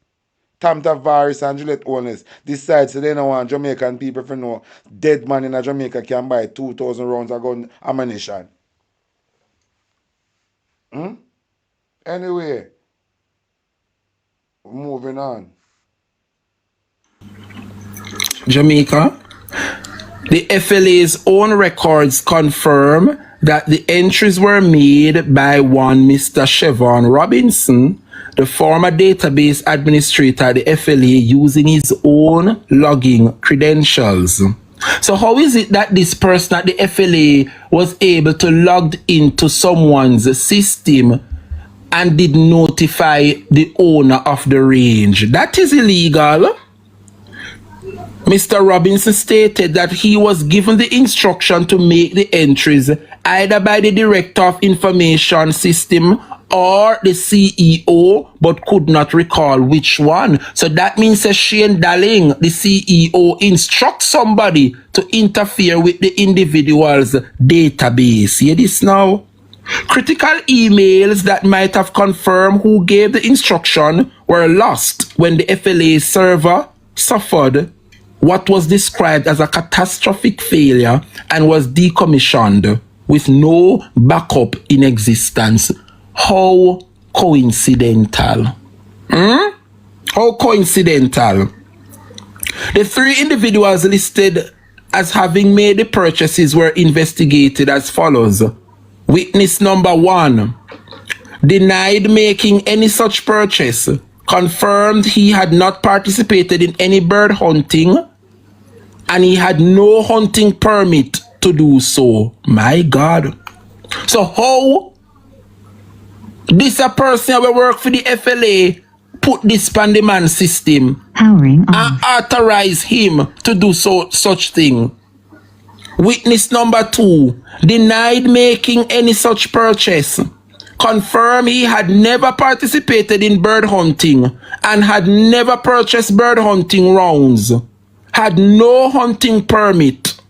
[SPEAKER 2] Tom Tavares and Juliet Holness decide they don't want Jamaican people to know dead man in a Jamaica can buy 2,000 rounds of gun ammunition. Anyway, moving on.
[SPEAKER 10] Jamaica, the FLA's own records confirm that the entries were made by one Mr. Chevron Robinson, the former database administrator at the FLA, using his own logging credentials. So how is it that this person at the FLA was able to log into someone's system and did notify the owner of the range? That is illegal. Mr. Robinson stated that he was given the instruction to make the entries either by the Director of Information System or the CEO, but could not recall which one. So that means that Shane Darling, the CEO, instructs somebody to interfere with the individual's database. Hear this now? Critical emails that might have confirmed who gave the instruction were lost when the FLA server suffered what was described as a catastrophic failure and was decommissioned with no backup in existence. How coincidental? How coincidental? The three individuals listed as having made the purchases were investigated as follows. Witness number 1 denied making any such purchase, confirmed he had not participated in any bird hunting, and he had no hunting permit to do so. My God. So how this a person who work for the FLA put this on the man system and authorize him to do such thing? Witness number 2 denied making any such purchase, confirmed he had never participated in bird hunting and had never purchased bird hunting rounds, had no hunting permit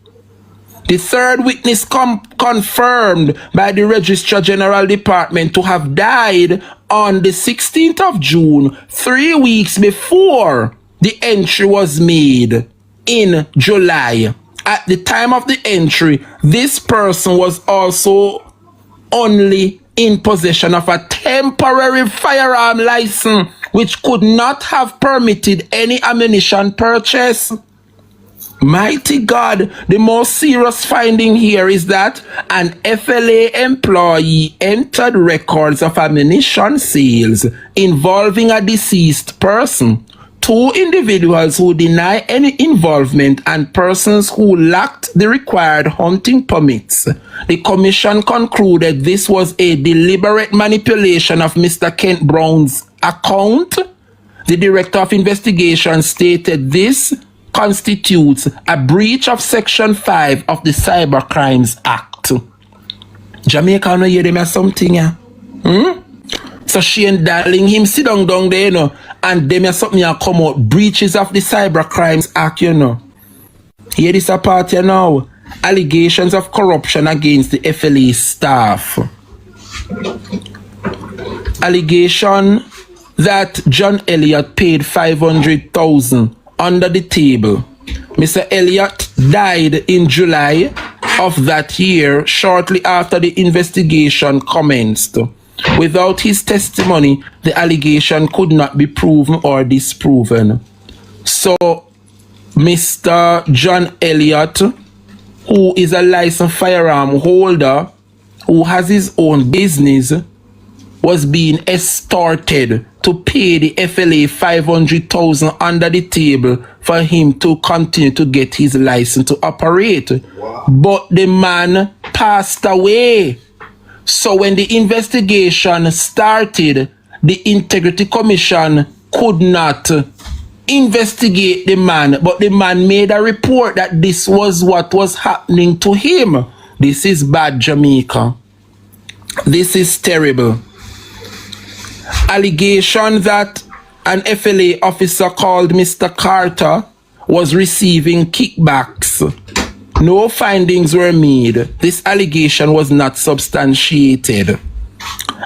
[SPEAKER 10] The third witness confirmed by the Registrar General Department to have died on the 16th of June, 3 weeks before the entry was made in July. At the time of the entry, this person was also only in possession of a temporary firearm license, which could not have permitted any ammunition purchase. Mighty God, the most serious finding here is that an FLA employee entered records of ammunition sales involving a deceased person, 2 individuals who deny any involvement, and persons who lacked the required hunting permits. The commission concluded this was a deliberate manipulation of Mr. Kent Brown's account. The Director of Investigation stated this constitutes a breach of Section 5 of the Cyber Crimes Act. Jamaica, no hear them as something, yeah? So Shane Darling, him sit down there, you know, and them as something come out, breaches of the Cyber Crimes Act, you know. Hear this apart here now. Allegations of corruption against the FLA staff. Allegation that John Elliott paid $500,000 under the table. Mr. Elliott died in July of that year, shortly after the investigation commenced. Without his testimony, the allegation could not be proven or disproven. So, Mr. John Elliott, who is a licensed firearm holder, who has his own business, was being extorted to pay the FLA $500,000 under the table for him to continue to get his license to operate. Wow. But the man passed away. So when the investigation started, the Integrity Commission could not investigate the man, but the man made a report that this was what was happening to him. This is bad, Jamaica. This is terrible. Allegation that an FLA officer called Mr. Carter was receiving kickbacks. No findings were made. This allegation was not substantiated.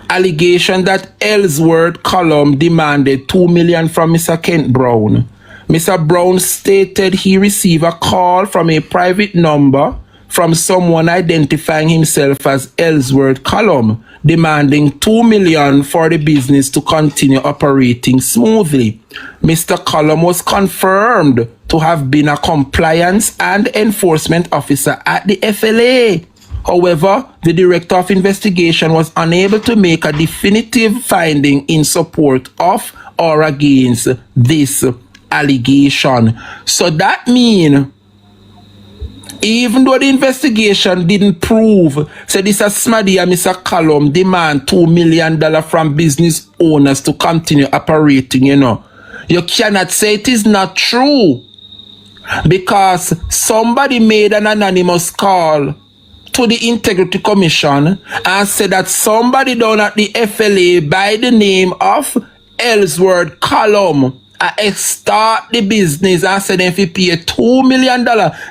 [SPEAKER 10] Allegation that Ellsworth Column demanded $2 million from Mr. Kent Brown. Mr. Brown stated he received a call from a private number from someone identifying himself as Ellsworth Column, demanding $2 million for the business to continue operating smoothly. Mr. Column was confirmed to have been a compliance and enforcement officer at the FLA. However, the Director of Investigation was unable to make a definitive finding in support of or against this allegation. So that means, even though the investigation didn't prove, say this is Smaddy and Mr. Column demand $2 million from business owners to continue operating, you know. You cannot say it is not true, because somebody made an anonymous call to the Integrity Commission and said that somebody down at the FLA by the name of Ellsworth Column start the business and said if you pay $2 million.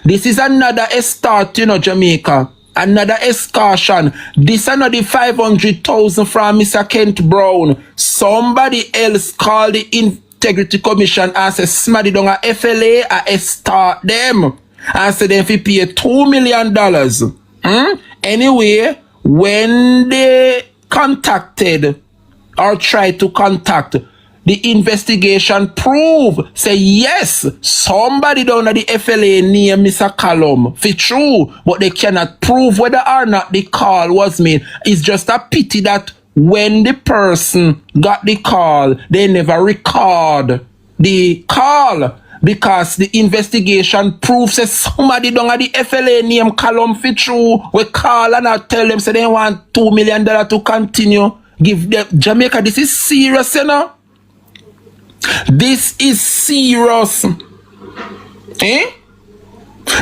[SPEAKER 10] This is another start, you know, Jamaica. Another excursion. This is another $500,000 from Mr. Kent Brown. Somebody else called the Integrity Commission and said somebody down at FLA and start them. And said if you pay $2 million. Anyway, when they contacted or tried to contact, the investigation proved, say yes, somebody down at the FLA near Mr. Column, for true, but they cannot prove whether or not the call was made. It's just a pity that when the person got the call, they never record the call, because the investigation proves that somebody down at the FLA named Column for true, we call and I tell them say they want $2 million to continue. Give them, Jamaica, this is serious, you know? This is serious. The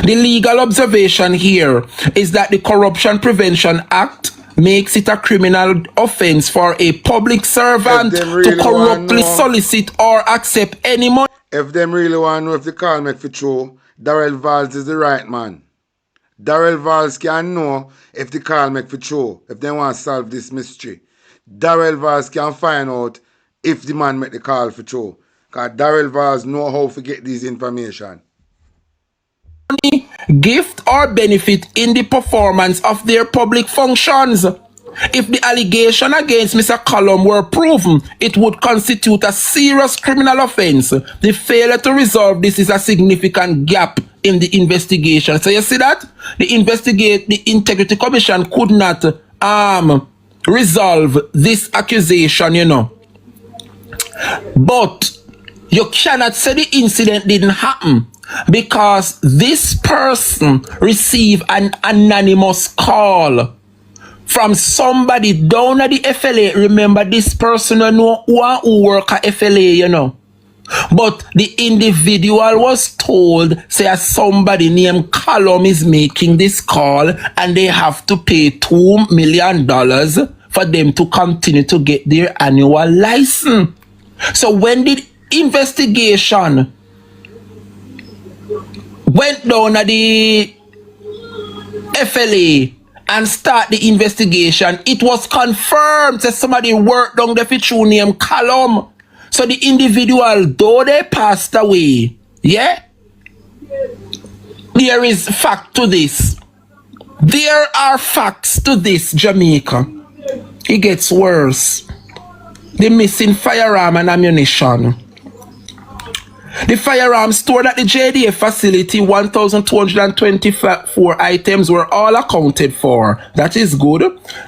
[SPEAKER 10] legal observation here is that the Corruption Prevention Act makes it a criminal offense for a public servant to corruptly solicit or accept any money.
[SPEAKER 2] If them really want to know if the call make for true, Darrell Valls is the right man. Darrell Valls can know if the call make for true, if they want to solve this mystery. Darrell Valls can find out if the man make the call for true. Because Darrell Valls know how to get this information.
[SPEAKER 10] Gift or benefit in the performance of their public functions. If the allegation against Mr. Callum were proven, it would constitute a serious criminal offense. The failure to resolve this is a significant gap in the investigation. So you see that? The Integrity Commission could not resolve this accusation, you know. But you cannot say the incident didn't happen because this person received an anonymous call from somebody down at the FLA. Remember, this person you know who work at FLA, you know. But the individual was told, say somebody named Callum is making this call and they have to pay $2 million for them to continue to get their annual license. So when the investigation went down at the FLA and start the investigation, it was confirmed that somebody worked down the fichu named Callum. So the individual, though they passed away, yeah, there is fact to this. There are facts to this, Jamaica. It gets worse. The missing firearm and ammunition. The firearms stored at the JDF facility, 1,224 items were all accounted for. That is good.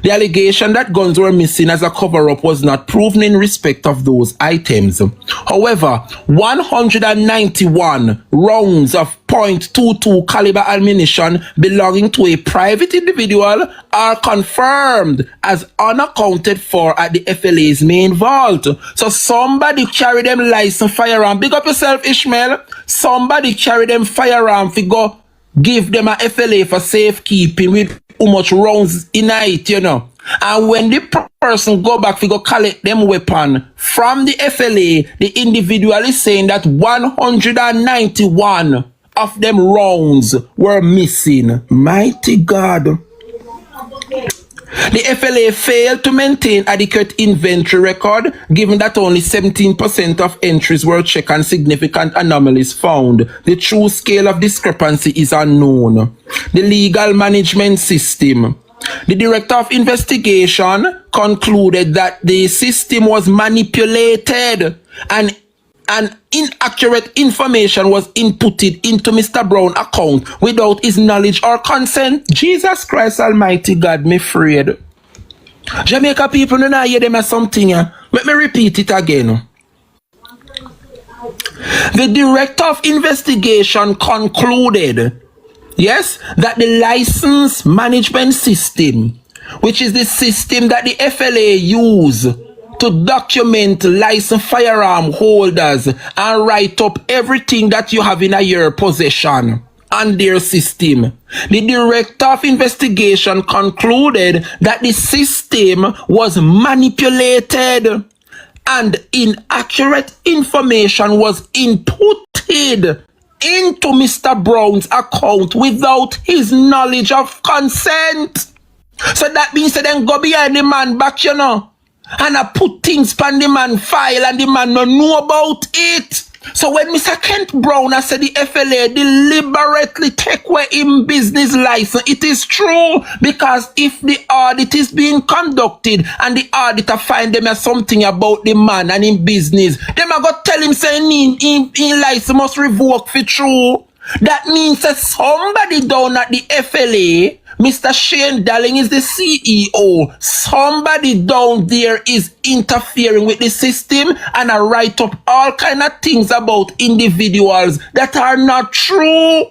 [SPEAKER 10] The allegation that guns were missing as a cover-up was not proven in respect of those items. However, 191 rounds of .22 caliber ammunition belonging to a private individual are confirmed as unaccounted for at the FLA's main vault. So somebody carry them licensed firearm. Big up yourself, Ishmael. Somebody carry them firearm to go give them a FLA for safekeeping with how much rounds in it, you know. And when the person go back to go collect them weapon from the FLA, the individual is saying that 191 of them rounds were missing. Mighty God. The FLA failed to maintain adequate inventory record, given that only 17% of entries were checked and significant anomalies found. The true scale of discrepancy is unknown. The legal management system. The Director of Investigation concluded that the system was manipulated and inaccurate information was inputted into Mr. Brown's account without his knowledge or consent. Jesus Christ Almighty God, me afraid. Jamaica people, no know hear them as something. Let me repeat it again. The Director of Investigation concluded, yes, that the license management system, which is the system that the FLA use to document licensed firearm holders and write up everything that you have in your possession on their system. The Director of Investigation concluded that the system was manipulated and inaccurate information was inputted into Mr. Brown's account without his knowledge of consent. So that means that then go behind the man back, you know, and I put things on the man file and the man don't know about it. So when Mr. Kent Brown has said the FLA deliberately take away him business license, it is true, because if the audit is being conducted and the auditor find them as something about the man and in business, them are going to tell him saying in license must revoke for true. That means that somebody down at the FLA, Mr. Shane Darling is the CEO. Somebody down there is interfering with the system and I write up all kind of things about individuals that are not true.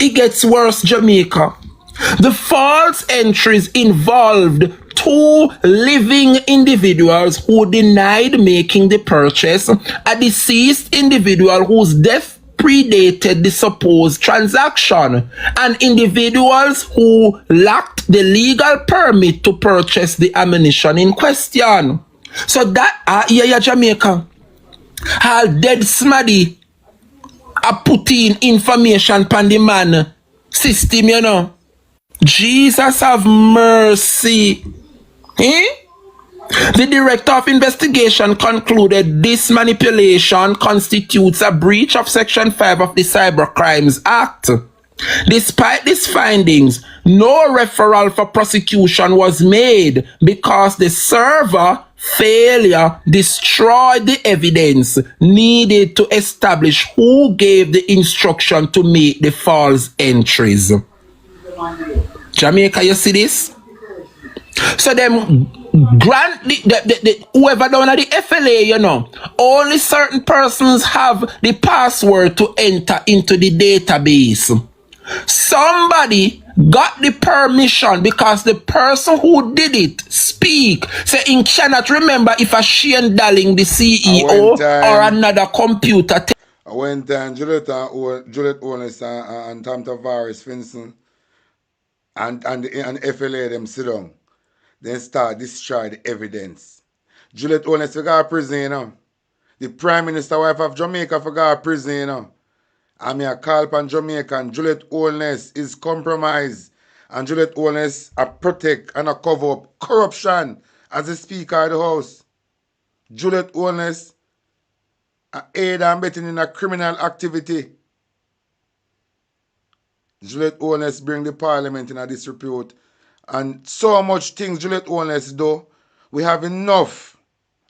[SPEAKER 10] It gets worse, Jamaica. The false entries involved 2 living individuals who denied making the purchase, a deceased individual whose death predated the supposed transaction, and individuals who lacked the legal permit to purchase the ammunition in question. So that, Jamaica, all dead smaddy are putting information upon the man system, you know. Jesus have mercy. Eh? The Director of Investigation concluded this manipulation constitutes a breach of Section 5 of the Cybercrimes Act. Despite these findings, no referral for prosecution was made because the server failure destroyed the evidence needed to establish who gave the instruction to make the false entries. Jamaica, you see this? So them grant the whoever down at the FLA, you know, only certain persons have the password to enter into the database. Somebody got the permission because the person who did it speak. Say he cannot remember if a Shane Darling, the CEO, or another computer.
[SPEAKER 2] When time Juliet Owens and Tom Tavares Finson and FLA them sit down, then start destroy the evidence. Juliet Owens forgot prison, you know. The Prime Minister wife of Jamaica forgot prison, you know. I mean, I call upon Jamaican. Juliet Owens is compromised. And Juliet Owens protect and cover up corruption as the Speaker of the House. Juliet Owens aid and betting in a criminal activity. Juliet Owens bring the Parliament in a disrepute. And so much things Juliet Owens do. We have enough.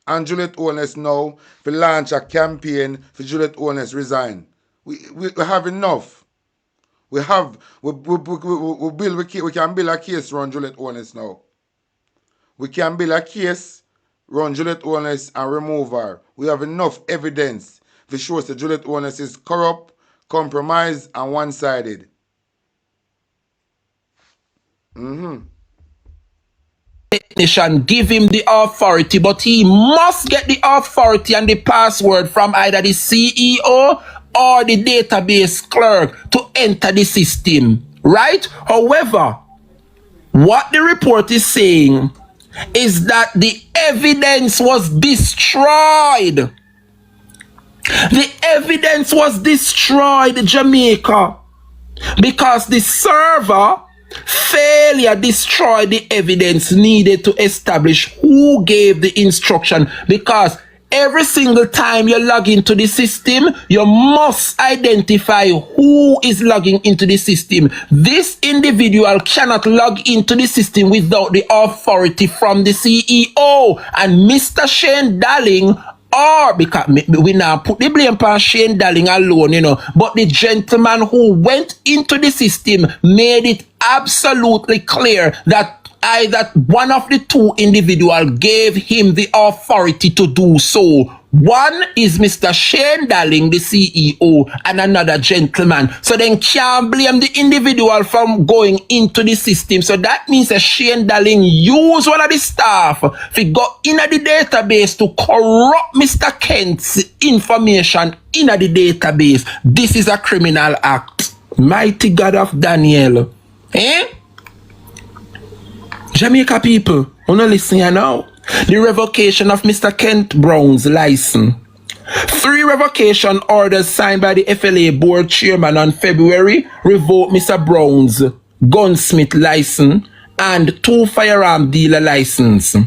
[SPEAKER 2] And Juliet Owens now to launch a campaign for Juliet Owens resign. We have enough. We can build a case around Juliet Owens now. We can build a case around Juliet Owens and remove her. We have enough evidence to show us that Juliet Owens is corrupt, compromised, and one-sided.
[SPEAKER 10] Technician give him the authority, but he must get the authority and the password from either the CEO or the database clerk to enter the system, right? However, what the report is saying is that the evidence was destroyed. The evidence was destroyed in Jamaica because the server failure destroyed the evidence needed to establish who gave the instruction, because every single time you log into the system, you must identify who is logging into the system. This individual cannot log into the system without the authority from the CEO. And Mr. Shane Darling, or because we now put the blame on Shane Darling alone, you know, but the gentleman who went into the system made it absolutely clear that either one of the two individuals gave him the authority to do so. One is Mr. Shane Darling, the CEO, and another gentleman. So then can't blame the individual from going into the system. So that means that Shane Darling used one of the staff to go in the database to corrupt Mr. Kent's information in the database. This is a criminal act. Mighty God of Daniel. Eh? Jamaica people, wanna listen here now? The revocation of Mr. Kent Brown's license. 3 revocation orders signed by the FLA board chairman on February revoked Mr. Brown's gunsmith license and 2 firearm dealer license.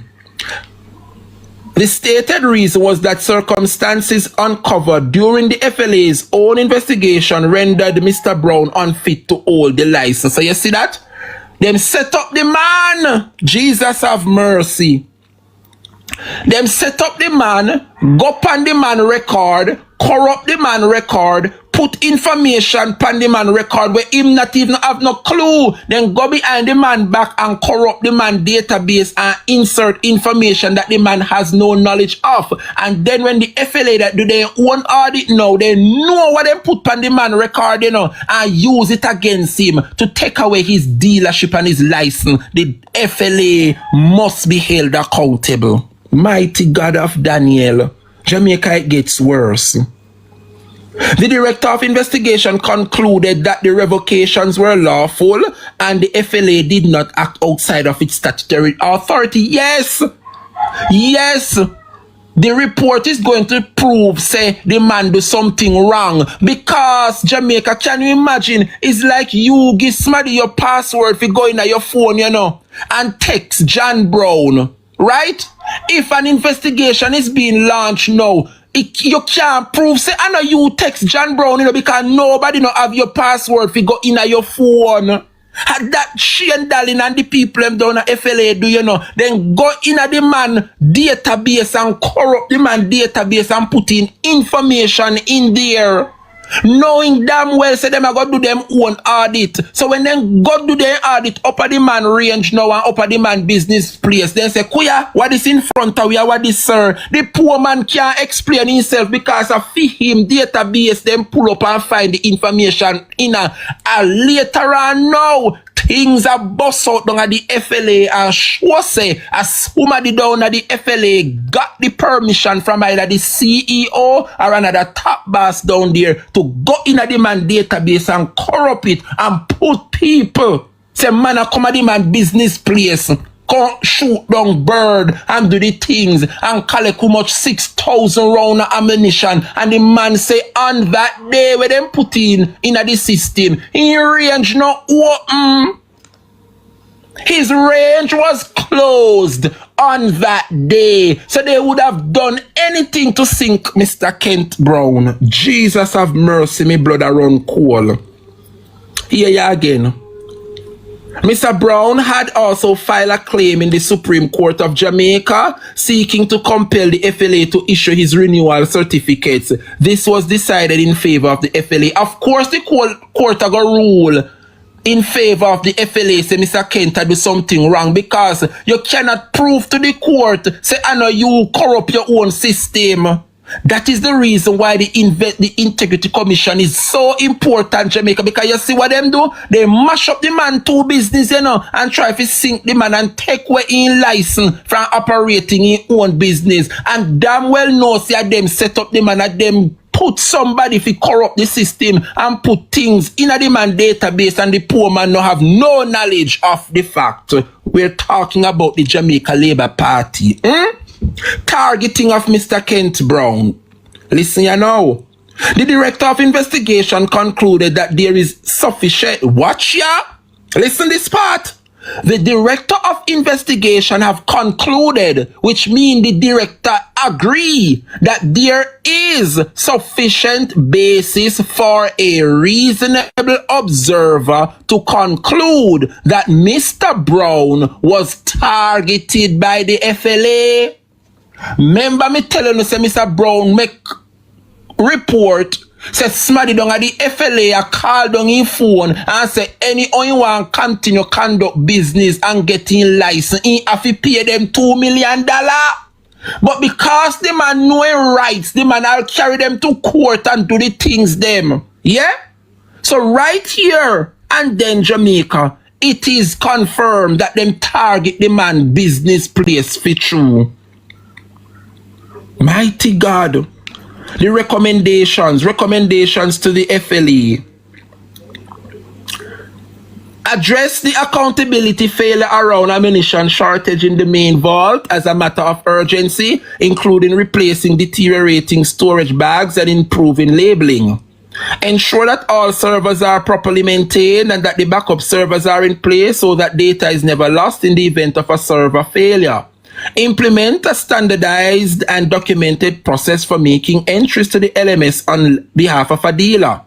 [SPEAKER 10] The stated reason was that circumstances uncovered during the FLA's own investigation rendered Mr. Brown unfit to hold the license. So you see that? Them set up the man. Jesus have mercy. Them set up the man, go pan the man record, corrupt the man record, put information pan the man record where him not even have no clue. Then go behind the man back and corrupt the man database and insert information that the man has no knowledge of. And then when the FLA that do their own audit now, they know what they put pan the man record, you know, and use it against him to take away his dealership and his license. The FLA must be held accountable. Mighty God of Daniel. Jamaica, it gets worse. The Director of Investigation concluded that the revocations were lawful and the FLA did not act outside of its statutory authority. Yes! Yes! the report is going to prove, say, the man do something wrong. Because, Jamaica, can you imagine? It's like you give somebody your password if you go in your phone, you know, and text John Brown, right? If an investigation is being launched now, you can't prove, say, I know you text John Brown, you know, because nobody know have your password if you go in your phone. And that Shane Darling and the people them down at FLA do, you know, then go in at the man database and corrupt the man database and put in information in there, knowing damn well say them are going to do them own audit. So when them go do their audit up at the man range now and up at the man business place, then say, Kuya, what is in front of you, what is sir? The poor man can't explain himself because of him database, them pull up and find the information in a later on now. Things are bust out down at the FLA and sure say as somebody down at the FLA got the permission from either the CEO or another top boss down there to go in at the man database and corrupt it and put people, say man come at the man business place, come shoot down bird and do the things and collect how much 6,000 round of ammunition, and the man say on that day where them put in at the system, in range not open. His range was closed on that day. So they would have done anything to sink Mr. Kent Brown. Jesus have mercy, me blood around coal. Here you again. Mr. Brown had also filed a claim in the Supreme Court of Jamaica seeking to compel the FLA to issue his renewal certificates. This was decided in favor of the FLA. Of course, the court got rule in favor of the FLA, say Mr. Kent do something wrong because you cannot prove to the court, say, I know you corrupt your own system. That is the reason why the Integrity Commission is so important, Jamaica, because you see what them do? They mash up the man to business, you know, and try to sink the man and take away in license from operating in own business. And damn well know, see, them set up the man and them put somebody if he corrupt the system and put things in a man database and the poor man no have no knowledge of the fact. We're talking about the Jamaica Labour Party. Targeting of Mr. Kent Brown. Listen you now. The Director of Investigation concluded that there is sufficient... Watch ya! Listen this part. The Director of Investigation have concluded, which means the Director agree that there is sufficient basis for a reasonable observer to conclude that Mr. Brown was targeted by the FLA. Remember me telling you, say Mr. Brown make report, say somebody down at the FLA call down in phone and say any one want continue conduct business and getting license, he have to pay them $2 million. But because the man know him rights, the man will carry them to court and do the things them. Yeah? So right here and then Jamaica, it is confirmed that them target the man business place for true. Mighty God. The recommendations to the FLA. Address the accountability failure around ammunition shortage in the main vault as a matter of urgency, including replacing deteriorating storage bags and improving labeling. Ensure that all servers are properly maintained and that the backup servers are in place so that data is never lost in the event of a server failure. Implement a standardized and documented process for making entries to the LMS on behalf of a dealer.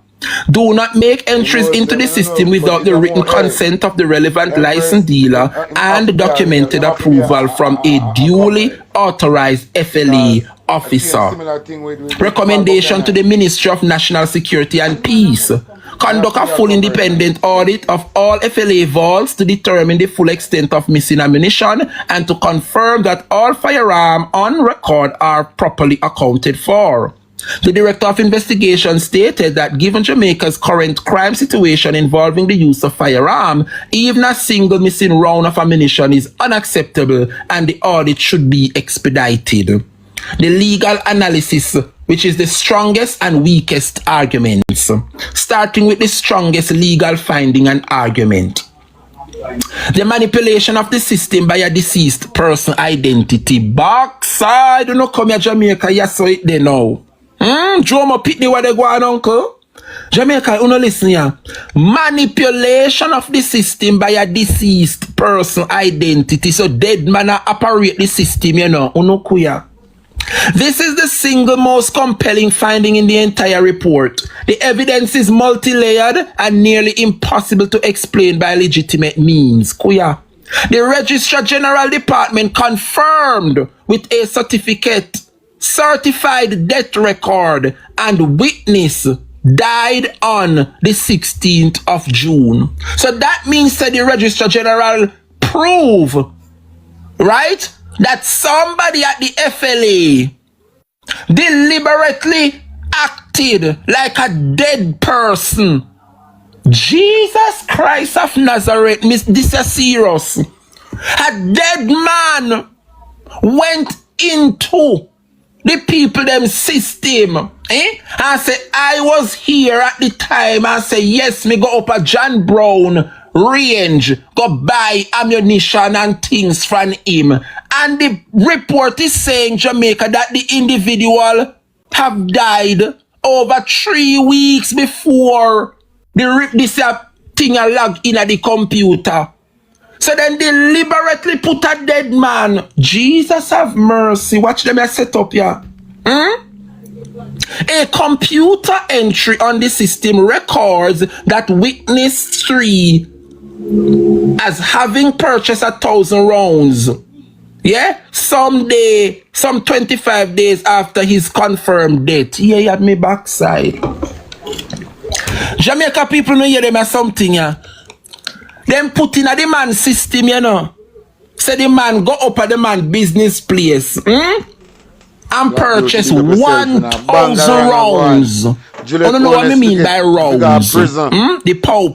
[SPEAKER 10] Do not make entries into the system without the written consent of the relevant licensed dealer and documented approval from a duly authorized FLA officer. Recommendation to the Ministry of National Security and Peace. Conduct a full independent audit of all FLA vaults to determine the full extent of missing ammunition and to confirm that all firearms on record are properly accounted for. The Director of Investigation stated that given Jamaica's current crime situation involving the use of firearm, even a single missing round of ammunition is unacceptable and the audit should be expedited. The legal analysis, which is the strongest and weakest arguments, starting with the strongest legal finding and argument. The manipulation of the system by a deceased person identity. Backside, you know, come here, Jamaica, yes, so it they know. Jomo Pitney, what they go on, uncle? Jamaica, you know, listen here. Manipulation of the system by a deceased person identity. So dead man operate the system, you know, unokuya. This is the single most compelling finding in the entire report. The evidence is multi-layered and nearly impossible to explain by legitimate means. Kuya. The Registrar General Department confirmed with a certified death record and witness died on the 16th of June. So that means that the Registrar General prove, right, that somebody at the FLA deliberately acted like a dead person. Jesus Christ of Nazareth, this is serious. A dead man went into the people them system, and say, I was here at the time, and say, yes, me go up a John Brown range, go buy ammunition and things from him. And the report is saying, Jamaica, that the individual have died over 3 weeks before this thing are logged in at the computer. So then they deliberately put a dead man. Jesus have mercy. Watch them set up here. A computer entry on the system records that witness 3 as having purchased 1,000 rounds. Yeah? Some 25 days after his confirmed death. Yeah, he had me backside. Jamaica people know hear them as something, yeah. Them put in a the man system, you know. Say the man go up at the man business place, and purchase 1,000 rounds. I don't know what I mean by rounds. The pow.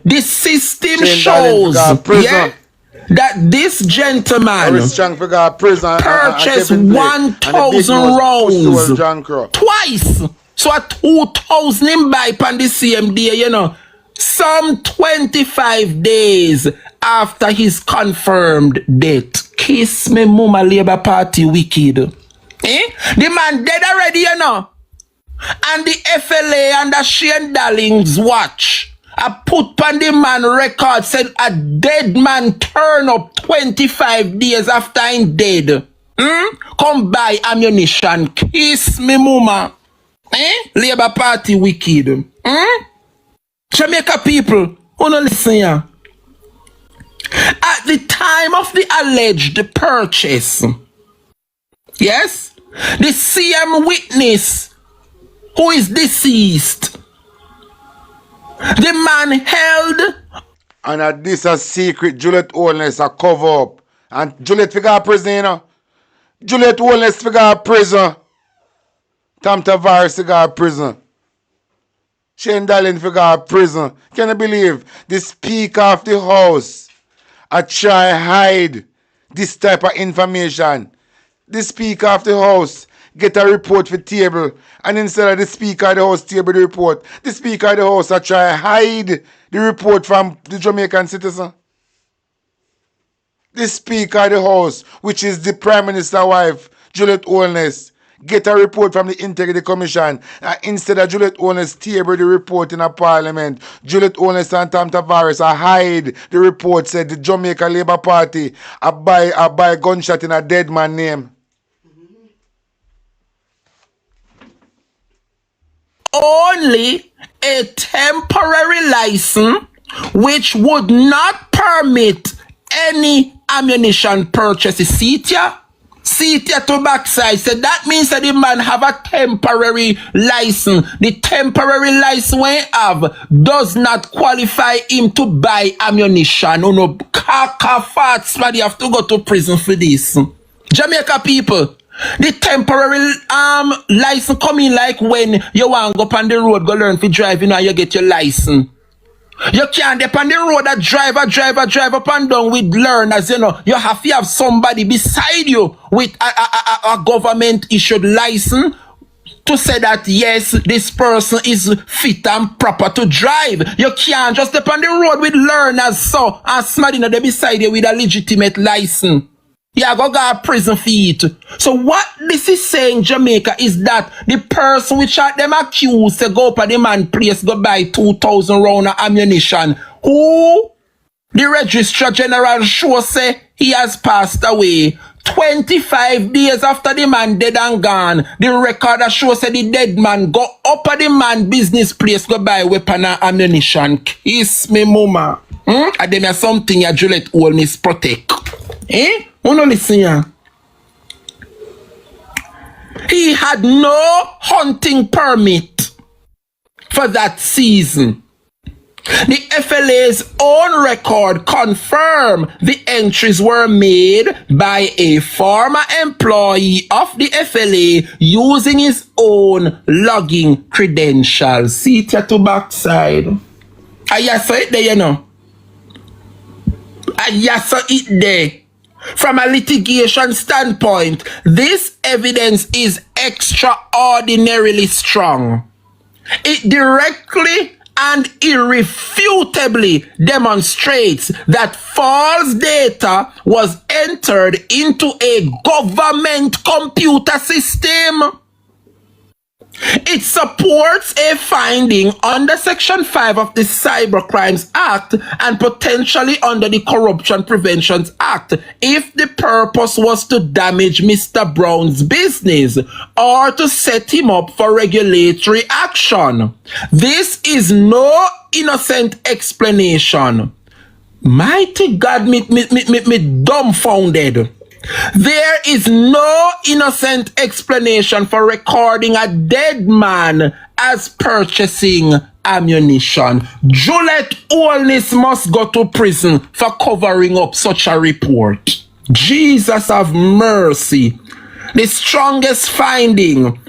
[SPEAKER 10] The system shows, yeah, that this gentleman purchased 1,000 rounds twice. So at 2,000 in buy on the same day, you know. Some 25 days after his confirmed death. Kiss me, mama, Labour Party wicked. The man dead already, you know. And the FLA and the Shane Dallings watch. I put on the man record said a dead man turn up 25 days after him dead. Come buy ammunition. Kiss me, mama. Labour Party wicked. Jamaica people, wanna listen here. At the time of the alleged purchase, yes, the CM witness who is deceased, the man held,
[SPEAKER 2] and this a secret Juliet Holness a cover up, and Juliet figure prison, you know. Juliet Holness figure prison. Tam Tavares figure prison. Shane Dallin figure prison. Can you believe the Speaker of the House I try hide this type of information? The Speaker of the House get a report for table, and instead of the Speaker of the House table the report, the Speaker of the House I try hide the report from the Jamaican citizen. The Speaker of the House, which is the Prime Minister's wife, Juliet Holness, get a report from the Integrity Commission. Instead of Juliet Holness table the report in a parliament, Juliet Holness and Tam Tavares hide the report said the Jamaica Labour Party I buy gunshot in a dead man name.
[SPEAKER 10] Only a temporary license which would not permit any ammunition purchases. See it to backside. So that means that the man have a temporary license. The temporary license we have does not qualify him to buy ammunition. Oh no, kaka fats, but you have to go to prison for this. Jamaica people, the temporary license come in like when you want to go up on the road, go learn to drive, you know, and you get your license. You can't dep on the road that drive up and down with learners, you know. You have to have somebody beside you with a government issued license to say that yes, this person is fit and proper to drive. You can't just step on the road with learners so and somebody they beside you with a legitimate license. Yeah, go to prison for it. So what this is saying, Jamaica, is that the person which are them accused to go up at the man place go buy 2,000 round of ammunition, who the Registrar General show say he has passed away. 25 days after the man dead and gone, the record shows say the dead man go up at the man business place go buy weapon and ammunition. Kiss me, mama. And them have something your Juliet always protect. Eh? You no listen here. He had no hunting permit for that season. The FLA's own record confirmed the entries were made by a former employee of the FLA using his own logging credentials. See it to backside. I saw it there, you know. I saw it there. From a litigation standpoint, this evidence is extraordinarily strong. It directly and irrefutably demonstrates that false data was entered into a government computer system. It supports a finding under Section 5 of the Cybercrimes Act and potentially under the Corruption Prevention Act if the purpose was to damage Mr. Brown's business or to set him up for regulatory action. This is no innocent explanation. Mighty God, me dumbfounded. There is no innocent explanation for recording a dead man as purchasing ammunition. Juliet Holness must go to prison for covering up such a report. Jesus have mercy. The strongest finding,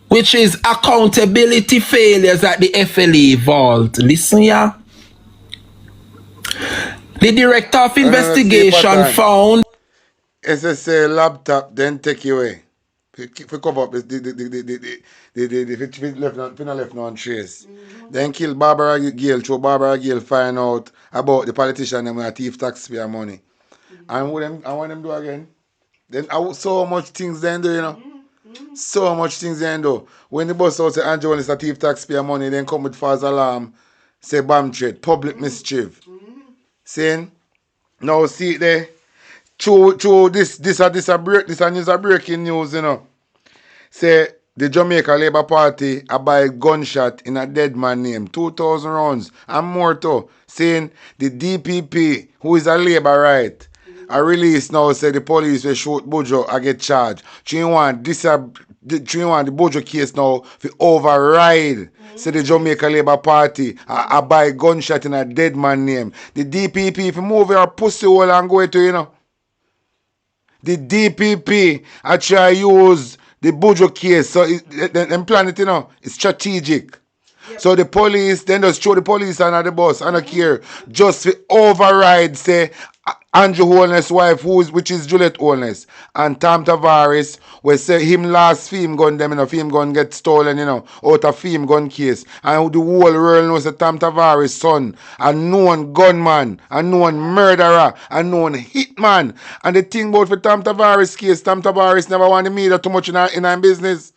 [SPEAKER 10] which is accountability failures at the FLA vault. Listen here. The Director of Investigation found
[SPEAKER 2] SSA laptop then take you away. If we cover up the left non trace. Then kill Barbara Gale, through Barbara Gale find out about the politician and a thief taxpayer money. And what them do again? Then so much things then do, you know. So much things then do. When the boss out say Andrew is a thief taxpayer money, then come with false alarm, say bomb threat, public mischief. Saying, now see it there. True, this news a breaking news, you know. Say the Jamaica Labour Party a buy gunshot in a dead man name, 2,000 rounds and more too. Saying the DPP, who is a Labour right, a release now say the police will shoot Bojo and get charged. She want the Bojo case now to override. Say the Jamaica Labour Party a buy gunshot in a dead man name. The DPP if you move your pussy hole and go to, you know. The DPP I try use the Bojo case, so them plan it, you know, it's strategic. Yep. So the police then just throw the police under the bus, I don't care. Just to override, say, Andrew Holness' wife, which is Juliet Holness, and Tom Tavares, we say him last film gun them, you know, film gun get stolen, you know, out of film gun case. And the whole world knows that Tom Tavares' son, a known gunman, a known murderer, a known hitman. And the thing about for Tom Tavares' case, Tom Tavares never want the media too much in our business.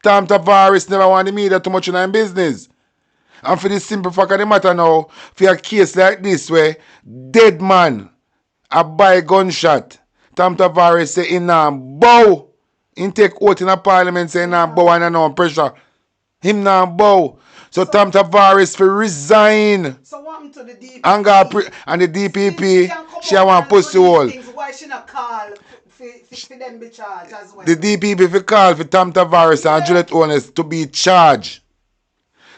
[SPEAKER 2] Tom Tavares never want the media too much in our business. And for the simple fact of the matter now, for a case like this where dead man a buy gunshot, Tom Tavares say in now bow. He take oath in a parliament say now bow and no pressure. Him now bow. So Tom Tavares for resign.
[SPEAKER 3] So what happened to the DPP?
[SPEAKER 2] And the DPP, she want pussy hole.
[SPEAKER 3] Why she not call for them be charged as well?
[SPEAKER 2] The DPP for call for Tom Tavares and Juliet Holness to be charged.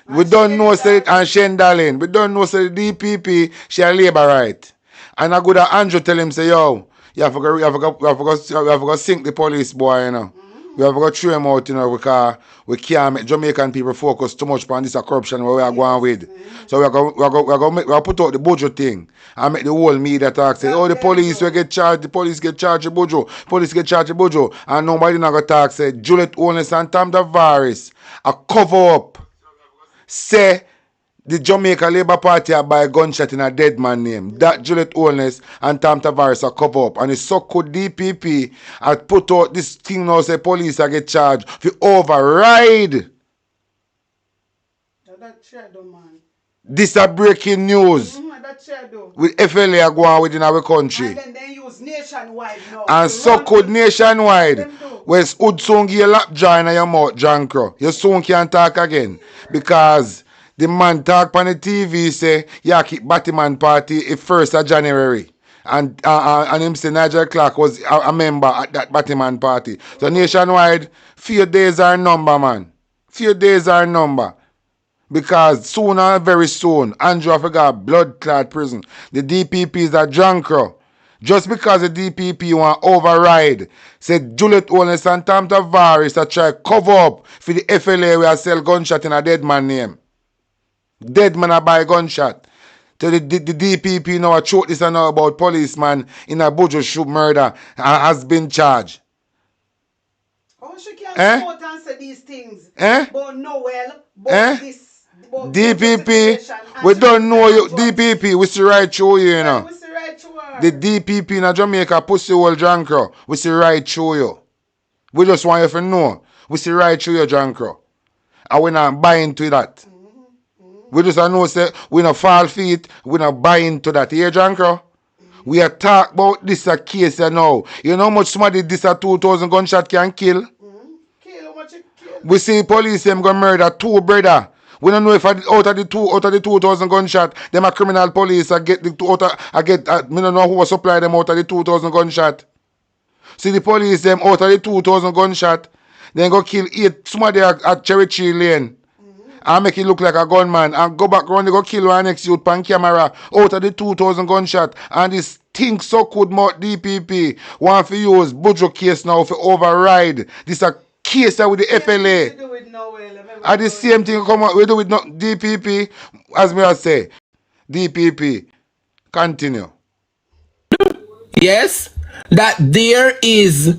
[SPEAKER 2] We don't know say it and Shane Darling. We don't know say the DPP she a Labour right. And I go to Andrew tell him say yo, you have to go sink the police boy, you know. We have got to throw them out, you know, because we can't make Jamaican people focus too much on this corruption where we are going with. So we are going to put out the budget thing and make the whole media talk, say, oh, the police will get charged, the police get charged the budget, police get charged the budget. And nobody not going to talk, say, Juliet Owens and Tam Tavares a cover up. Say, the Jamaica Labour Party are by a gunshot in a dead man name. That Juliet Owens and Tam Tavares are cover up. And it's so could DPP had put out this thing now say police are get charged for override.
[SPEAKER 3] That's shadow, man.
[SPEAKER 2] This is breaking news.
[SPEAKER 3] That's shadow.
[SPEAKER 2] With FLA are going within our country.
[SPEAKER 3] And then they use nationwide now.
[SPEAKER 2] And so could nationwide. When would soon give you a lap jaw in your mouth, Jankro. You soon can't talk again. Because the man talk on the TV say, yeah, keep Batman party 1st of January. And him say Nigel Clark was a member at that Batman party. So nationwide, few days are number, man. Few days are number. Because sooner, very soon, Andrew forgot blood clot prison. The DPP is a Jankro. Just because the DPP want override, said Juliet Owens and Tam Tavares to try cover up for the FLA where sell gunshot in a dead man name. Dead man a buy gunshot. So the DPP now a choke this and now about policeman in a Bojo shoot murder has been charged.
[SPEAKER 3] Oh, she can't support and say these things. But Noel, but this. But
[SPEAKER 2] DPP, we don't know you. DPP, we see right through you, you know.
[SPEAKER 3] We see right through her.
[SPEAKER 2] The DPP in Jamaica pussy hole Jankro. We see right through you. We just want you to know. We see right through you, Jankro. And we not buy into that. We just know say we not fall feet, we not buy into that. Here, Jankro? We are talk about this a case now. You know how much somebody this a 2,000 gunshot can kill?
[SPEAKER 3] Kill how much it kill?
[SPEAKER 2] We see police them go murder 2 brother. We don't know if out of the 2,000 gunshot, them a criminal police I get the me don't know who will supply them out of the 2,000 gunshot. See the police them out of the 2,000 gunshot, then go kill 8 somebody at Cherry Tree Lane. And make it look like a gunman and go back around and go kill one next youth pan camera out of the 2,000 gunshot. And this thing so could more DPP want to use Bojo case now for override. This a case with the FLA. And the same thing come out we do with DPP, as me I say. DPP, continue.
[SPEAKER 10] Yes, that there is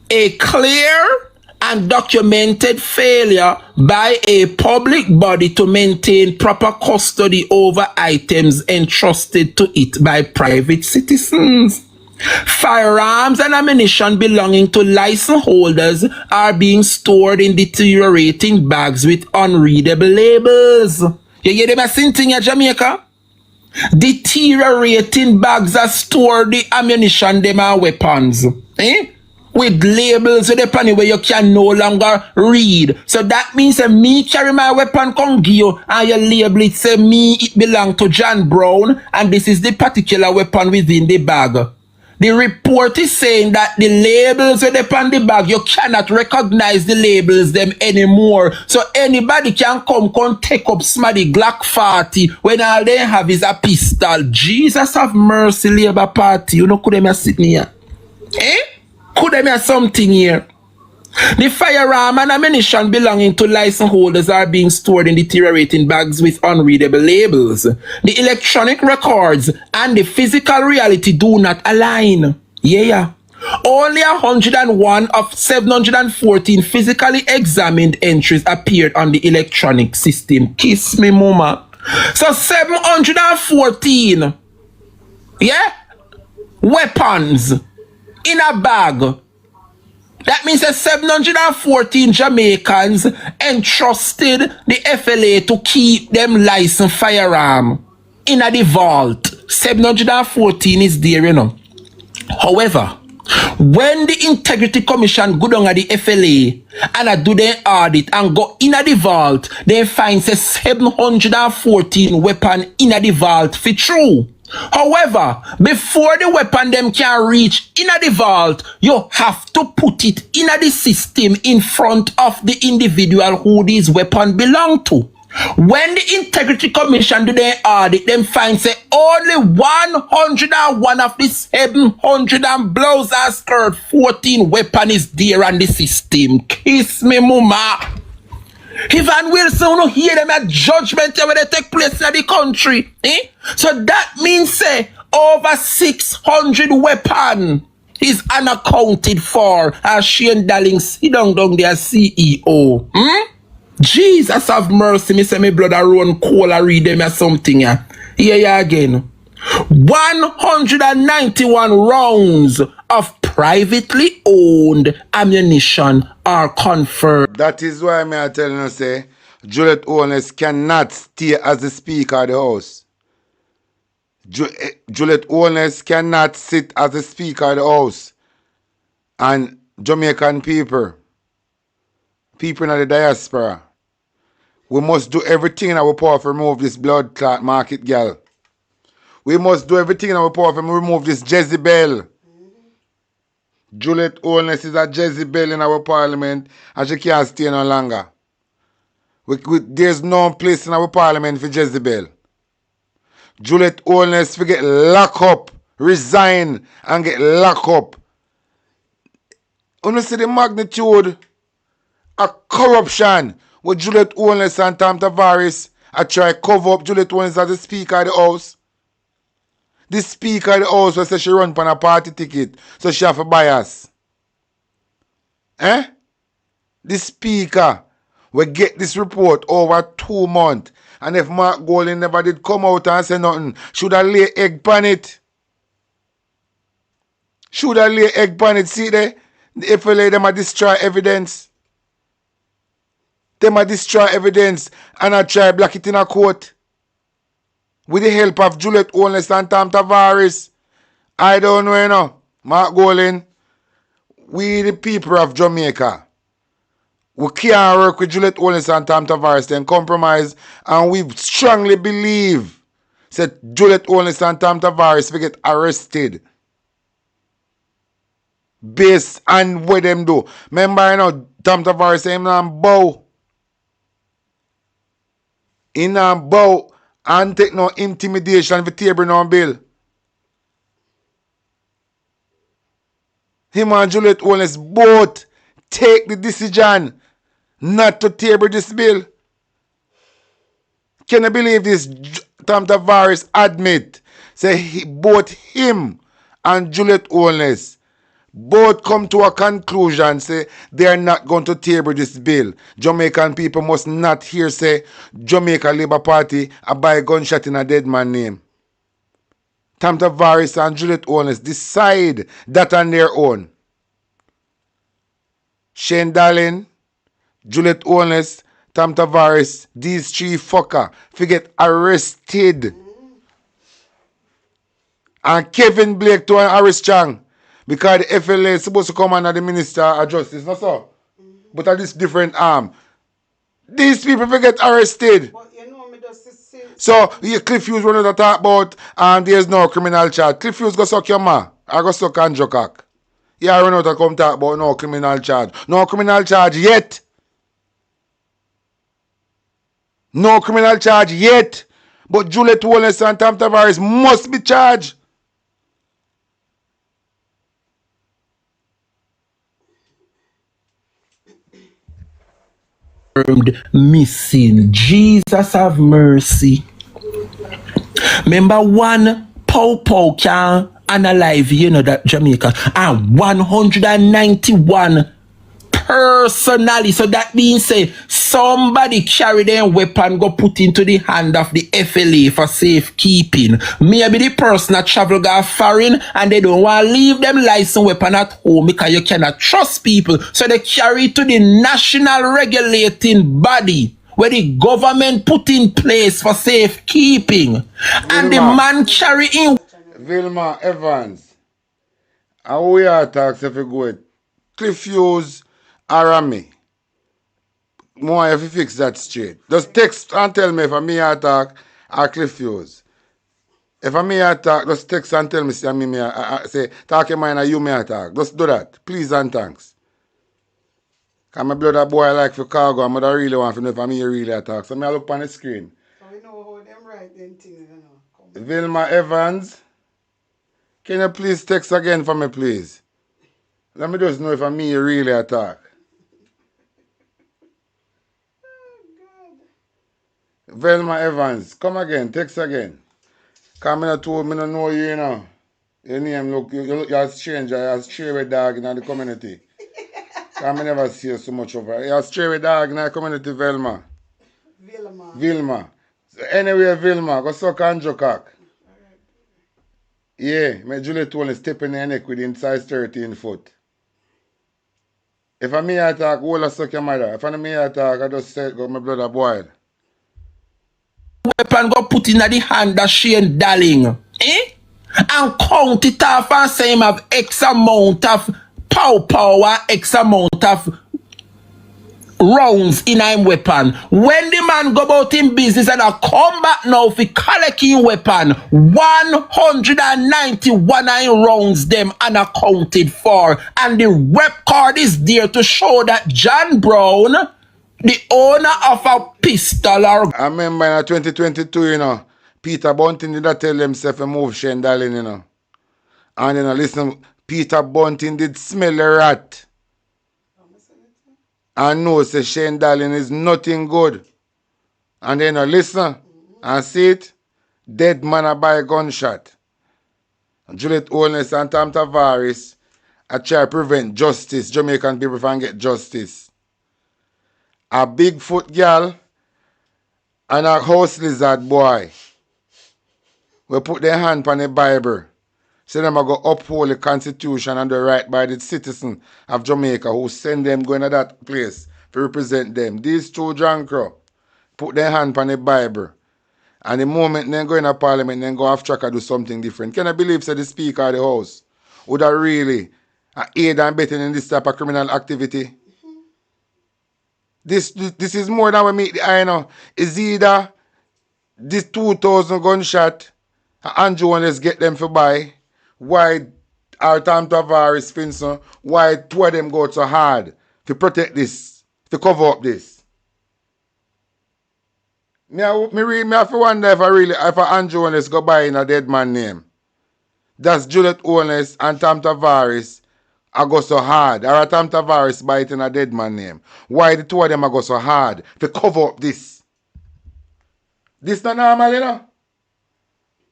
[SPEAKER 10] a clear and documented failure by a public body to maintain proper custody over items entrusted to it by private citizens. Firearms and ammunition belonging to license holders are being stored in deteriorating bags with unreadable labels. You hear them a same thing in Jamaica? Deteriorating bags are stored the ammunition, them and weapons. With labels with the penny where you can no longer read. So that means that me carry my weapon come give you and you label it say me it belong to John Brown and this is the particular weapon within the bag. The report is saying that the labels with the on the bag, you cannot recognize the labels them anymore. So anybody can come take up somebody Glock 40 when all they have is a pistol. Jesus have mercy, Labour Party. You know could them sitting here? Could there be something here? The firearm and ammunition belonging to license holders are being stored in deteriorating bags with unreadable labels. The electronic records and the physical reality do not align. Yeah. Only 101 of 714 physically examined entries appeared on the electronic system. Kiss me, mama. So 714, weapons in a bag. That means that 714 Jamaicans entrusted the FLA to keep them licensed firearm in the vault. 714 is there, you know. However, when the Integrity Commission go down at the FLA and do their audit and go in the vault, they find 714 weapon in the vault for true. However, before the weapon them can reach in the vault, you have to put it in the system in front of the individual who this weapon belong to. When the Integrity Commission do their audit, them find say only 101 of the 700 and blouse and skirt 14 weapon is there on the system. Kiss me, mama. Ivan Wilson no hear them at judgment when they take place in the country. So that means say over 600 weapon is unaccounted for as Shane Darling sit down there CEO. Jesus have mercy, me say me blood a run cold a read them or something. Yeah, again. 191 rounds of privately owned ammunition are confirmed.
[SPEAKER 2] That is why I tell you say Juliet Owens cannot stay as the Speaker of the House. Juliet Owens cannot sit as the Speaker of the House. And Jamaican people in the diaspora, we must do everything in our power to remove this blood clot market girl. We must do everything in our power to remove this Jezebel. Juliet Owens is a Jezebel in our parliament and she can't stay no longer. There's no place in our parliament for Jezebel. Juliet Owens will get locked up, resign and get locked up. You see the magnitude of corruption with Juliet Owens and Tom Tavares. I try to cover up Juliet Owens as the Speaker of the House. The Speaker of the House will say she run on a party ticket, so she have a bias. The Speaker will get this report over 2 months. And if Mark Golding never did come out and say nothing, should I lay egg pan it? Should I lay egg pan it? See there? The FLA, them a destroy evidence. Them a destroy evidence and I try black it in a court. With the help of Juliet Owens and Tom Tavares. I don't know, you know. Mark Golding, we the people of Jamaica, we can't work with Juliet Owens and Tom Tavares then compromise, and we strongly believe that Juliet Owens and Tom Tavares will get arrested based on what them do. Remember, you know, Tom Tavares say him not bow. He not bow and take no intimidation for table no bill. Him and Juliet Owens both take the decision not to table this bill. Can you believe this? Tom Tavares admit, say both him and Juliet Owens both come to a conclusion, say they are not going to table this bill. Jamaican people must not hear say Jamaica Labour Party a buy a gunshot in a dead man name. Tom Tavares and Juliet Owens decide that on their own. Shane Darling, Juliet Owens, Tom Tavares, these three fucker get arrested. And Kevin Blake to an arrest Chang. Because the FLA is supposed to come under the Minister of Justice, not so? But at this different arm. These people get arrested.
[SPEAKER 3] But you know me just say.
[SPEAKER 2] So, Cliff Hughes wanted to talk about there's no criminal charge. Cliff Hughes go suck your ma. I go suck Andrew cock. Yeah, run out to come talk about no criminal charge. No criminal charge yet. No criminal charge yet. But Juliet Owens and Tom Tavares must be charged.
[SPEAKER 10] Missing. Jesus have mercy. Remember one pow can analyze, you know, that Jamaica and 191 personally. So that means say somebody carry their weapon go put into the hand of the FLA for safekeeping. Maybe the person that travel go foreign and they don't want to leave them licensed weapon at home because you cannot trust people. So they carry it to the national regulating body where the government put in place for safekeeping. And the man carry in.
[SPEAKER 2] Vilma Evans, how we are tax if you go with Cliff Hughes or me? More if you fix that straight. Just text and tell me if I'm me attack or Cliff Hughes. If I'm me attack, just text and tell me say me say talk your mind or you me attack. Just do that. Please and thanks. Because my blood a boy like for cargo and I don't really want to know if I'm here really attack. So I look on the screen.
[SPEAKER 3] So we know how them write them things, you know.
[SPEAKER 2] Vilma Evans. Can you please text again for me, please? Let me just know if I'm here really attack. Velma Evans, come again, text again. Come in to me, don't know you, you know. Your name look, you look, you're a stranger, you're a stray dog in the community. I never see you so much over. You're a stray dog in the community, Velma. Vilma. So anyway, Vilma, go suck and joke cock. Yeah, my Juliet only step in the neck within size 13 foot. If I me attack, all I suck your mother. If I me attack, I just say, go my blood a boil.
[SPEAKER 10] Weapon go put in the hand of Shane Darling. And count it off and say him have X amount of power, X amount of rounds in him weapon. When the man go about in business and I come back now for collecting weapon, 191 rounds them unaccounted for. And the record is there to show that John Brown, the owner of a pistol or...
[SPEAKER 2] I remember in 2022, you know, Peter Bunting did not tell himself to move Shane Darling, you know. And you know, listen, Peter Bunting did smell a rat. And know say Shane Darling is nothing good. And then listen and see it. Dead man a by a gunshot. Juliet Holness and Tom Tavares I try to prevent justice. Jamaican people can get justice. A Bigfoot girl and a house lizard boy will put their hand on the Bible. Say them are going to uphold the Constitution and the right by the citizen of Jamaica who send them going to that place to represent them. These two drunkro put their hand on the Bible. And the moment they go in a parliament, they go off track and do something different. Can I believe say the Speaker of the House would have really aid and betting in this type of criminal activity? This is more than we meet the eye now. Is either this 2,000 gunshot Andrew Wallace get them for buy. Why our Tom Tavares, Finson, why two of them go so hard to protect this, to cover up this? Me have to wonder if Andrew Wallace go buy in a dead man name. That's Juliet Owens and Tom Tavares I go so hard. Or Tom Tavares buy it in a dead man name. Why the two of them I go so hard to cover up this? This not normal, you know?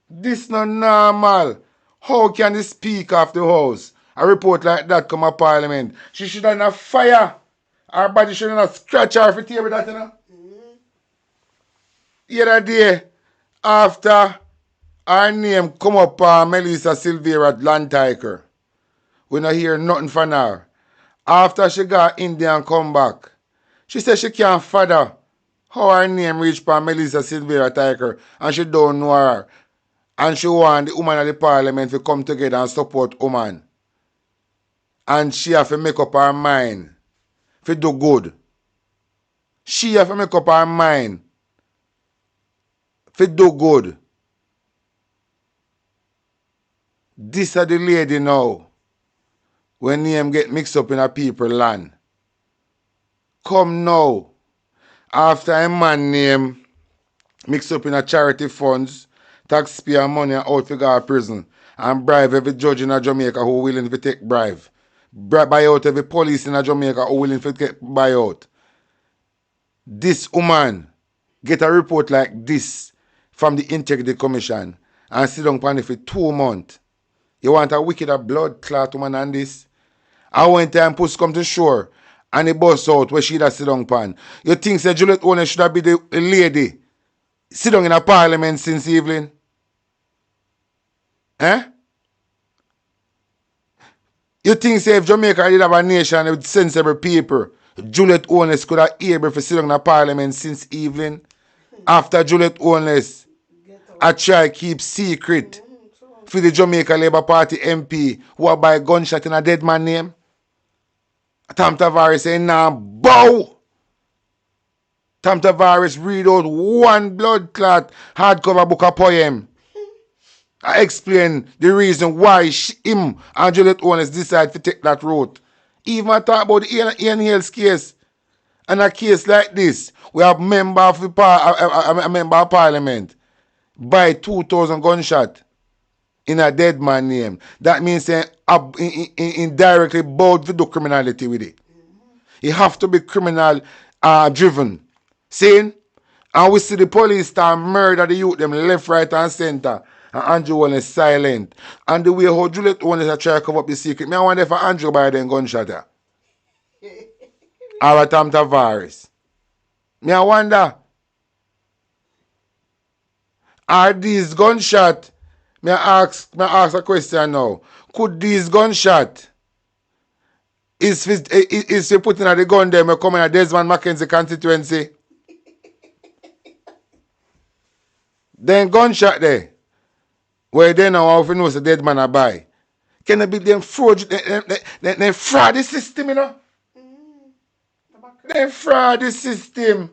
[SPEAKER 2] This not normal. How can the Speaker of the House a report like that come to Parliament? She should have fire. Her body should have scratch her for table that, you know? The other day, after her name come up Melissa Silvera Lantiker, we don't hear nothing from her. After she got India and come back, she said she can't father how her name reached Melissa Silvera Tiker and she don't know her. And she want the woman of the parliament to come together and support woman. And she have to make up her mind to do good. She have to make up her mind to do good. This is the lady now. When name get mixed up in a people land. Come now. After a man name mixed up in a charity funds, taxpayer money out to go to prison and bribe every judge in Jamaica who willing to take bribe. Buy out every police in Jamaica who willing to take buy out. This woman get a report like this from the Integrity Commission and sit down on it for 2 months. You want a wicked a blood clot woman and this? And when time puss come to shore and the bus out where she da sit down pan. You think say Juliet Owens should have be the lady sit down in a parliament since evening? Eh? You think say if Jamaica did have a nation with sensible people, Juliet Owens could have able to sit down in a parliament since evening? After Juliet Owens I try keep secret for the Jamaica Labour Party MP who are by gunshot in a dead man name? Tom Tavares say, nah, bow. Tom Tavares read out one blood clot hardcover book of poem. I explain the reason why him and Juliet Owens decide to take that route. Even I talk about the Ian Hales case. And a case like this, we have a member of parliament buy 2,000 gunshot in a dead man name. That means indirectly bound to do criminality with it. You have to be criminal driven. See? And we see the police start murder the youth them left, right, and center. And Andrew One is silent. And the way how Juliet One is try to cover up the secret. I wonder if Andrew buy them gunshot there. Or a Tom Tavares. I wonder. Are these gunshots? May I ask a question now. Could these gunshots is you putting at the gun there, coming at Desmond Mckenzie constituency? Then gunshot there. Where they now have to know the dead man a buy. Can it be them fraud? They fraud the system, you know? They fraud the system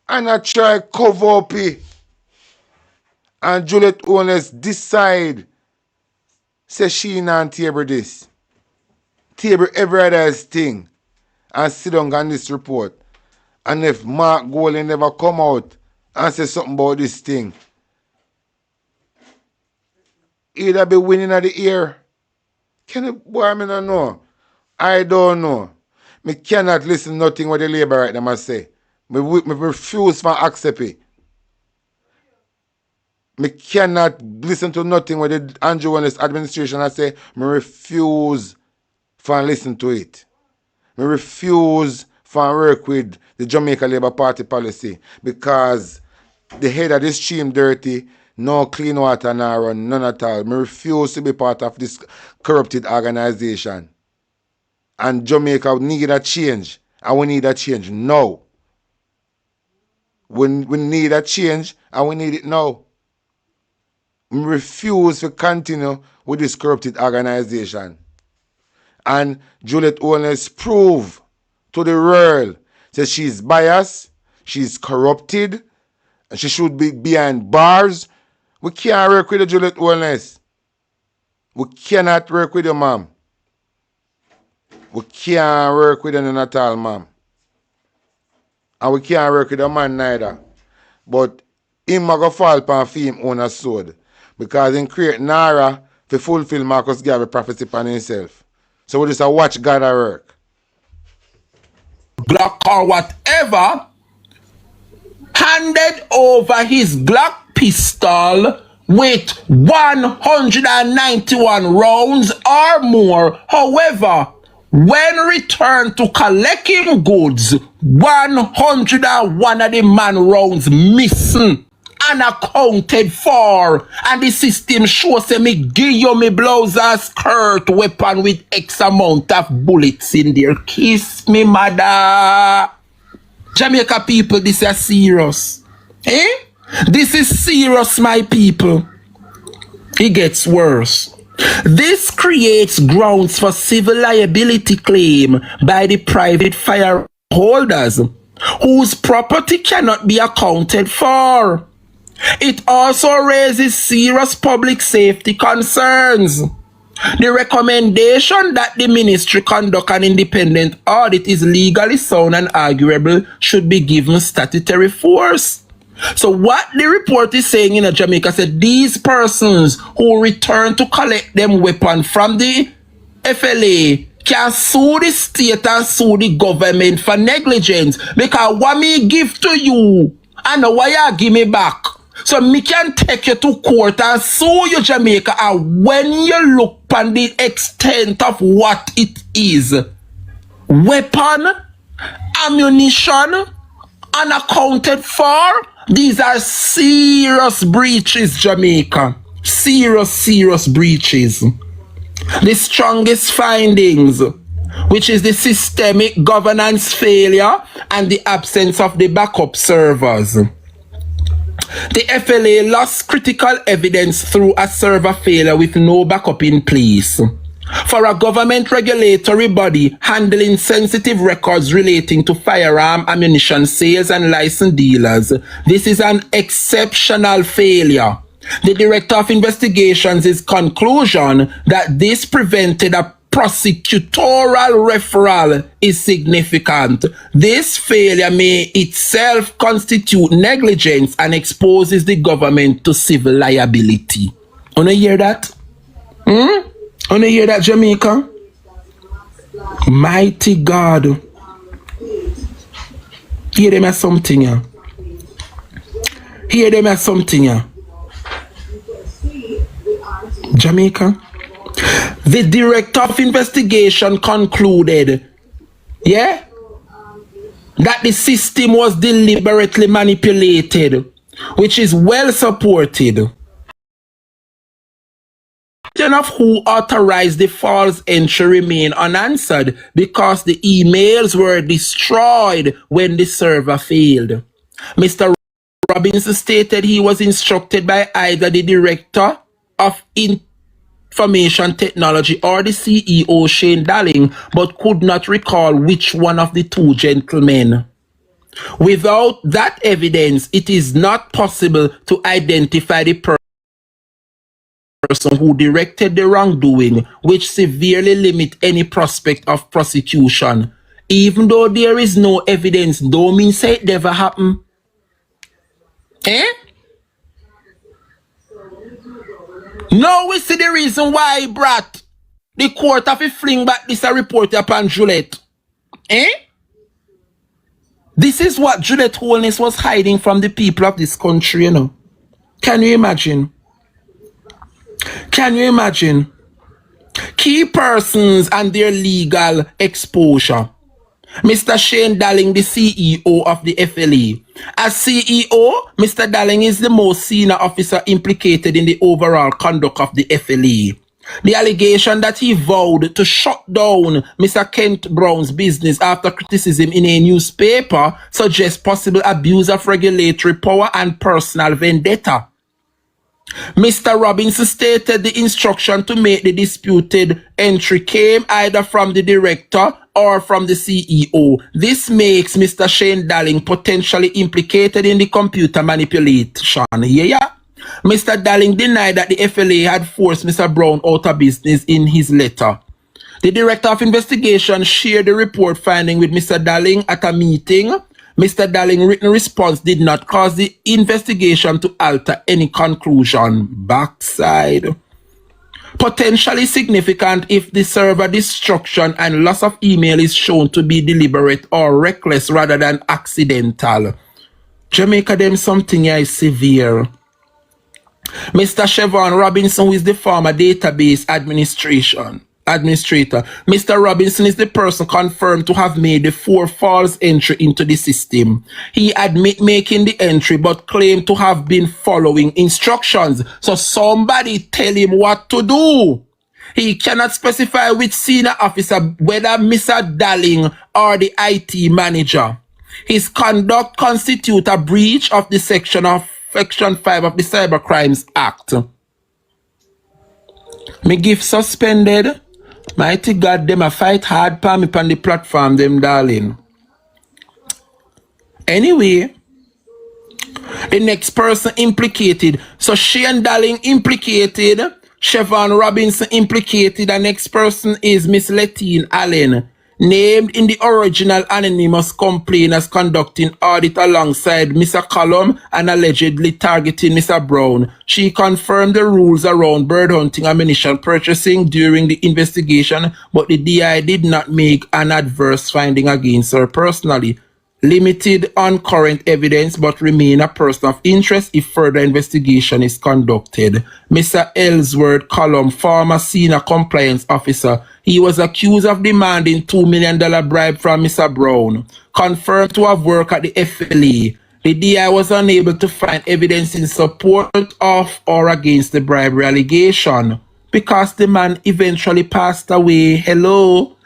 [SPEAKER 2] and I try cover up it. And Juliet owners decide, say she not table this. Table every other thing and sit down on this report. And if Mark Golding never come out and say something about this thing, either be winning at the ear. Can it, boy, I don't know. I don't know. Me cannot listen to nothing what the Labour right now say. Me refuse to accept it. Me cannot listen to nothing what the Andrew Wallace administration I say. Me refuse to listen to it. Me refuse to work with the Jamaica Labour Party policy because the head of this stream dirty, no clean water, no run, none at all. Me refuse to be part of this corrupted organization. And Jamaica need a change. And we need a change now. We need a change and we need it now. We refuse to continue with this corrupted organization. And Juliet Owens prove to the world that she's biased, she's corrupted, and she should be behind bars. We can't work with the Juliet Owens. We cannot work with you, ma'am. We can't work with her at all, ma'am. And we can't work with a man neither. But him a go fall upon him own a sword. Because in create Nara to fulfill Marcus Garvey prophecy upon himself. So we just watch God at work.
[SPEAKER 10] Glock or whatever, handed over his Glock pistol with 191 rounds or more. However, when returned to collect him goods, 101 of the man rounds missing, unaccounted for, and the system shows me give you me blouse and skirt weapon with X amount of bullets in there. Kiss me, mother. Jamaica people, this is serious. Eh? This is serious, my people. It gets worse. This creates grounds for civil liability claim by the private fireholders whose property cannot be accounted for. It also raises serious public safety concerns. The recommendation that the ministry conduct an independent audit is legally sound and arguable should be given statutory force. So what the report is saying in Jamaica said these persons who return to collect them weapon from the FLA can sue the state and sue the government for negligence because what me give to you and why you give me back. So me can take you to court and sue you, Jamaica, and when you look on the extent of what it is, weapon, ammunition, unaccounted for, these are serious breaches, Jamaica. Serious breaches. The strongest findings, which is the systemic governance failure and the absence of the backup servers. The FLA lost critical evidence through a server failure with no backup in place. For a government regulatory body handling sensitive records relating to firearm ammunition sales and licensed dealers, this is an exceptional failure. The Director of Investigations' conclusion that this prevented a prosecutorial referral is significant. This failure may itself constitute negligence and exposes the government to civil liability. Wanna hear that? Wanna hear that, Jamaica? Mighty God. Hear them as something, yeah. Hear them as something, yeah. Jamaica. The director of investigation concluded, yeah, that the system was deliberately manipulated, which is well supported. The question of who authorized the false entry remain unanswered because the emails were destroyed when the server failed. Mr. Robinson stated he was instructed by either the director of information technology or the CEO, Shane Darling, but could not recall which one of the two gentlemen. Without that evidence, it is not possible to identify the person who directed the wrongdoing, which severely limit any prospect of prosecution. Even though there is no evidence, don't mean say it never happened. Now we see the reason why he brought the court of a fling back this report upon Juliet. This is what Juliet Holness was hiding from the people of this country, you know. Can you imagine? Can you imagine? Key persons and their legal exposure. Mr. Shane Darling, the CEO of the FLA. As CEO, Mr. Darling is the most senior officer implicated in the overall conduct of the FLA. The allegation that he vowed to shut down Mr. Kent Brown's business after criticism in a newspaper suggests possible abuse of regulatory power and personal vendetta. Mr. Robinson stated the instruction to make the disputed entry came either from the director or from the CEO. This makes Mr. Shane Darling potentially implicated in the computer manipulation. Yeah. Mr. Darling denied that the FLA had forced Mr. Brown out of business in his letter. The Director of Investigation shared the report finding with Mr. Darling at a meeting. Mr. Darling's written response did not cause the investigation to alter any conclusion. Backside. Potentially significant if the server destruction and loss of email is shown to be deliberate or reckless rather than accidental. Jamaica them something here is severe. Mr. Chevron Robinson, who is the former database administrator. Mr. Robinson is the person confirmed to have made the 4 false entry into the system. He admit making the entry but claimed to have been following instructions. So somebody tell him what to do. He cannot specify which senior officer, whether Mr. Darling or the IT manager. His conduct constitutes a breach of the Section 5 of the Cybercrimes Act. Me give suspended. Mighty God, them a fight hard for me on the platform, them darling. Anyway, the next person implicated. So Shane Darling implicated, Chevron Robinson implicated, the next person is Miss Letine Allen, named in the original anonymous complaint as conducting audit alongside Mr. Callum and allegedly targeting Mr. Brown. She confirmed the rules around bird hunting ammunition purchasing during the investigation, but the DI did not make an adverse finding against her personally. Limited on current evidence, but remain a person of interest if further investigation is conducted. Mr. Ellsworth Callum, former senior compliance officer, he was accused of demanding $2 million bribe from Mr. Brown. Confirmed to have worked at the FLA. The DI was unable to find evidence in support of or against the bribery allegation because the man eventually passed away. Hello?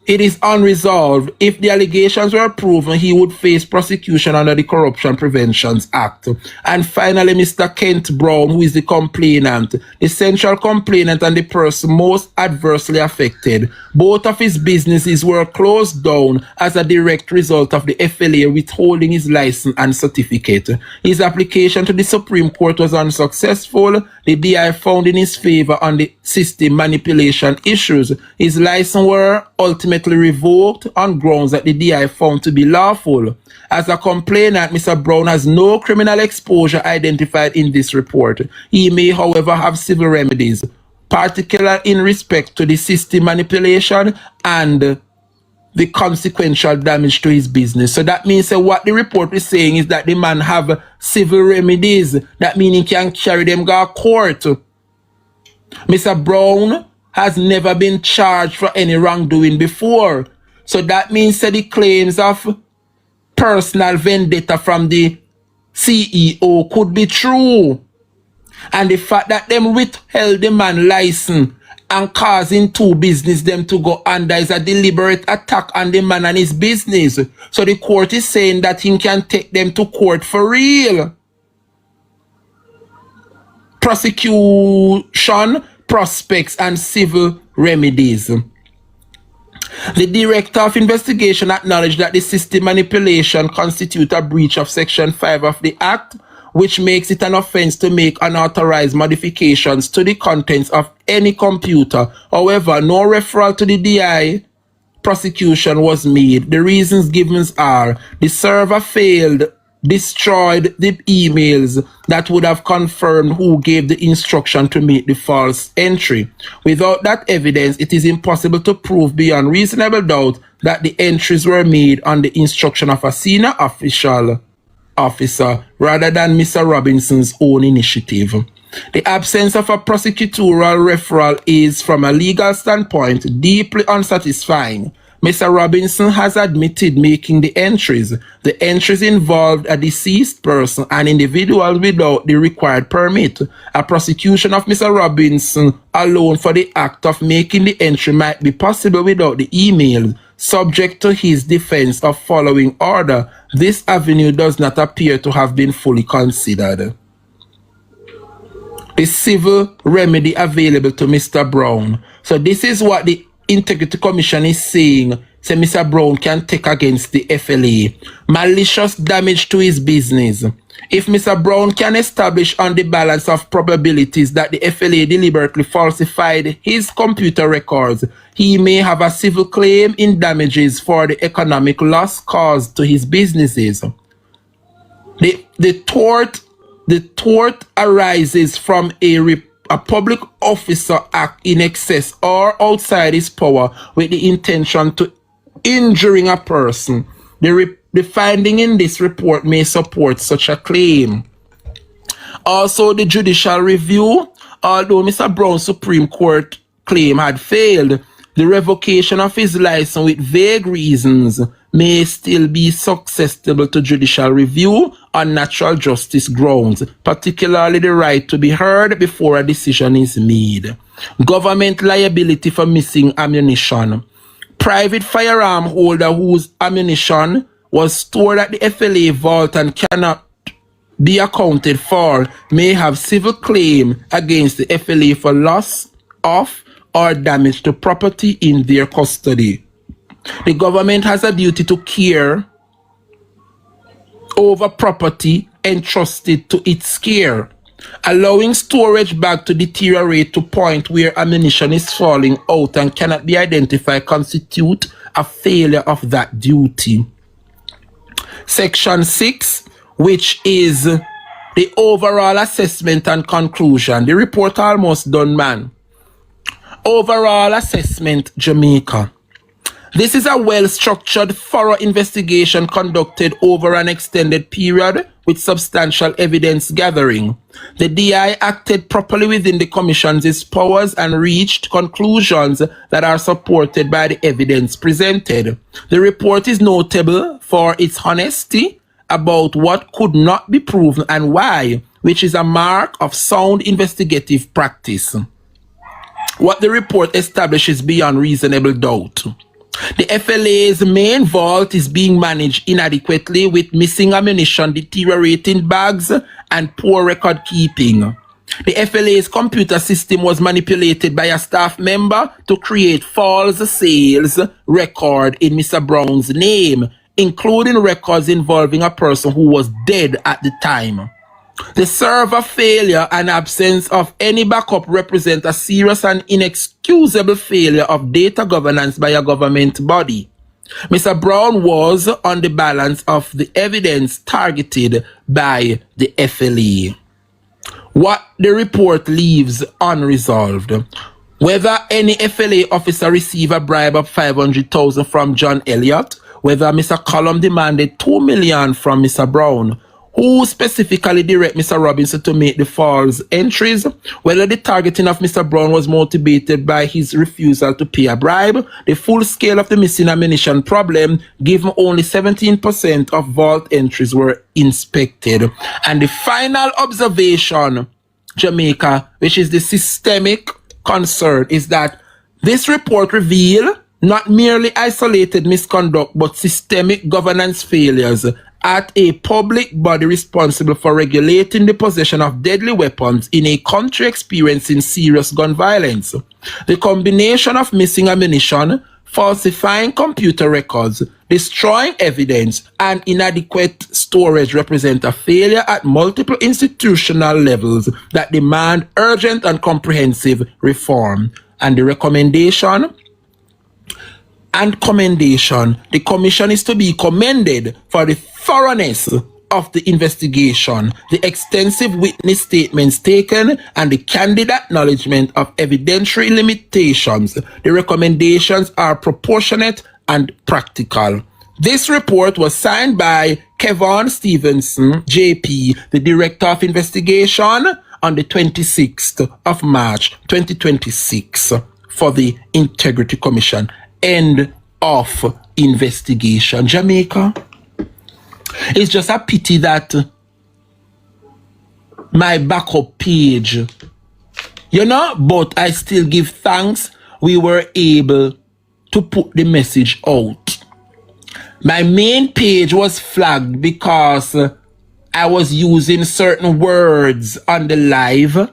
[SPEAKER 10] It is unresolved. If the allegations were proven, he would face prosecution under the Corruption Prevention Act. And finally, Mr. Kent Brown, who is the complainant, the central complainant and the person most adversely affected. Both of his businesses were closed down as a direct result of the FLA withholding his license and certificate. His application to the Supreme Court was unsuccessful. the DI found in his favor on the system manipulation issues. His license were ultimately revoked on grounds that the DI found to be lawful. As a complainant, Mr. Brown has no criminal exposure identified in this report. He may, however, have civil remedies, particularly in respect to the system manipulation and the consequential damage to his business. So that means what the report is saying is that the man have civil remedies. That means he can carry them to court. Mr. Brown has never been charged for any wrongdoing before. So that means that the claims of personal vendetta from the CEO could be true. And the fact that them withheld the man license and causing two business them to go under is a deliberate attack on the man and his business. So the court is saying that he can take them to court for real. Prosecution, prospects, and civil remedies. The Director of Investigation acknowledged that the system manipulation constitutes a breach of Section 5 of the Act, which makes it an offense to make unauthorized modifications to the contents of any computer. However, no referral to the DI prosecution was made. The reasons given are the server failed, destroyed the emails that would have confirmed who gave the instruction to make the false entry. Without that evidence, it is impossible to prove beyond reasonable doubt that the entries were made on the instruction of a senior officer rather than Mr. Robinson's own initiative. The absence of a prosecutorial referral is, from a legal standpoint, deeply unsatisfying. Mr. Robinson has admitted making the entries. The entries involved a deceased person and individuals without the required permit. A prosecution of Mr. Robinson alone for the act of making the entry might be possible without the email, subject to his defense of following order. This avenue does not appear to have been fully considered. The civil remedy available to Mr. Brown. So this is what the Integrity Commission is saying. So Mr. Brown can take against the FLA. Malicious damage to his business. If Mr. Brown can establish on the balance of probabilities that the FLA deliberately falsified his computer records, he may have a civil claim in damages for the economic loss caused to his businesses. The tort arises from a public officer act in excess or outside his power with the intention to injuring a person. The finding in this report may support such a claim. Also, the judicial review, although Mr. Brown's Supreme Court claim had failed, the revocation of his license with vague reasons may still be susceptible to judicial review on natural justice grounds, particularly the right to be heard before a decision is made. Government liability for missing ammunition. Private firearm holder whose ammunition was stored at the FLA vault and cannot be accounted for may have civil claim against the FLA for loss of or damage to property in their custody. The government has a duty to care over property entrusted to its care. Allowing storage bag to deteriorate to point where ammunition is falling out and cannot be identified constitute a failure of that duty. Section 6, which is the overall assessment and conclusion. The report almost done, man. Overall assessment, Jamaica. This is a well-structured, thorough investigation conducted over an extended period with substantial evidence gathering. The DI acted properly within the Commission's powers and reached conclusions that are supported by the evidence presented. The report is notable for its honesty about what could not be proven and why, which is a mark of sound investigative practice. What the report establishes beyond reasonable doubt. The FLA's main vault is being managed inadequately with missing ammunition, deteriorating bags, and poor record keeping. The FLA's computer system was manipulated by a staff member to create false sales record in Mr. Brown's name, including records involving a person who was dead at the time. The server failure and absence of any backup represent a serious and inexcusable failure of data governance by a government body. Mr. Brown was, on the balance of the evidence, targeted by the FLA. What the report leaves unresolved: whether any FLA officer received a bribe of $500,000 from John Elliott, whether Mr. Cullum demanded $2 million from Mr. Brown, who specifically direct Mr. Robinson to make the false entries, whether the targeting of Mr. Brown was motivated by his refusal to pay a bribe, the full scale of the missing ammunition problem, given only 17% of vault entries were inspected. And the final observation, Jamaica, which is the systemic concern, is that this report reveals not merely isolated misconduct, but systemic governance failures at a public body responsible for regulating the possession of deadly weapons in a country experiencing serious gun violence. The combination of missing ammunition, falsifying computer records, destroying evidence, and inadequate storage represent a failure at multiple institutional levels that demand urgent and comprehensive reform. And the recommendation and commendation: the commission is to be commended for the thoroughness of the investigation, the extensive witness statements taken, and the candid acknowledgement of evidentiary limitations. The recommendations are proportionate and practical. This report was signed by Kevon Stevenson, JP, the Director of Investigation, on the 26th of March, 2026, for the Integrity Commission. End of investigation. Jamaica, it's just a pity that my backup page, but I still give thanks we were able to put the message out. My main page was flagged because I was using certain words on the live,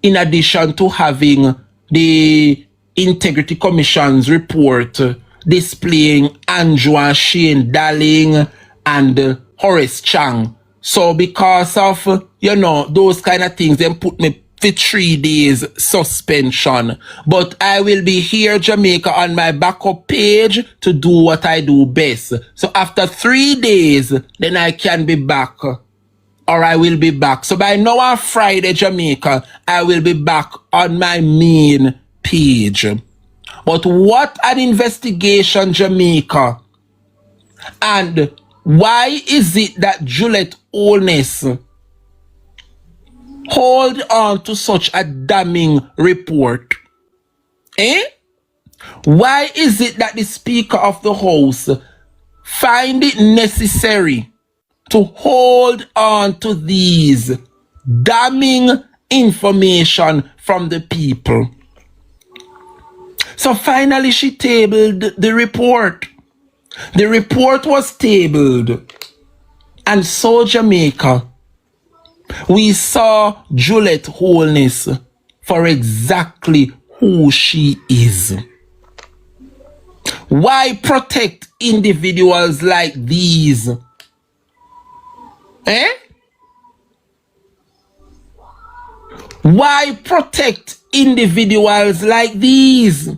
[SPEAKER 10] in addition to having the Integrity Commission's report displaying Andrew and Shane Darling and Horace Chang. So because of, those kind of things, they put me for 3 days suspension. But I will be here, Jamaica, on my backup page to do what I do best. So after 3 days, then I can be back. Or I will be back. So by now on Friday, Jamaica, I will be back on my main page. But what an investigation, Jamaica. And why is it that Juliet Holness hold on to such a damning report? Why is it that the Speaker of the House find it necessary to hold on to these damning information from the people? So finally she tabled the report. The report was tabled. And so, Jamaica, we saw Juliet Holness for exactly who she is. Why protect individuals like these? Why protect individuals like these?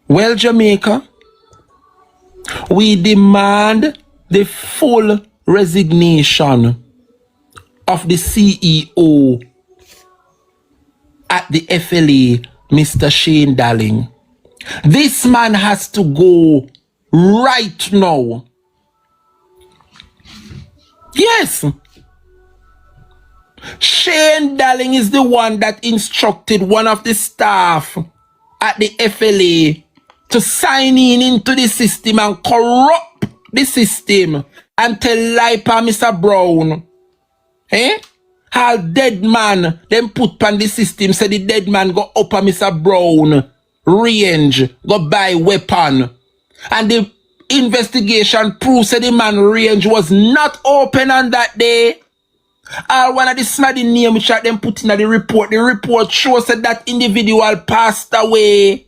[SPEAKER 10] Well, Jamaica, we demand the full resignation of the CEO at the FLA, Mr. Shane Darling. This man has to go right now. Yes. Shane Darling is the one that instructed one of the staff at the FLA to sign into the system and corrupt the system and tell lie pa Mr. Brown. How dead man them put on the system, say the dead man go up a Mr. Brown range, go buy weapon. And the investigation proves that the man range was not open on that day. One of the smaddy name which them put in the report shows that individual passed away.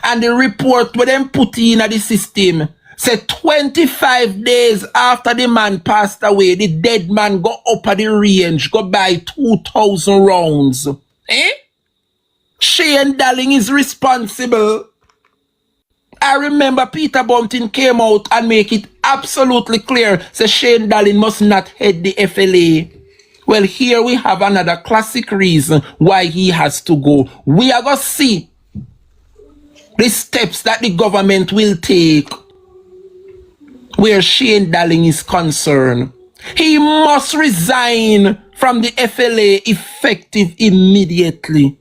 [SPEAKER 10] And the report where them put in the system Say 25 days after the man passed away, the dead man go up at the range, go buy 2,000 rounds. Eh? Shane Darling is responsible. I remember Peter Bunting came out and make it absolutely clear, say Shane Darling must not head the FLA. Well, here we have another classic reason why he has to go. We are going to see the steps that the government will take where Shane Darling is concerned. He must resign from the FLA effective immediately.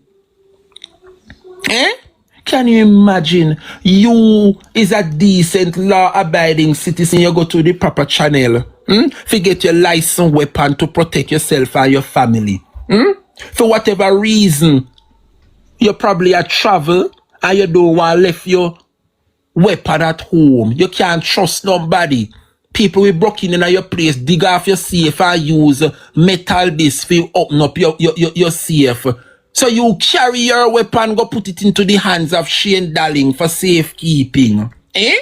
[SPEAKER 10] Eh? Can you imagine? You is a decent law-abiding citizen. You go to the proper channel. To get your licensed weapon to protect yourself and your family. For whatever reason, you probably a travel and you don't want to leave your weapon at home. You can't trust nobody. People will break in your place, dig off your safe and use metal disc to open up your safe. So you carry your weapon, go put it into the hands of Shane Darling for safekeeping. Eh?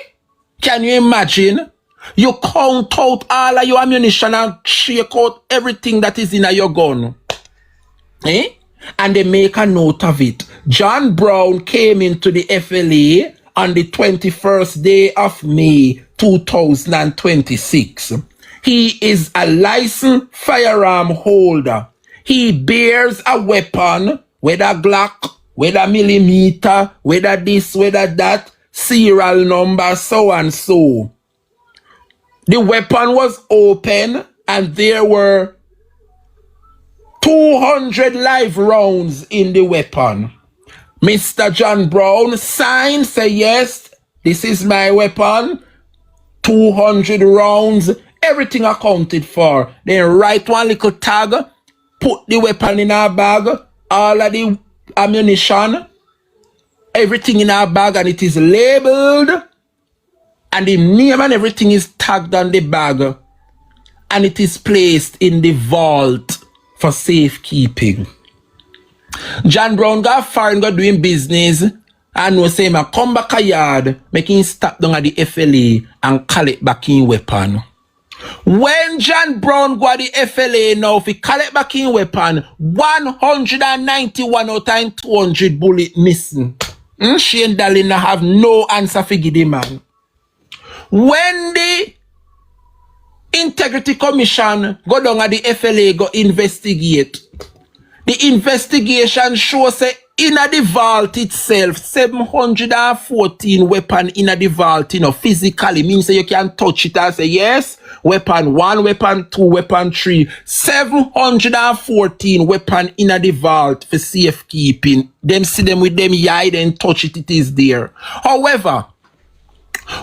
[SPEAKER 10] Can you imagine? You count out all of your ammunition and shake out everything that is in your gun. Eh? And they make a note of it. John Brown came into the FLA on the 21st day of May 2026. He is a licensed firearm holder. He bears a weapon, whether Glock, whether millimeter, whether this, whether that, serial number, so and so. The weapon was open and there were 200 live rounds in the weapon. Mr. John Brown signed, say yes, this is my weapon, 200 rounds, everything accounted for. Then write one little tag, put the weapon in our bag, all of the ammunition, everything in our bag, and it is labeled, and the name and everything is tagged on the bag, and it is placed in the vault for safekeeping. John Brown got foreign, got doing business, and no say, come back a yard, making stop down at the FLA and collect back in weapon. When John Brown go at the FLA now, if he collect back in weapon, 191 out of 200 bullet missing. Shane Darling have no answer for give the man. When the Integrity Commission go down at the FLA go investigate, the investigation shows say in the vault itself, 714 weapon in the vault, physically means you can touch it and say yes, weapon 1, weapon 2, weapon 3, 714 weapon in the vault for safekeeping. Them see them with them eye, then touch it, it is there. However,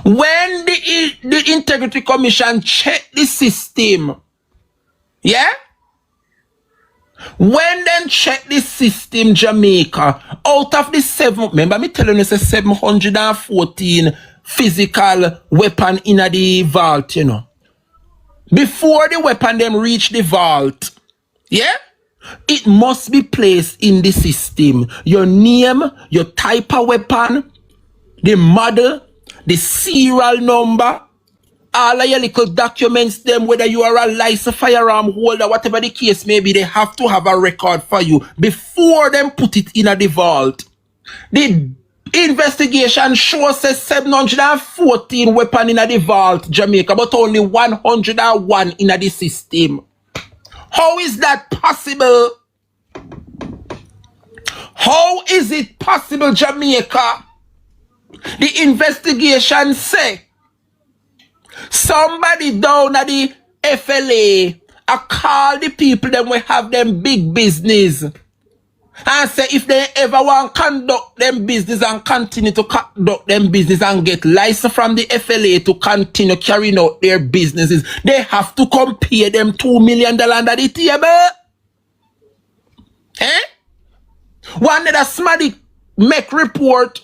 [SPEAKER 10] when the Integrity Commission check the system, yeah? When them check the system, Jamaica, out of the remember me telling you, 714 physical weapon in the vault, Before the weapon them reach the vault, yeah? It must be placed in the system. Your name, your type of weapon, the model, the serial number, all of your little documents, them, whether you are a licensed firearm holder, whatever the case may be, they have to have a record for you before them put it in the vault. The investigation shows 714 weapons in the vault, Jamaica, but only 101 in the system. How is that possible? How is it possible, Jamaica? The investigation say somebody down at the FLA call the people them will have them big business and say if they ever want to conduct them business and continue to conduct them business and get license from the FLA to continue carrying out their businesses, they have to come pay them $2 million under the table. Eh? One that somebody make report,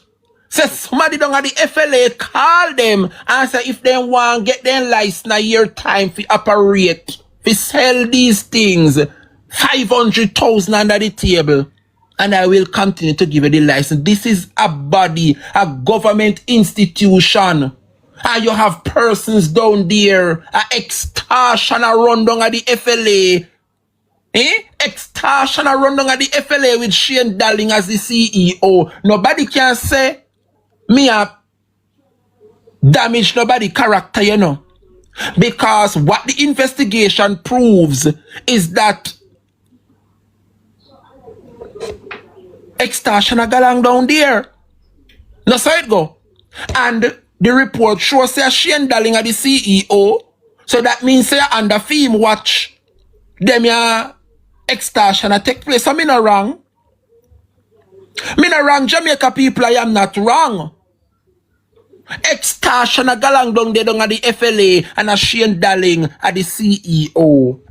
[SPEAKER 10] say somebody down at the FLA call them and say if they want to get their license a year time to operate, to sell these things, 500,000 under the table, and I will continue to give you the license. This is a body, a government institution. And you have persons down there, extortion a run down at the FLA. Extortion a run down at the FLA with Shane Darling as the CEO. Nobody can say me a damage nobody character, you know. Because what the investigation proves is that extortion a galang down there. No, so it go. And the report shows say Shane Darling are the CEO. So that means say under film watch them ya extortion a take place. So me not wrong. Me not wrong, Jamaica people, I am not wrong. Extortion a galang down there down at the FLA and a Shane Darling are the CEO.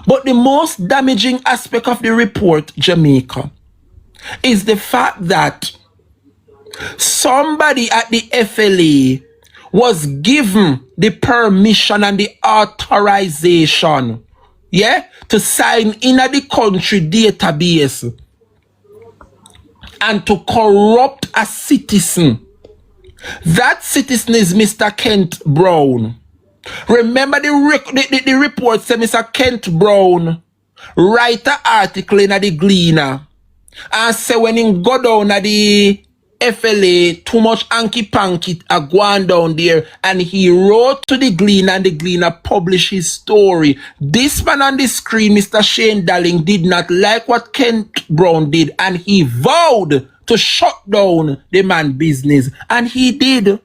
[SPEAKER 10] But the most damaging aspect of the report, Jamaica, is the fact that somebody at the FLA was given the permission and the authorization, to sign in at the country database and to corrupt a citizen. That citizen is Mr. Kent Brown. Remember the report said Mr. Kent Brown write an article in the Gleaner and say when he go down at the FLA, too much hanky-panky are going down there, and he wrote to the Gleaner and the Gleaner published his story. This man on the screen, Mr. Shane Darling, did not like what Kent Brown did, and he vowed to shut down the man business, and he did.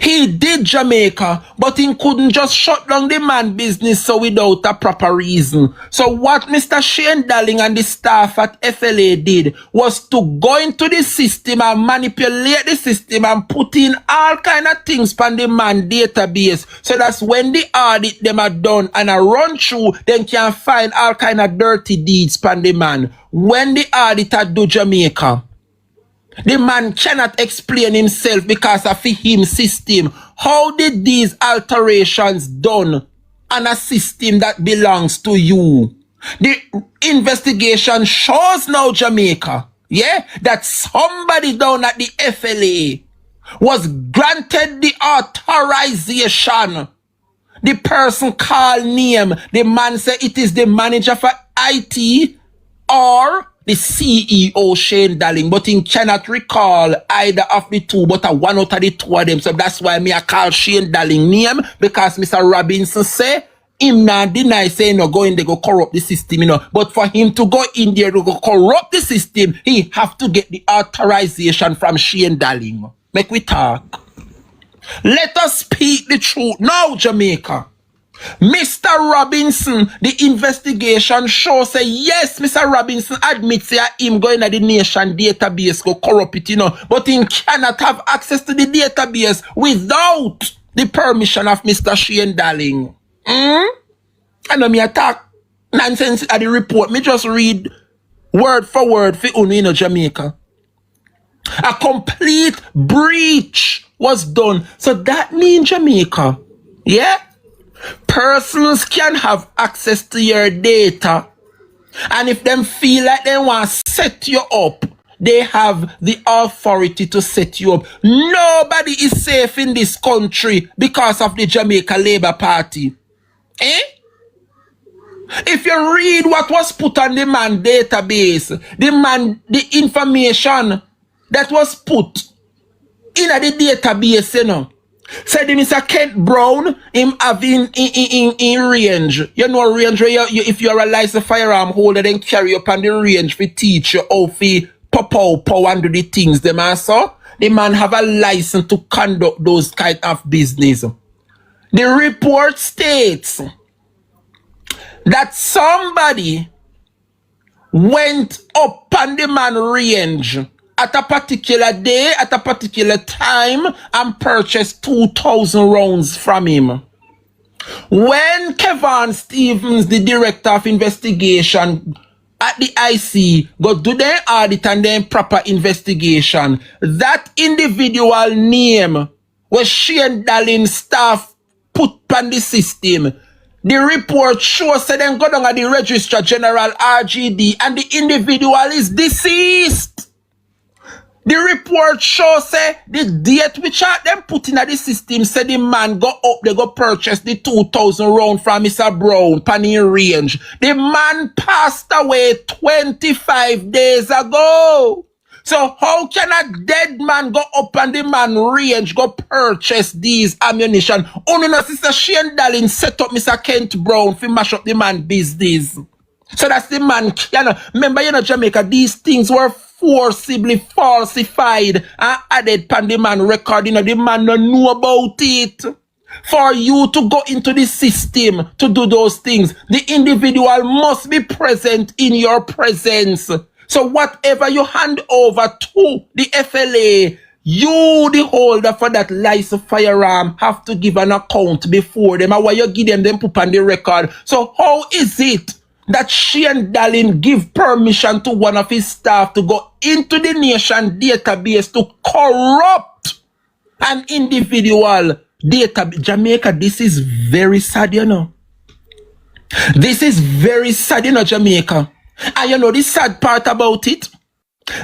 [SPEAKER 10] He did, Jamaica, but he couldn't just shut down the man business so without a proper reason. So what Mr. Shane Darling and the staff at FLA did was to go into the system and manipulate the system and put in all kind of things on the man database. So that's when the audit them are done and a run through, then can find all kind of dirty deeds on the man. When the auditor do, Jamaica, the man cannot explain himself because of him system. How did these alterations done on a system that belongs to you? The investigation shows now, Jamaica, that somebody down at the FLA was granted the authorization. The person called name, the man said it is the manager for IT or the CEO Shane Darling, but he cannot recall either of the two, but one out of the two of them. So that's why me I call Shane Darling name, because Mr. Robinson say him not deny saying no go in there go corrupt the system, you know. But for him to go in there to go corrupt the system, he have to get the authorization from Shane Darling. Make we talk. Let us speak the truth now, Jamaica. Mr. Robinson, the investigation shows say yes, Mr. Robinson admits that him going to the nation database go corrupt it, you know, but he cannot have access to the database without the permission of Mr. Shane Darling. I know me attack nonsense at the report. Me just read word for word for you know, Jamaica. A complete breach was done. So that means, Jamaica, persons can have access to your data, and if them feel like they want to set you up, they have the authority to set you up. Nobody is safe in this country because of the Jamaica Labour Party. If you read what was put on the man database, the information that was put in the database, you know, said Mr. Kent Brown, him having in range. You know range where if you are a licensed firearm holder, then carry up on the range for teach you how to pop and do the things them also. The man have a license to conduct those kind of business. The report states that somebody went up on the man range at a particular day, at a particular time, and purchased 2,000 rounds from him. When Kevin Stevens, the director of investigation at the IC, go do their audit and then proper investigation, that individual name was Shane Darling staff put on the system. The report shows that them go down at the Registrar General RGD and the individual is deceased. The report shows say the date which are them put in the system say the man go up, they go purchase the 2,000 round from Mr. Brown, Pioneer Range. The man passed away 25 days ago. So how can a dead man go up and the man range go purchase these ammunition? Only no Sister Shane Darling set up Mr. Kent Brown to mash up the man business. So that's the man, remember, Jamaica, these things were forcibly falsified and added pan the man record, the man don't know about it. For you to go into the system to do those things, the individual must be present in your presence. So whatever you hand over to the FLA, you, the holder for that licensed firearm, have to give an account before them. And why you give them put on the record. So how is it that Shane Darling give permission to one of his staff to go into the nation database to corrupt an individual database? Jamaica, this is very sad, This is very sad, Jamaica. And the sad part about it?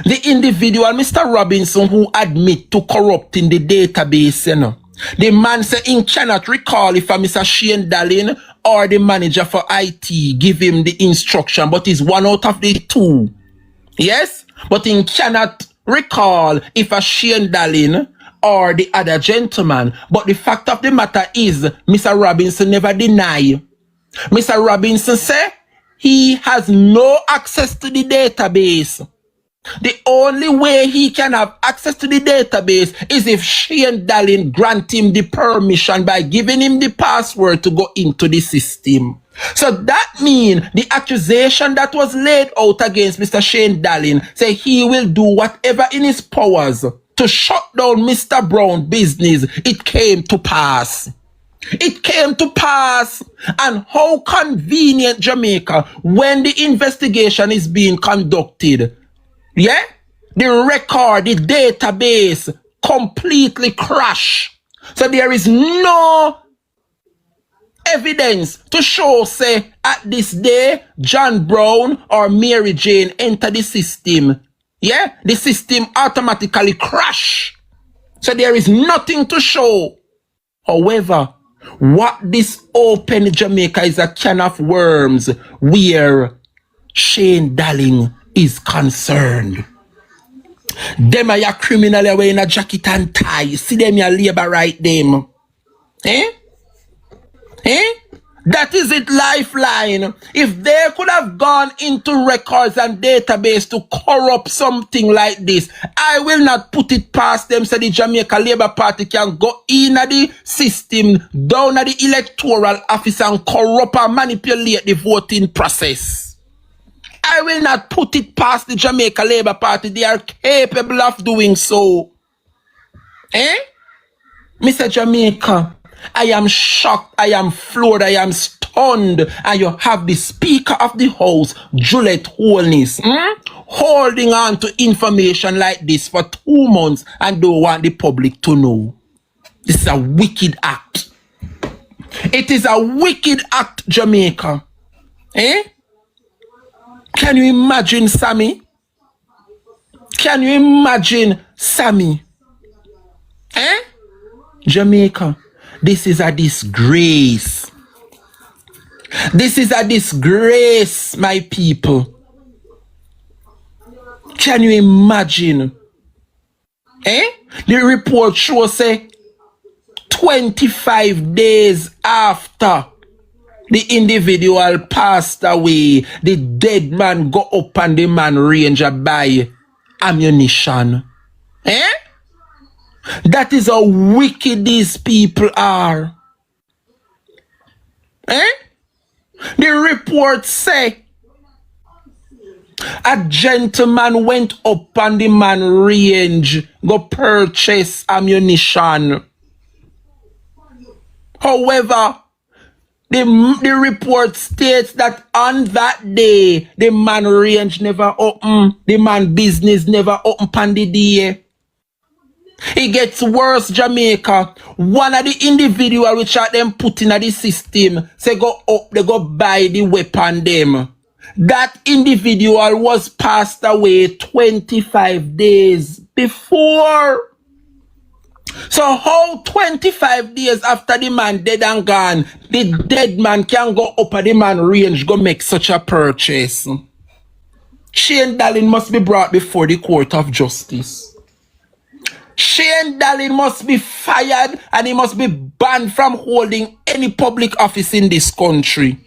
[SPEAKER 10] The individual, Mr. Robinson, who admit to corrupting the database, the man say he cannot recall if a Mr. Shane Darling or the manager for IT give him the instruction, but he's one out of the two. Yes? But he cannot recall if a Shane Darling or the other gentleman. But the fact of the matter is, Mr. Robinson never deny. Mr. Robinson say he has no access to the database. The only way he can have access to the database is if Shane Darling grant him the permission by giving him the password to go into the system. So that means the accusation that was laid out against Mr. Shane Darling say he will do whatever in his powers to shut down Mr. Brown's business. It came to pass. It came to pass. And how convenient, Jamaica, when the investigation is being conducted. Yeah? The record, the database completely crash. So there is no evidence to show, say, at this day, John Brown or Mary Jane enter the system. Yeah? The system automatically crash. So there is nothing to show. However, what this open Jamaica is a can of worms where Shane Darling is concerned. Them are your criminal wearing a jacket and tie. See them your labor right them. Eh? Eh? That is it, Lifeline. If they could have gone into records and database to corrupt something like this, I will not put it past them so the Jamaica Labour Party can go in at the system, down at the electoral office and corrupt and manipulate the voting process. I will not put it past the Jamaica Labour Party. They are capable of doing so. Eh? Mr. Jamaica, I am shocked, I am floored, I am stunned. And you have the Speaker of the House, Juliet Holness, holding on to information like this for 2 months and don't want the public to know. This is a wicked act. It is a wicked act, Jamaica. Eh? Can you imagine, Sammy? Can you imagine, Sammy? Eh? Jamaica, this is a disgrace. This is a disgrace, my people. Can you imagine? Eh? The report shows, say, 25 days after the individual passed away, the dead man go up and the man ranger buy ammunition. Eh? That is how wicked these people are. Eh? The report say a gentleman went up on the man range, go purchase ammunition. However, the report states that on that day, the man range never open, the man business never open on the day. It gets worse, Jamaica. One of the individual which are them put in the system say go up, they go buy the weapon them. That individual was passed away 25 days before. So how 25 days after the man dead and gone, the dead man can go up at the man range, go make such a purchase? Shane Dallin must be brought before the court of justice. Shane Dallin must be fired and he must be banned from holding any public office in this country.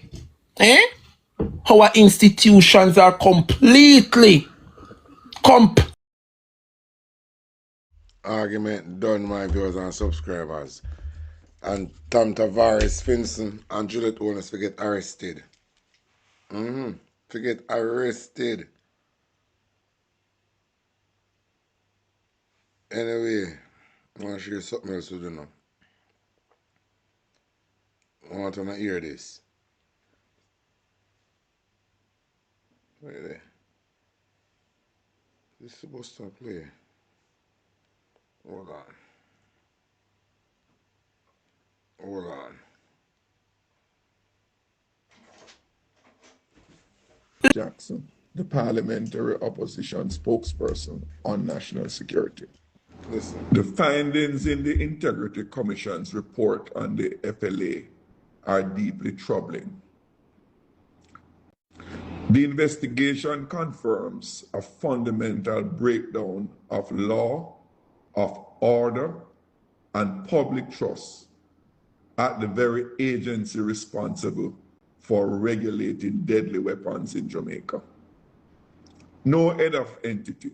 [SPEAKER 10] Our institutions are completely
[SPEAKER 2] Argument done, my viewers and subscribers. And Tom Tavares, Finson, and Juliet Owens forget arrested. Forget arrested. Anyway, I want to share something else with you now. I want to hear this. Wait there. This is supposed to play. Hold on. Hold on.
[SPEAKER 11] Jackson, the parliamentary opposition spokesperson on national security.
[SPEAKER 2] Listen.
[SPEAKER 11] The findings in the Integrity Commission's report on the FLA are deeply troubling. The investigation confirms a fundamental breakdown of law, of order, and public trust at the very agency responsible for regulating deadly weapons in Jamaica. No head of entity,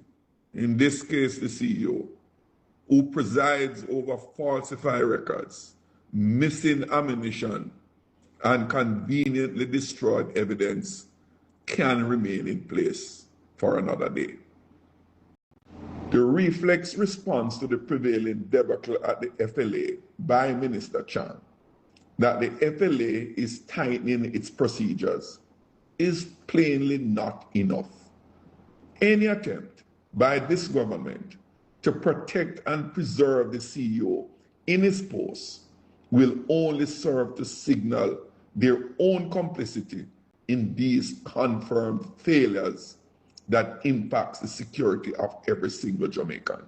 [SPEAKER 11] in this case the CEO, who presides over falsified records, missing ammunition, and conveniently destroyed evidence can remain in place for another day. The reflex response to the prevailing debacle at the FLA by Minister Chan, that the FLA is tightening its procedures, is plainly not enough. Any attempt by this government to protect and preserve the CEO in his post will only serve to signal their own complicity in these confirmed failures that impacts the security of every single Jamaican.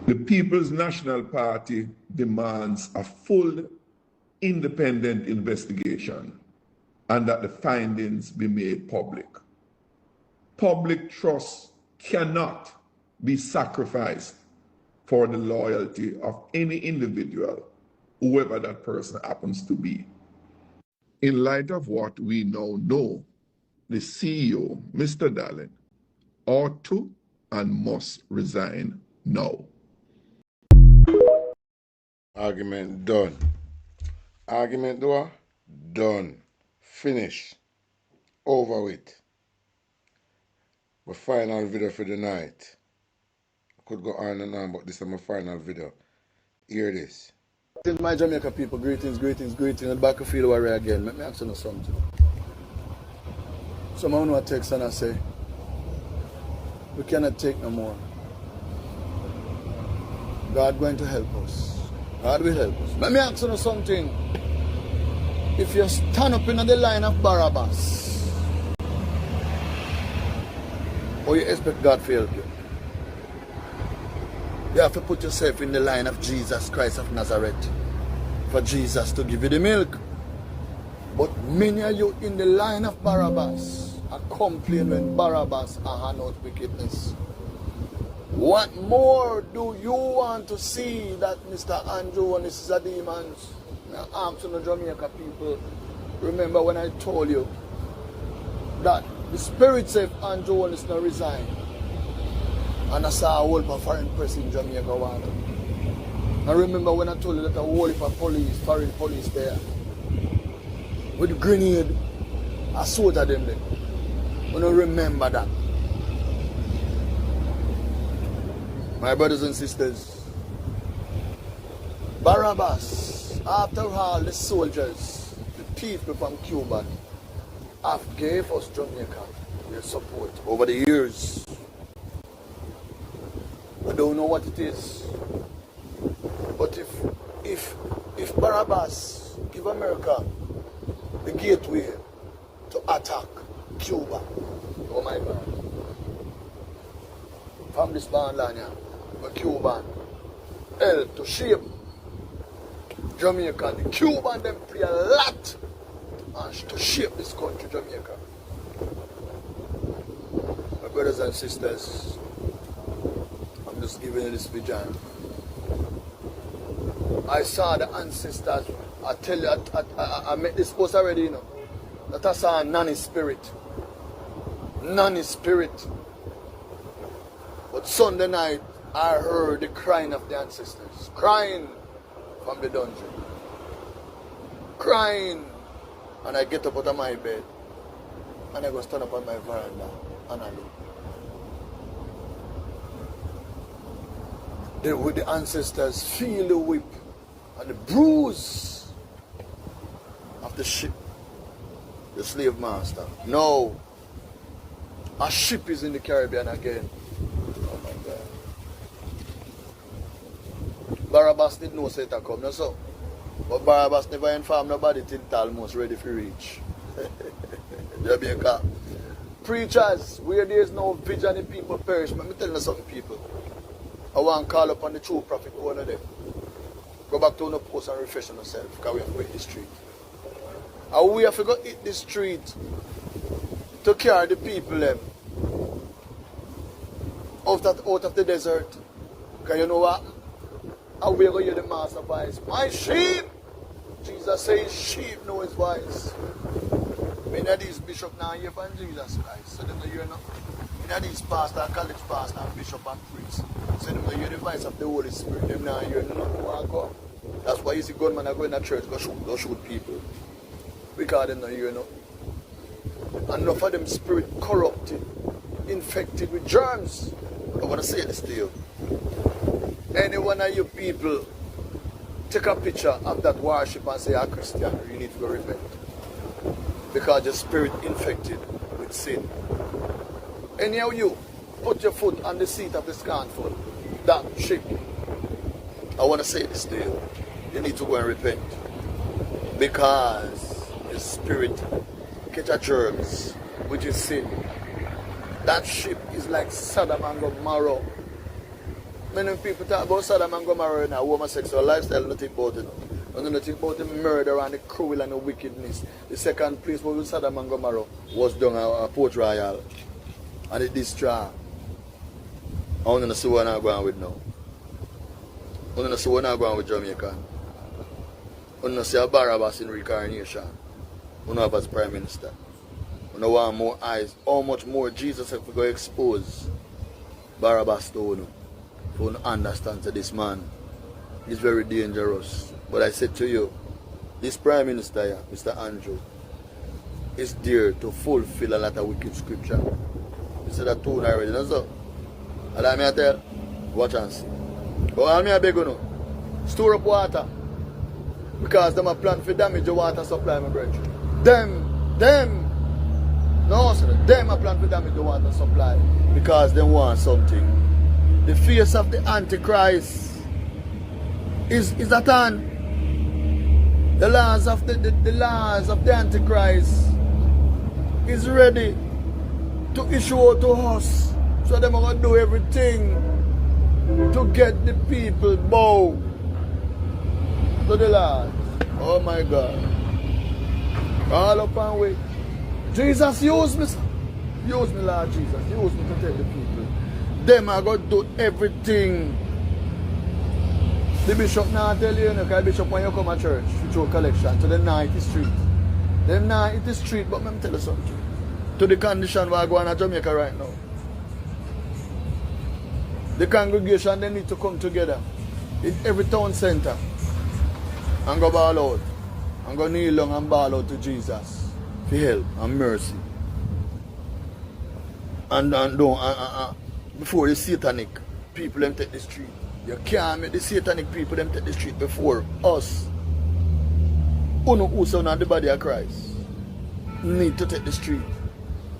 [SPEAKER 11] The People's National Party demands a full, independent investigation and that the findings be made public. Public trust cannot be sacrificed for the loyalty of any individual, whoever that person happens to be. In light of what we now know, the CEO, Mr. Dallin, ought to and must resign now.
[SPEAKER 2] Argument done. Argument done. Finish. Over with. My final video for the night. I could go on and on, but this is my final video. Hear this.
[SPEAKER 12] My Jamaica people, greetings. And back to Field Warrior again. Let me ask you something. Someone will text and I say, we cannot take no more. God going to help us. God will help us. Let me ask you something. If you stand up in the line of Barabbas, or you expect God to help you, you have to put yourself in the line of Jesus Christ of Nazareth for Jesus to give you the milk. But many of you in the line of Barabbas are complaining when Barabbas are hand out wickedness. What more do you want to see that Mr. Andrew and Mrs. Demons? I'm to the Jamaica people. Remember when I told you that the spirit said Andrew is not resign. And I saw a whole heap of foreign press in Jamaica. I remember when I told you that a whole heap of police, foreign police there, with grenade, I saw them there. When I remember that. My brothers and sisters, Barabbas, after all the soldiers, the people from Cuba, have gave us Jamaica their support over the years. I don't know what it is. But if Barabbas give America the gateway to attack Cuba, oh my God. from this band line here, the Cuban, help to shape Jamaica. The Cuban them play a lot to shape this country, Jamaica. My brothers and sisters, I'm just giving you this vision. I saw the ancestors. I tell you, I met this post already, you know, that I saw a nanny spirit. Nanny spirit. But Sunday night, I heard the crying of the ancestors. Crying from the dungeon. Crying. And I get up out of my bed. And I go stand up on my veranda. And I look. With the ancestors feel the whip and the bruise of the ship, the slave master. No, a ship is in the Caribbean again. Oh my God. Barabbas didn't know it come, no so. But Barabbas never informed nobody till almost ready for reach. Jamaica. Preachers, where there is no vision, the people perish. Let me tell you something, people. I want to call upon the true prophet, one of them. Go back to the post and refresh on yourself, because we have to hit the street. And we have to go hit the street to carry the people them out of the desert. Because you know what? And we're going to hear the master voice. My sheep! Jesus says sheep know his voice. Many of these bishops now hear from Jesus Christ. So they don't hear nothing. Many of these pastors, college pastors, and bishop and priests. So they don't hear the voice of the Holy Spirit. They now hear nothing. That's why you see gunmen are going to church, go shoot people. Because they don't hear nothing. And enough of them spirit corrupted, infected with germs. I want to say this to you. Any one of you people take a picture of that worship and say, "I'm Christian," you need to go repent. Because your spirit infected with sin. Any of you put your foot on the seat of the scornful, that ship. I want to say this to you. You need to go and repent. Because your spirit catch a germs, which is sin. That ship is like Sodom and Gomorrah. Many people talk about Sodom and Gomorrah and a homosexual lifestyle, nothing about it. And nothing about the murder and the cruel and the wickedness. The second place where Sodom and Gomorrah was done at Port Royal. And it destroyed. I want to see what I'm going with now. I want to see what I'm going with Jamaica. I want to see a Barabbas in reincarnation. I want to have as Prime Minister. I want more eyes. How much more Jesus have to go expose Barabbas to you? For you understand that this man is very dangerous. But I said to you, this Prime Minister here, Mr. Andrew, is there to fulfill a lot of wicked scripture. You said that tune already, no so? Allow me to tell, watch and see. But all me I beg you know, store up water. Because them are plan for damage the water supply, my brother. No, sir, them are plan for damage the water supply. Because they want something. The face of the Antichrist is at hand. The laws of the laws of the Antichrist is ready to issue out to us. So they're going to do everything to get the people bow to the Lord. Oh my God. All up and way. Jesus, use me. Use me, Lord Jesus. Use me to tell the people. Them are going to do everything. The bishop now tell you, because the bishop when you come to church, you throw collection to the night street. Them now it is street, but let me tell you something. To the condition where I go on in Jamaica right now. The congregation, they need to come together in every town center and go ball out. And go kneel down and ball out to Jesus for help and mercy. And before the satanic people them take the street. You can't make the satanic people them take the street before us. Who son of the body of Christ need to take the street.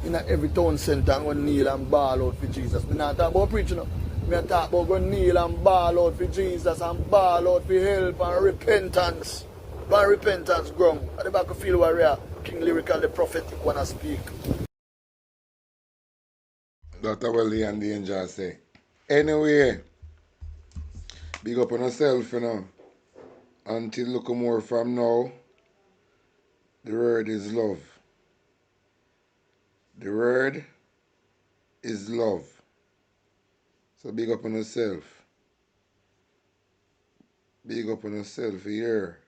[SPEAKER 12] In every town center and go kneel and ball out for Jesus. I'm not talking about preaching. I'm talking about go kneel and ball out for Jesus and ball out for help and repentance. But repentance ground. At the back of field warrior, King Lyrical, the prophetic wanna speak.
[SPEAKER 2] Dr. Welly and the angel say, Anyway, big up on yourself, you know. Until look more from now, the word is love. The word is love. So big up on yourself. Big up on yourself here.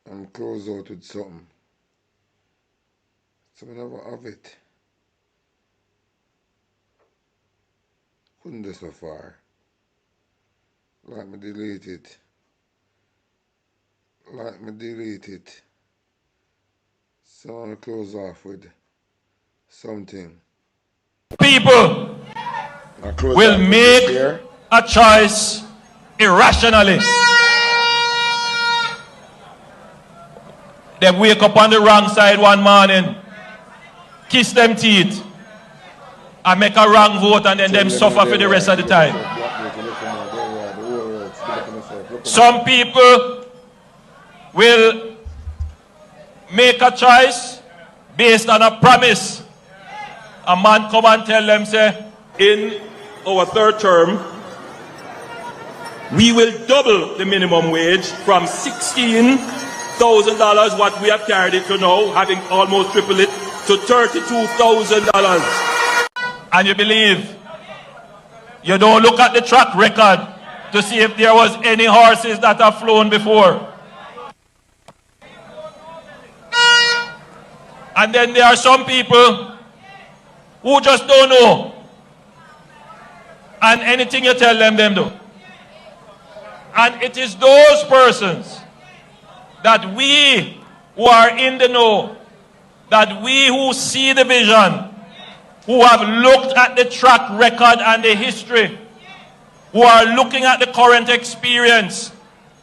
[SPEAKER 2] And close out with something. So we never have it. Couldn't do so far. Let me delete it. Let me delete it. So I'm going to close off with something.
[SPEAKER 13] People will make a choice irrationally. They wake up on the wrong side one morning, kiss them teeth, and make a wrong vote, and then them suffer for the rest of the time. Some people will make a choice based on a promise. A man come and tell them, say, in our third term, we will double the minimum wage from $16,000, what we have carried it to now, having almost tripled it, to $32,000. And you believe, you don't look at the track record to see if there was any horses that have flown before. And then there are some people who just don't know. And anything you tell them, them do. And it is those persons that we who are in the know, that we who see the vision, who have looked at the track record and the history, who are looking at the current experience,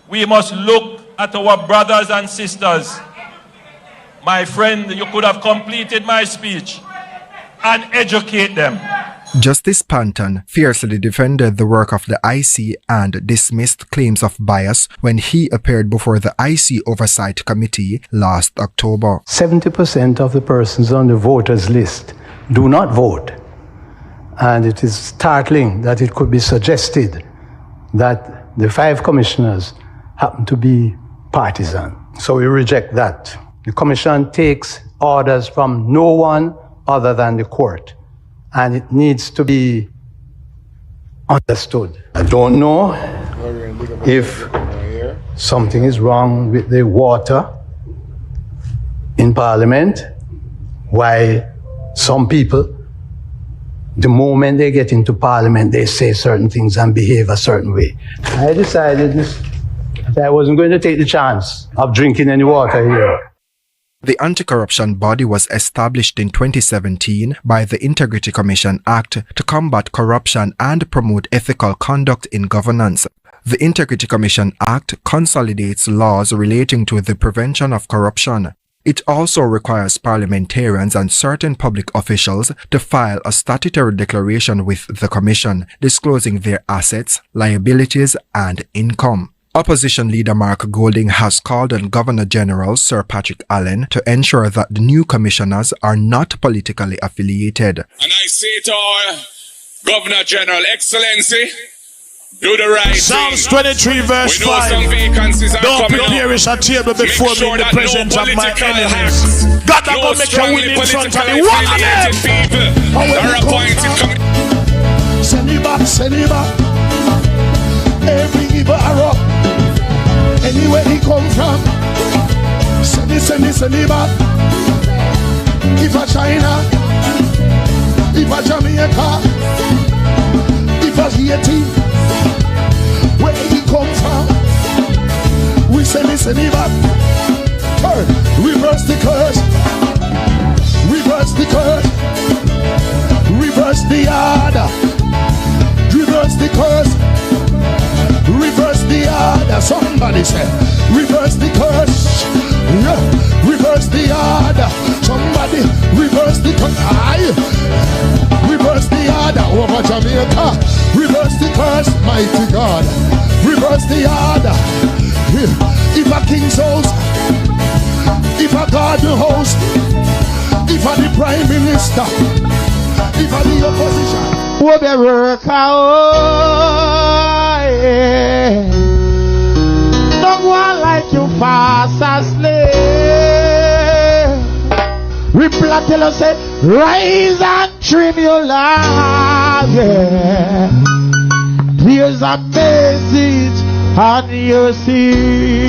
[SPEAKER 13] we must look at our brothers and sisters. My friend, you could have completed my speech and educate them.
[SPEAKER 14] Justice Panton fiercely defended the work of the IC and dismissed claims of bias when he appeared before the IC Oversight Committee last October.
[SPEAKER 15] 70% of the persons on the voters list do not vote. And it is startling that it could be suggested that the 5 commissioners happen to be partisan. So we reject that. The commission takes orders from no one other than the court, and it needs to be understood. I don't know if something is wrong with the water in Parliament, why some people, the moment they get into Parliament, they say certain things and behave a certain way. I decided that I wasn't going to take the chance of drinking any water here.
[SPEAKER 14] The Anti-Corruption Body was established in 2017 by the Integrity Commission Act to combat corruption and promote ethical conduct in governance. The Integrity Commission Act consolidates laws relating to the prevention of corruption. It also requires parliamentarians and certain public officials to file a statutory declaration with the Commission, disclosing their assets, liabilities, and income. Opposition leader Mark Golding has called on Governor General Sir Patrick Allen to ensure that the new commissioners are not politically affiliated.
[SPEAKER 16] And I say to our Governor General, Excellency, do the right
[SPEAKER 17] Psalms
[SPEAKER 16] thing.
[SPEAKER 17] 23 verse 5.
[SPEAKER 16] Don't
[SPEAKER 17] prepare a table before me in the presence of my enemies. God, I'm going to make you win in front of me. One of them!
[SPEAKER 18] Send it back, send it back. Every evil arrow, anywhere he come from, send it back. If a China, if a Jamaica, if a Haiti, where he come from, we send it back. Turn, reverse the curse, reverse the curse, reverse the order, reverse the curse. Reverse the order, somebody say. Reverse the curse, yeah. Reverse the order, somebody. Reverse the curse, reverse the order over Jamaica. Reverse the curse, mighty God. Reverse the order. Yeah. If a king's house, if a garden house, if a the prime minister, if a the opposition.
[SPEAKER 19] Who be work out, yeah. Don't go on like you fast asleep. We plan till us say, rise and trim your life, yeah. There's a message on your seat.